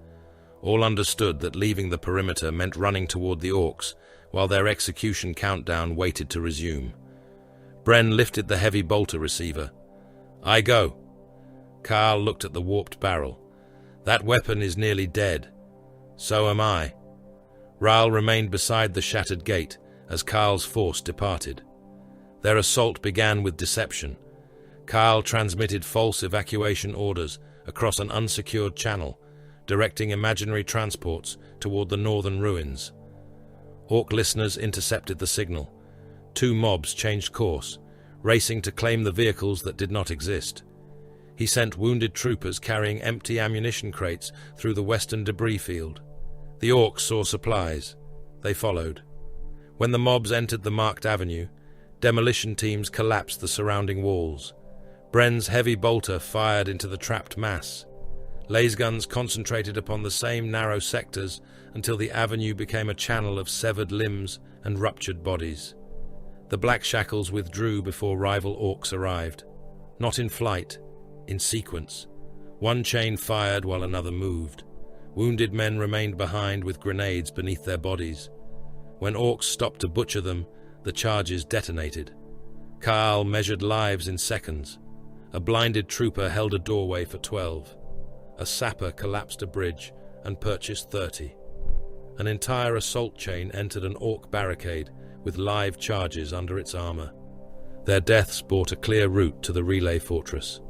All understood that leaving the perimeter meant running toward the orcs, while their execution countdown waited to resume. Bren lifted the heavy bolter receiver. I go. Carl looked at the warped barrel. That weapon is nearly dead. So am I. Ral remained beside the shattered gate as Carl's force departed. Their assault began with deception. Carl transmitted false evacuation orders across an unsecured channel, directing imaginary transports toward the northern ruins. Orc listeners intercepted the signal. 2 mobs changed course, racing to claim the vehicles that did not exist. He sent wounded troopers carrying empty ammunition crates through the western debris field. The orcs saw supplies. They followed. When the mobs entered the marked avenue, demolition teams collapsed the surrounding walls. Bren's heavy bolter fired into the trapped mass. Laser guns concentrated upon the same narrow sectors until the avenue became a channel of severed limbs and ruptured bodies. The Blackshackles withdrew before rival orcs arrived. Not in flight, in sequence. One chain fired while another moved. Wounded men remained behind with grenades beneath their bodies. When orcs stopped to butcher them, the charges detonated. Kaal measured lives in seconds. A blinded trooper held a doorway for 12. A sapper collapsed a bridge and purchased 30. An entire assault chain entered an orc barricade with live charges under its armor. Their deaths brought a clear route to the relay fortress.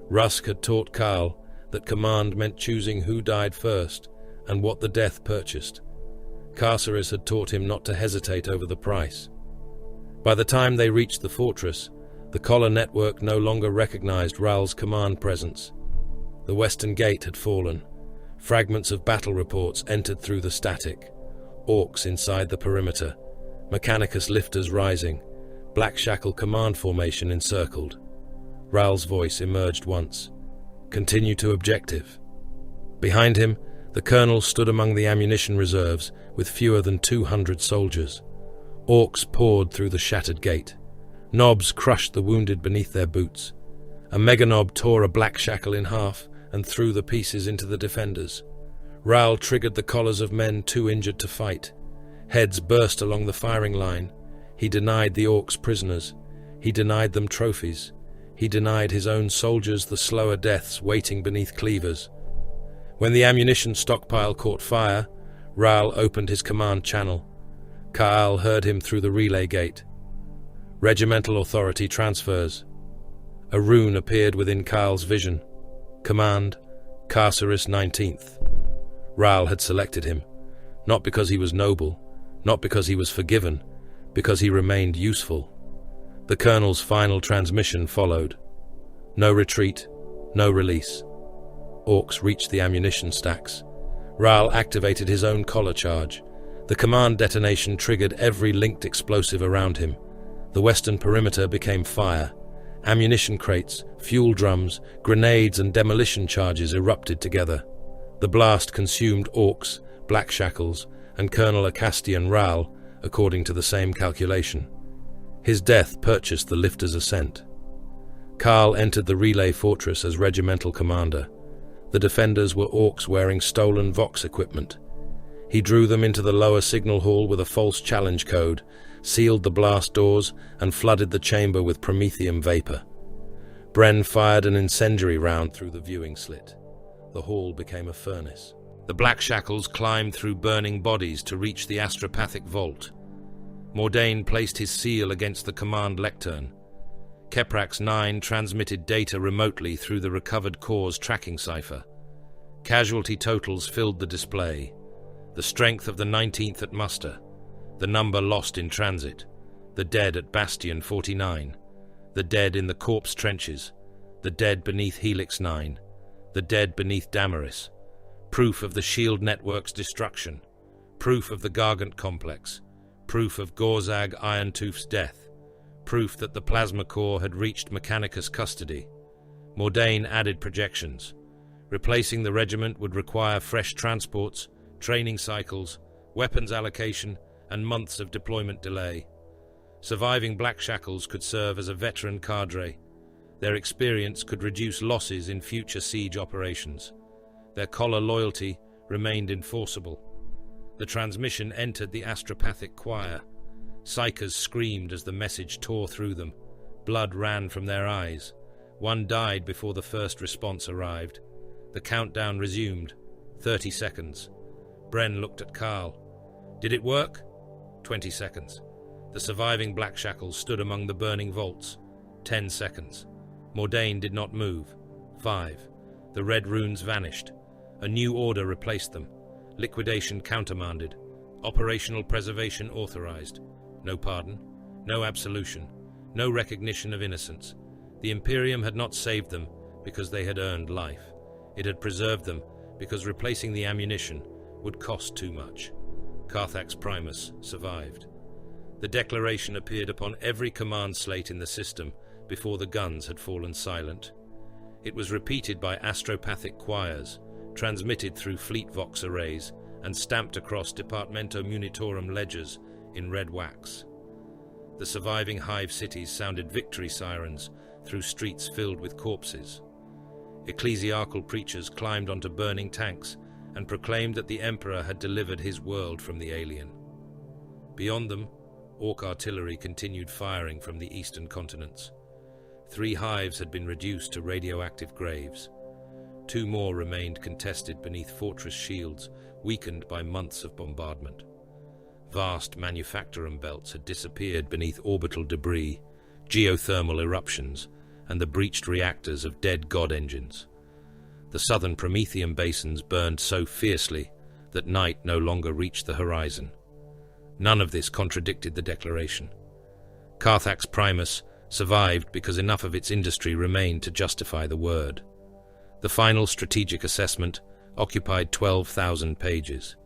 Rusk had taught Kaal that command meant choosing who died first and what the death purchased. Carceris had taught him not to hesitate over the price. By the time they reached the fortress, the collar network no longer recognized Ral's command presence. The western gate had fallen. Fragments of battle reports entered through the static. Orcs inside the perimeter. Mechanicus lifters rising. Blackshackle command formation encircled. Ral's voice emerged once. Continue to objective. Behind him, the colonel stood among the ammunition reserves with fewer than 200 soldiers. Orcs poured through the shattered gate. Knobs crushed the wounded beneath their boots. A meganob tore a Blackshackle in half and threw the pieces into the defenders. Ral triggered the collars of men too injured to fight. Heads burst along the firing line. He denied the Orcs prisoners. He denied them trophies. He denied his own soldiers the slower deaths waiting beneath cleavers. When the ammunition stockpile caught fire, Ral opened his command channel. Kaal heard him through the relay gate. Regimental authority transfers. A rune appeared within Kaal's vision. Command, Carceris 19th. Ral had selected him, not because he was noble, not because he was forgiven, because he remained useful. The colonel's final transmission followed. No retreat, no release. Orcs reached the ammunition stacks. Ral activated his own collar charge. The command detonation triggered every linked explosive around him. The western perimeter became fire. Ammunition crates, fuel drums, grenades and demolition charges erupted together. The blast consumed Orcs, Blackshackles, and Colonel Acastian Ral, according to the same calculation. His death purchased the lifter's ascent. Kaal entered the relay fortress as regimental commander. The defenders were Orcs wearing stolen Vox equipment. He drew them into the lower signal hall with a false challenge code, sealed the blast doors, and flooded the chamber with promethium vapor. Bren fired an incendiary round through the viewing slit. The hall became a furnace. The Blackshackles climbed through burning bodies to reach the astropathic vault. Mordain placed his seal against the command lectern. Keprax 9 transmitted data remotely through the recovered core's tracking cipher. Casualty totals filled the display. The strength of the 19th at muster. The number lost in transit. The dead at Bastion 49. The dead in the corpse trenches. The dead beneath Helix 9. The dead beneath Damaris. Proof of the shield network's destruction. Proof of the Gargant complex. Proof of Gorzag Irontooth's death. Proof that the plasma core had reached Mechanicus custody. Mordain added projections. Replacing the regiment would require fresh transports, training cycles, weapons allocation, and months of deployment delay. Surviving Blackshackles could serve as a veteran cadre. Their experience could reduce losses in future siege operations. Their collar loyalty remained enforceable. The transmission entered the astropathic choir. Psychers screamed as the message tore through them. Blood ran from their eyes. One died before the first response arrived. The countdown resumed. 30 seconds. Bren looked at Kaal. Did it work? 20 seconds. The surviving Blackshackles stood among the burning vaults. 10 seconds. Mordain did not move. 5. The red runes vanished. A new order replaced them. Liquidation countermanded. Operational preservation authorized. No pardon. No absolution. No recognition of innocence. The Imperium had not saved them because they had earned life. It had preserved them because replacing the ammunition would cost too much. Carthax Primus survived. The declaration appeared upon every command slate in the system before the guns had fallen silent. It was repeated by astropathic choirs, transmitted through fleet Vox arrays, and stamped across Departamento Munitorum ledgers in red wax. The surviving hive cities sounded victory sirens through streets filled with corpses. Ecclesiarchal preachers climbed onto burning tanks and proclaimed that the Emperor had delivered his world from the alien. Beyond them, Orc artillery continued firing from the eastern continents. 3 hives had been reduced to radioactive graves. 2 more remained contested beneath fortress shields, weakened by months of bombardment. Vast manufactorum belts had disappeared beneath orbital debris, geothermal eruptions, and the breached reactors of dead god engines. The southern Promethean basins burned so fiercely that night no longer reached the horizon. None of this contradicted the declaration. Carthax Primus survived because enough of its industry remained to justify the word. The final strategic assessment occupied 12,000 pages.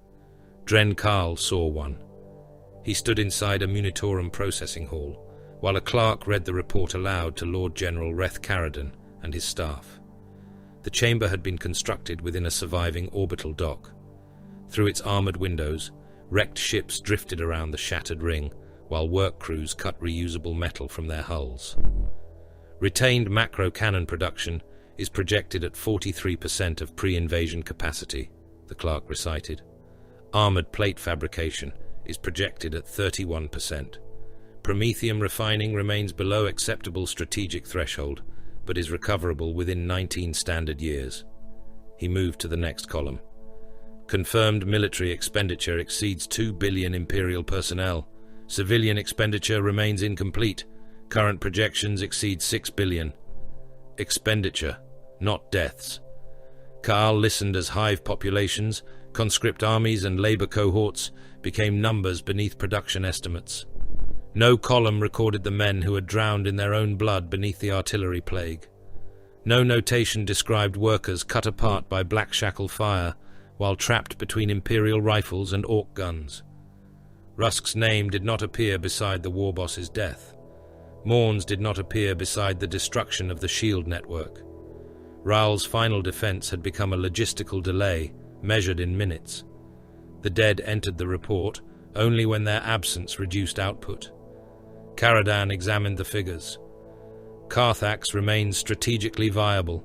Dren Kaal saw one. He stood inside a Munitorum processing hall, while a clerk read the report aloud to Lord General Reth Caradon and his staff. The chamber had been constructed within a surviving orbital dock. Through its armored windows, wrecked ships drifted around the shattered ring, while work crews cut reusable metal from their hulls. Retained macro cannon production is projected at 43% of pre-invasion capacity, the clerk recited. Armored plate fabrication is projected at 31%. Promethium refining remains below acceptable strategic threshold, but is recoverable within 19 standard years. He moved to the next column. Confirmed military expenditure exceeds 2 billion Imperial personnel. Civilian expenditure remains incomplete. Current projections exceed 6 billion. Expenditure, not deaths. Kaal listened as hive populations, conscript armies and labor cohorts became numbers beneath production estimates. No column recorded the men who had drowned in their own blood beneath the artillery plague. No notation described workers cut apart by Blackshackle fire while trapped between Imperial rifles and Orc guns. Rusk's name did not appear beside the war boss's death. Morn's did not appear beside the destruction of the shield network. Raal's final defense had become a logistical delay, measured in minutes. The dead entered the report only when their absence reduced output. Caradan examined the figures. Carthax remains strategically viable.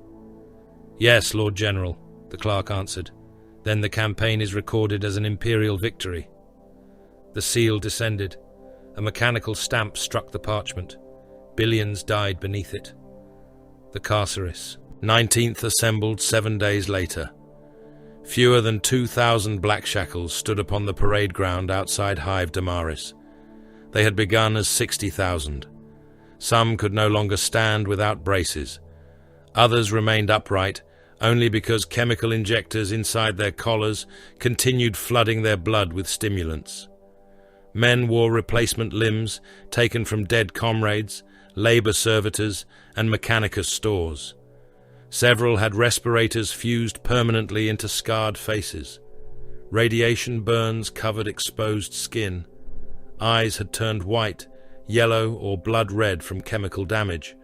Yes, Lord General, the clerk answered. Then the campaign is recorded as an Imperial victory. The seal descended. A mechanical stamp struck the parchment. Billions died beneath it. The Carceris, 19th assembled 7 days later. Fewer than 2,000 Blackshackles stood upon the parade ground outside Hive Damaris. They had begun as 60,000. Some could no longer stand without braces. Others remained upright only because chemical injectors inside their collars continued flooding their blood with stimulants. Men wore replacement limbs taken from dead comrades, labor servitors, and mechanicus stores. Several had respirators fused permanently into scarred faces. Radiation burns covered exposed skin. Eyes had turned white, yellow, or blood red from chemical damage.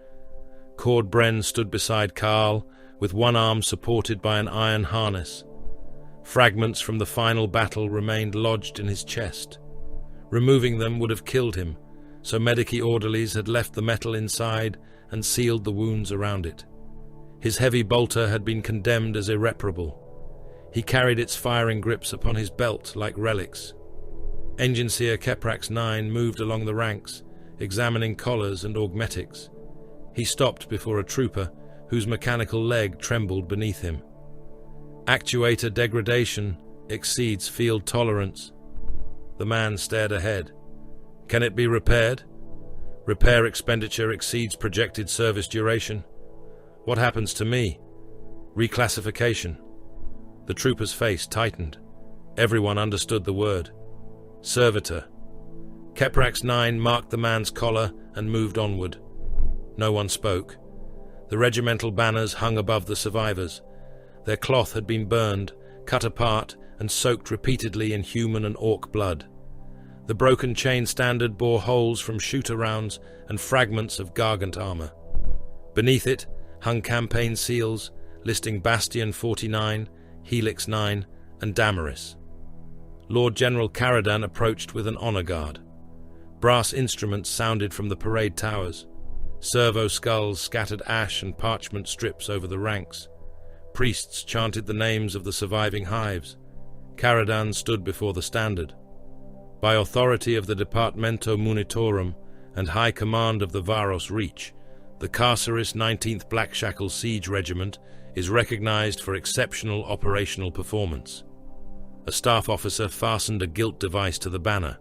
Cord Bren stood beside Kaal, with one arm supported by an iron harness. Fragments from the final battle remained lodged in his chest. Removing them would have killed him, so Medici orderlies had left the metal inside and sealed the wounds around it. His heavy bolter had been condemned as irreparable. He carried its firing grips upon his belt like relics. Engineer Keprax 9 moved along the ranks, examining collars and augmetics. He stopped before a trooper whose mechanical leg trembled beneath him. Actuator degradation exceeds field tolerance. The man stared ahead. Can it be repaired? Repair expenditure exceeds projected service duration. What happens to me? Reclassification. The trooper's face tightened. Everyone understood the word. Servitor. Keprax 9 marked the man's collar and moved onward. No one spoke. The regimental banners hung above the survivors. Their cloth had been burned, cut apart, and soaked repeatedly in human and orc blood. The broken chain standard bore holes from shooter rounds and fragments of gargant armor. Beneath it hung campaign seals listing Bastion 49, Helix 9, and Damaris. Lord General Caradan approached with an honor guard. Brass instruments sounded from the parade towers. Servo skulls scattered ash and parchment strips over the ranks. Priests chanted the names of the surviving hives. Caradan stood before the standard. By authority of the Departamento Munitorum and High Command of the Varos Reach, the Carceris 19th Blackshackle Siege Regiment is recognized for exceptional operational performance. A staff officer fastened a gilt device to the banner.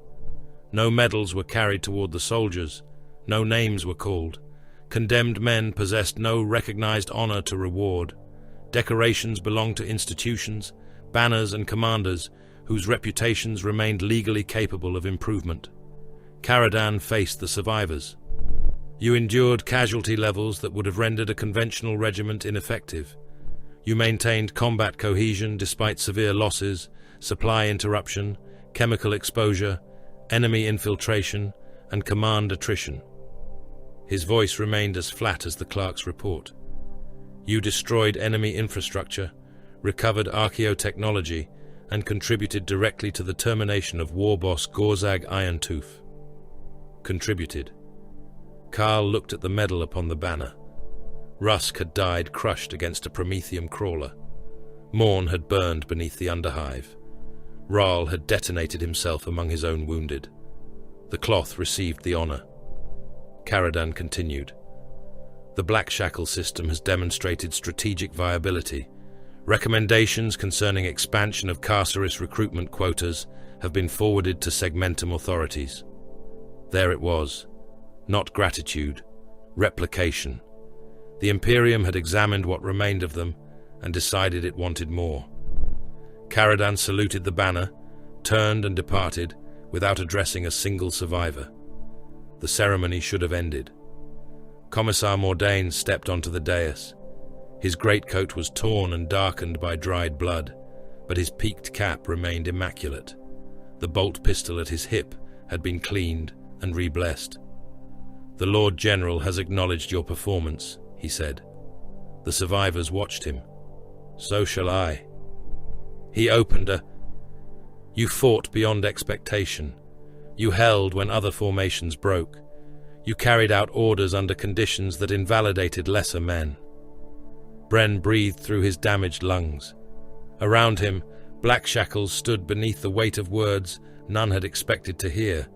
No medals were carried toward the soldiers. No names were called. Condemned men possessed no recognized honor to reward. Decorations belonged to institutions, banners and commanders whose reputations remained legally capable of improvement. Caradan faced the survivors. You endured casualty levels that would have rendered a conventional regiment ineffective. You maintained combat cohesion despite severe losses, supply interruption, chemical exposure, enemy infiltration, and command attrition. His voice remained as flat as the clerk's report. You destroyed enemy infrastructure, recovered archaeotechnology, and contributed directly to the termination of war boss Gorzag Irontooth. Contributed. Kaal looked at the medal upon the banner. Rusk had died crushed against a Promethium crawler. Morn had burned beneath the underhive. Raal had detonated himself among his own wounded. The cloth received the honor. Caradan continued. The Blackshackle system has demonstrated strategic viability. Recommendations concerning expansion of Carceris recruitment quotas have been forwarded to Segmentum authorities. There it was. Not gratitude, replication. The Imperium had examined what remained of them and decided it wanted more. Caradan saluted the banner, turned and departed without addressing a single survivor. The ceremony should have ended. Commissar Mordain stepped onto the dais. His greatcoat was torn and darkened by dried blood, but his peaked cap remained immaculate. The bolt pistol at his hip had been cleaned and re-blessed. "The Lord General has acknowledged your performance," he said. The survivors watched him. "So shall I." He opened a... "You fought beyond expectation. You held when other formations broke. You carried out orders under conditions that invalidated lesser men." Bren breathed through his damaged lungs. Around him, Blackshackles stood beneath the weight of words none had expected to hear.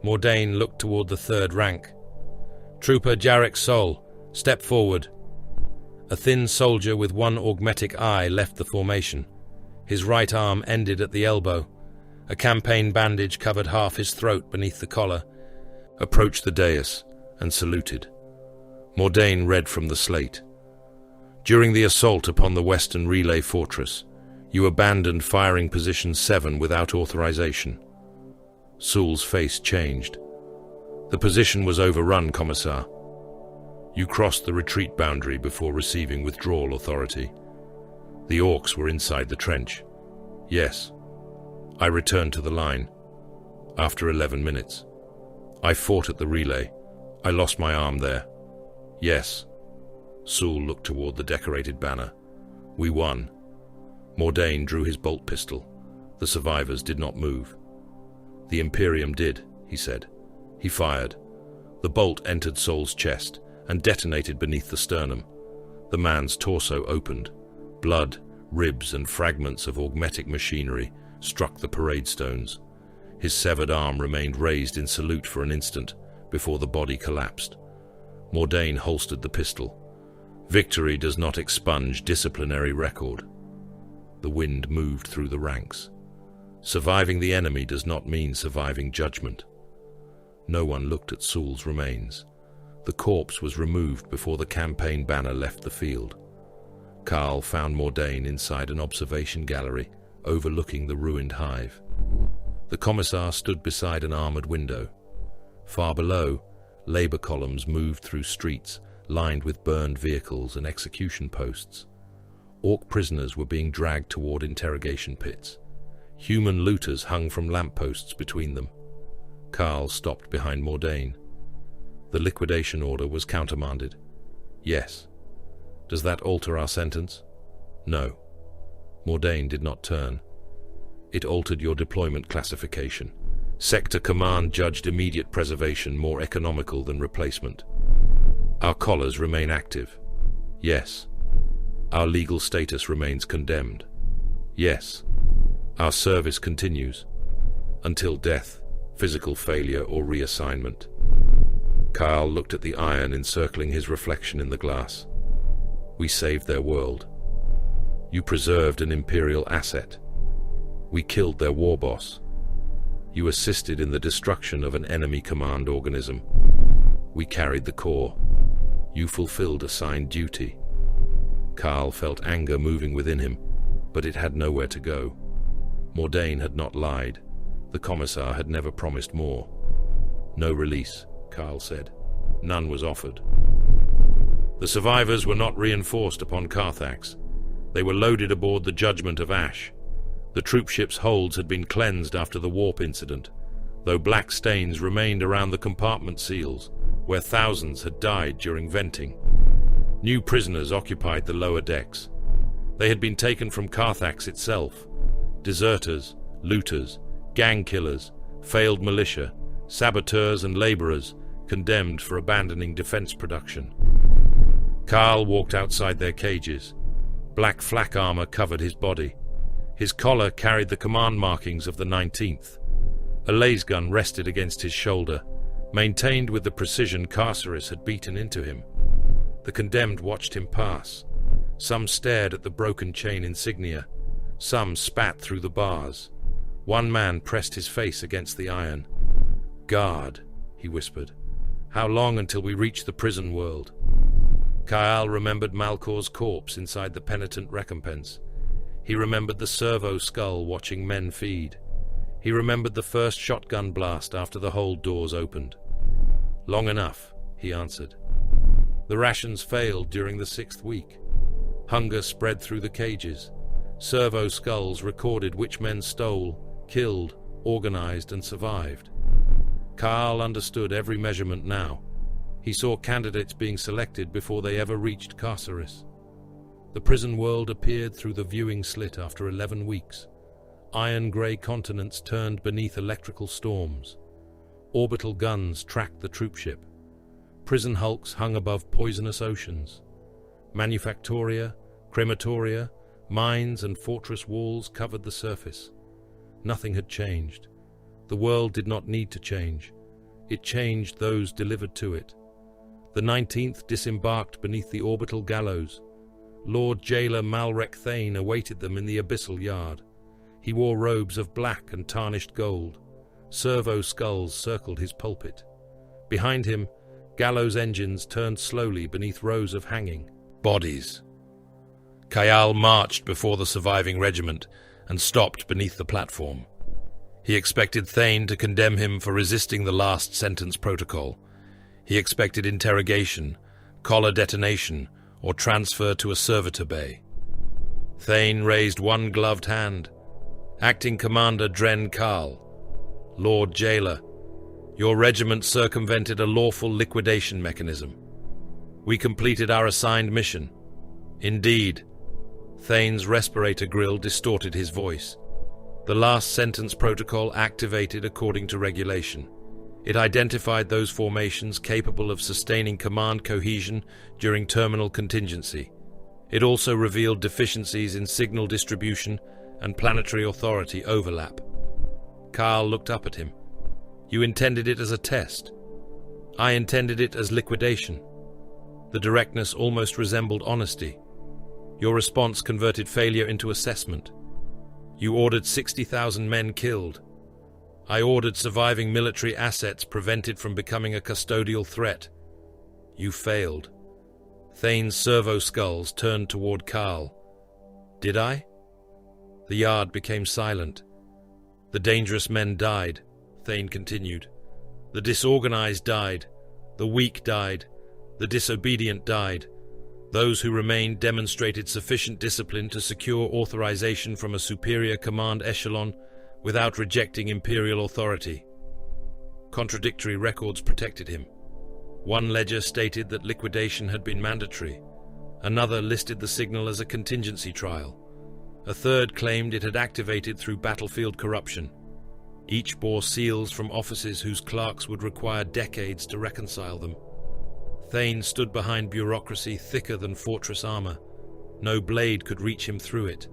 Mordain looked toward the third rank. "Trooper Jarek Sol, step forward." A thin soldier with one augmetic eye left the formation. His right arm ended at the elbow. A campaign bandage covered half his throat beneath the collar. Approached the dais and saluted. Mordain read from the slate. "During the assault upon the Western Relay Fortress, you abandoned firing position 7 without authorization." Sewell's face changed. "The position was overrun, Commissar." "You crossed the retreat boundary before receiving withdrawal authority." "The orcs were inside the trench." "Yes." "I returned to the line. After 11 minutes. I fought at the relay. I lost my arm there." "Yes." Sewell looked toward the decorated banner. "We won." Mordain drew his bolt pistol. The survivors did not move. "The Imperium did," he said. He fired. The bolt entered Sol's chest and detonated beneath the sternum. The man's torso opened. Blood, ribs, and fragments of augmetic machinery struck the parade stones. His severed arm remained raised in salute for an instant before the body collapsed. Mordain holstered the pistol. Victory does not expunge disciplinary record. The wind moved through the ranks. Surviving the enemy does not mean surviving judgment. No one looked at Sewell's remains. The corpse was removed before the campaign banner left the field. Carl found Mordain inside an observation gallery overlooking the ruined hive. The commissar stood beside an armored window. Far below, labor columns moved through streets lined with burned vehicles and execution posts. Orc prisoners were being dragged toward interrogation pits. Human looters hung from lampposts between them. Carl stopped behind Mordain. "The liquidation order was countermanded." "Yes." "Does that alter our sentence?" "No." Mordain did not turn. "It altered your deployment classification. Sector Command judged immediate preservation more economical than replacement." "Our collars remain active." "Yes." "Our legal status remains condemned." "Yes." "Our service continues." "Until death, physical failure, or reassignment." Carl looked at the iron encircling his reflection in the glass. "We saved their world. You preserved an Imperial asset. We killed their war boss. You assisted in the destruction of an enemy command organism. We carried the core. You fulfilled assigned duty." Carl felt anger moving within him, but it had nowhere to go. Mordain had not lied. The commissar had never promised more. "No release," Carl said. None was offered. The survivors were not reinforced upon Carthax. They were loaded aboard the Judgment of Ash. The troopship's holds had been cleansed after the warp incident, though black stains remained around the compartment seals, where thousands had died during venting. New prisoners occupied the lower decks. They had been taken from Carthax itself. Deserters, looters, gang killers, failed militia, saboteurs and laborers, condemned for abandoning defense production. Carl walked outside their cages. Black flak armor covered his body. His collar carried the command markings of the 19th. A laser gun rested against his shoulder, maintained with the precision Carceris had beaten into him. The condemned watched him pass. Some stared at the broken chain insignia. Some spat through the bars. One man pressed his face against the iron. "Guard," he whispered. "How long until we reach the prison world?" Kyle remembered Malcor's corpse inside the penitent recompense. He remembered the servo skull watching men feed. He remembered the first shotgun blast after the hold doors opened. "Long enough," he answered. The rations failed during the 6th week. Hunger spread through the cages. Servo skulls recorded which men stole, killed, organized, and survived. Carl understood every measurement now. He saw candidates being selected before they ever reached Carceris. The prison world appeared through the viewing slit after 11 weeks. Iron-grey continents turned beneath electrical storms. Orbital guns tracked the troopship. Prison hulks hung above poisonous oceans. Manufactoria, crematoria, mines and fortress walls covered the surface. Nothing had changed. The world did not need to change. It changed those delivered to it. The 19th disembarked beneath the orbital gallows. Lord Jailer Malrek Thane awaited them in the abyssal yard. He wore robes of black and tarnished gold. Servo skulls circled his pulpit. Behind him, gallows engines turned slowly beneath rows of hanging bodies. Kayal marched before the surviving regiment and stopped beneath the platform. He expected Thane to condemn him for resisting the last sentence protocol. He expected interrogation, collar detonation, or transfer to a servitor bay. Thane raised one gloved hand. "Acting Commander Dren Karl, Lord Jailer, your regiment circumvented a lawful liquidation mechanism. We completed our assigned mission." "Indeed." Thane's respirator grill distorted his voice. The last sentence protocol activated according to regulation. It identified those formations capable of sustaining command cohesion during terminal contingency. It also revealed deficiencies in signal distribution and planetary authority overlap. Karl looked up at him. "You intended it as a test. I intended it as liquidation." The directness almost resembled honesty. "Your response converted failure into assessment. You ordered 60,000 men killed. I ordered surviving military assets prevented from becoming a custodial threat. You failed." Thane's servo skulls turned toward Karl. "Did I?" The yard became silent. "The dangerous men died," Thane continued. "The disorganized died. The weak died. The disobedient died. Those who remained demonstrated sufficient discipline to secure authorization from a superior command echelon without rejecting imperial authority." Contradictory records protected him. One ledger stated that liquidation had been mandatory. Another listed the signal as a contingency trial. A third claimed it had activated through battlefield corruption. Each bore seals from offices whose clerks would require decades to reconcile them. Thane stood behind bureaucracy thicker than fortress armor. No blade could reach him through it.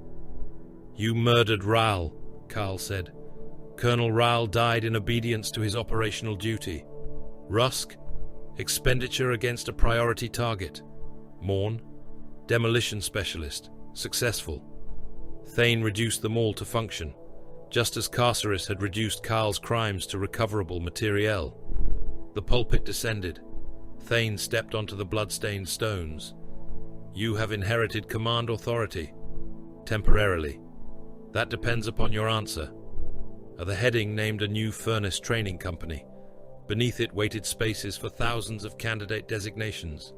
"You murdered Rahl," Karl said. "Colonel Rahl died in obedience to his operational duty. Rusk, expenditure against a priority target. Morn, demolition specialist, successful." Thane reduced them all to function, just as Carceris had reduced Karl's crimes to recoverable materiel. The pulpit descended. Thane stepped onto the blood-stained stones. "You have inherited command authority. Temporarily. That depends upon your answer." The heading named a new furnace training company. Beneath it waited spaces for thousands of candidate designations.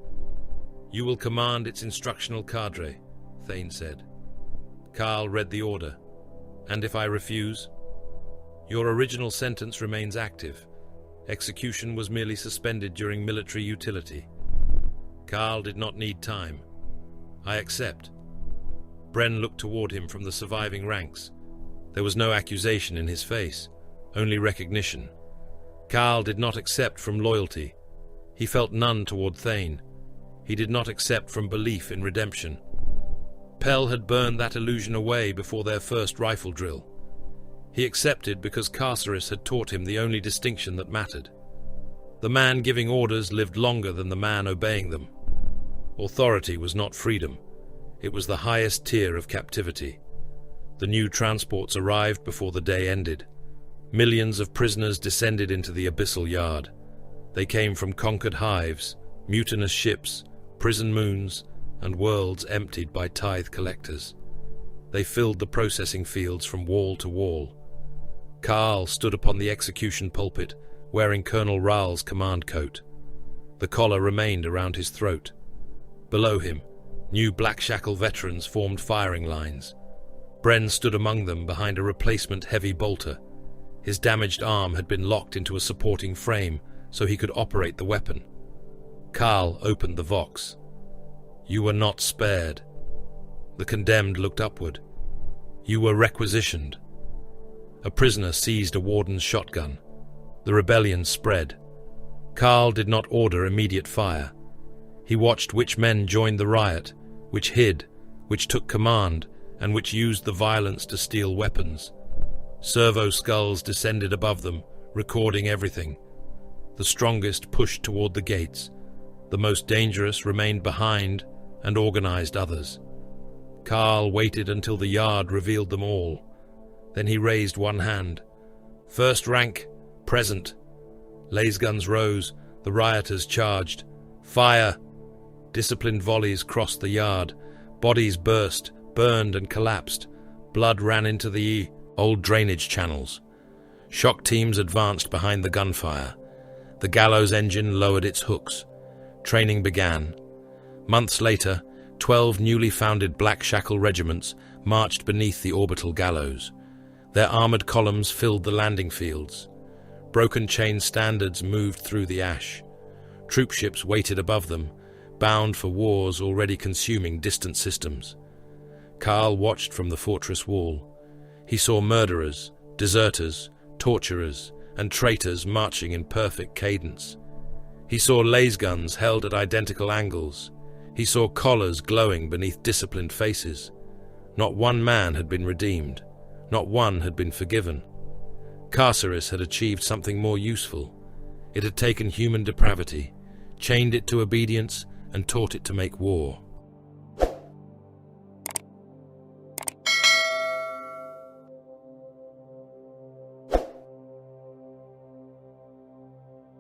"You will command its instructional cadre," Thane said. Karl read the order. "And if I refuse?" "Your original sentence remains active. Execution was merely suspended during military utility." Karl did not need time. "I accept." Bren looked toward him from the surviving ranks. There was no accusation in his face, only recognition. Karl did not accept from loyalty. He felt none toward Thane. He did not accept from belief in redemption. Pell had burned that illusion away before their first rifle drill. He accepted because Carceris had taught him the only distinction that mattered. The man giving orders lived longer than the man obeying them. Authority was not freedom. It was the highest tier of captivity. The new transports arrived before the day ended. Millions of prisoners descended into the abyssal yard. They came from conquered hives, mutinous ships, prison moons, and worlds emptied by tithe collectors. They filled the processing fields from wall to wall. Carl stood upon the execution pulpit, wearing Colonel Rahl's command coat. The collar remained around his throat. Below him, new Blackshackle veterans formed firing lines. Bren stood among them behind a replacement heavy bolter. His damaged arm had been locked into a supporting frame so he could operate the weapon. Carl opened the Vox. "You were not spared." The condemned looked upward. "You were requisitioned." A prisoner seized a warden's shotgun. The rebellion spread. Carl did not order immediate fire. He watched which men joined the riot, which hid, which took command, and which used the violence to steal weapons. Servo skulls descended above them, recording everything. The strongest pushed toward the gates. The most dangerous remained behind and organized others. Carl waited until the yard revealed them all. Then he raised one hand. "First rank, present." Lasguns rose, the rioters charged. "Fire!" Disciplined volleys crossed the yard. Bodies burst, burned and collapsed. Blood ran into the old drainage channels. Shock teams advanced behind the gunfire. The gallows engine lowered its hooks. Training began. Months later, 12 newly founded Blackshackle regiments marched beneath the orbital gallows. Their armored columns filled the landing fields. Broken chain standards moved through the ash. Troop ships waited above them, bound for wars already consuming distant systems. Carl watched from the fortress wall. He saw murderers, deserters, torturers, and traitors marching in perfect cadence. He saw lasguns held at identical angles. He saw collars glowing beneath disciplined faces. Not one man had been redeemed. Not one had been forgiven. Carceris had achieved something more useful. It had taken human depravity, chained it to obedience, and taught it to make war.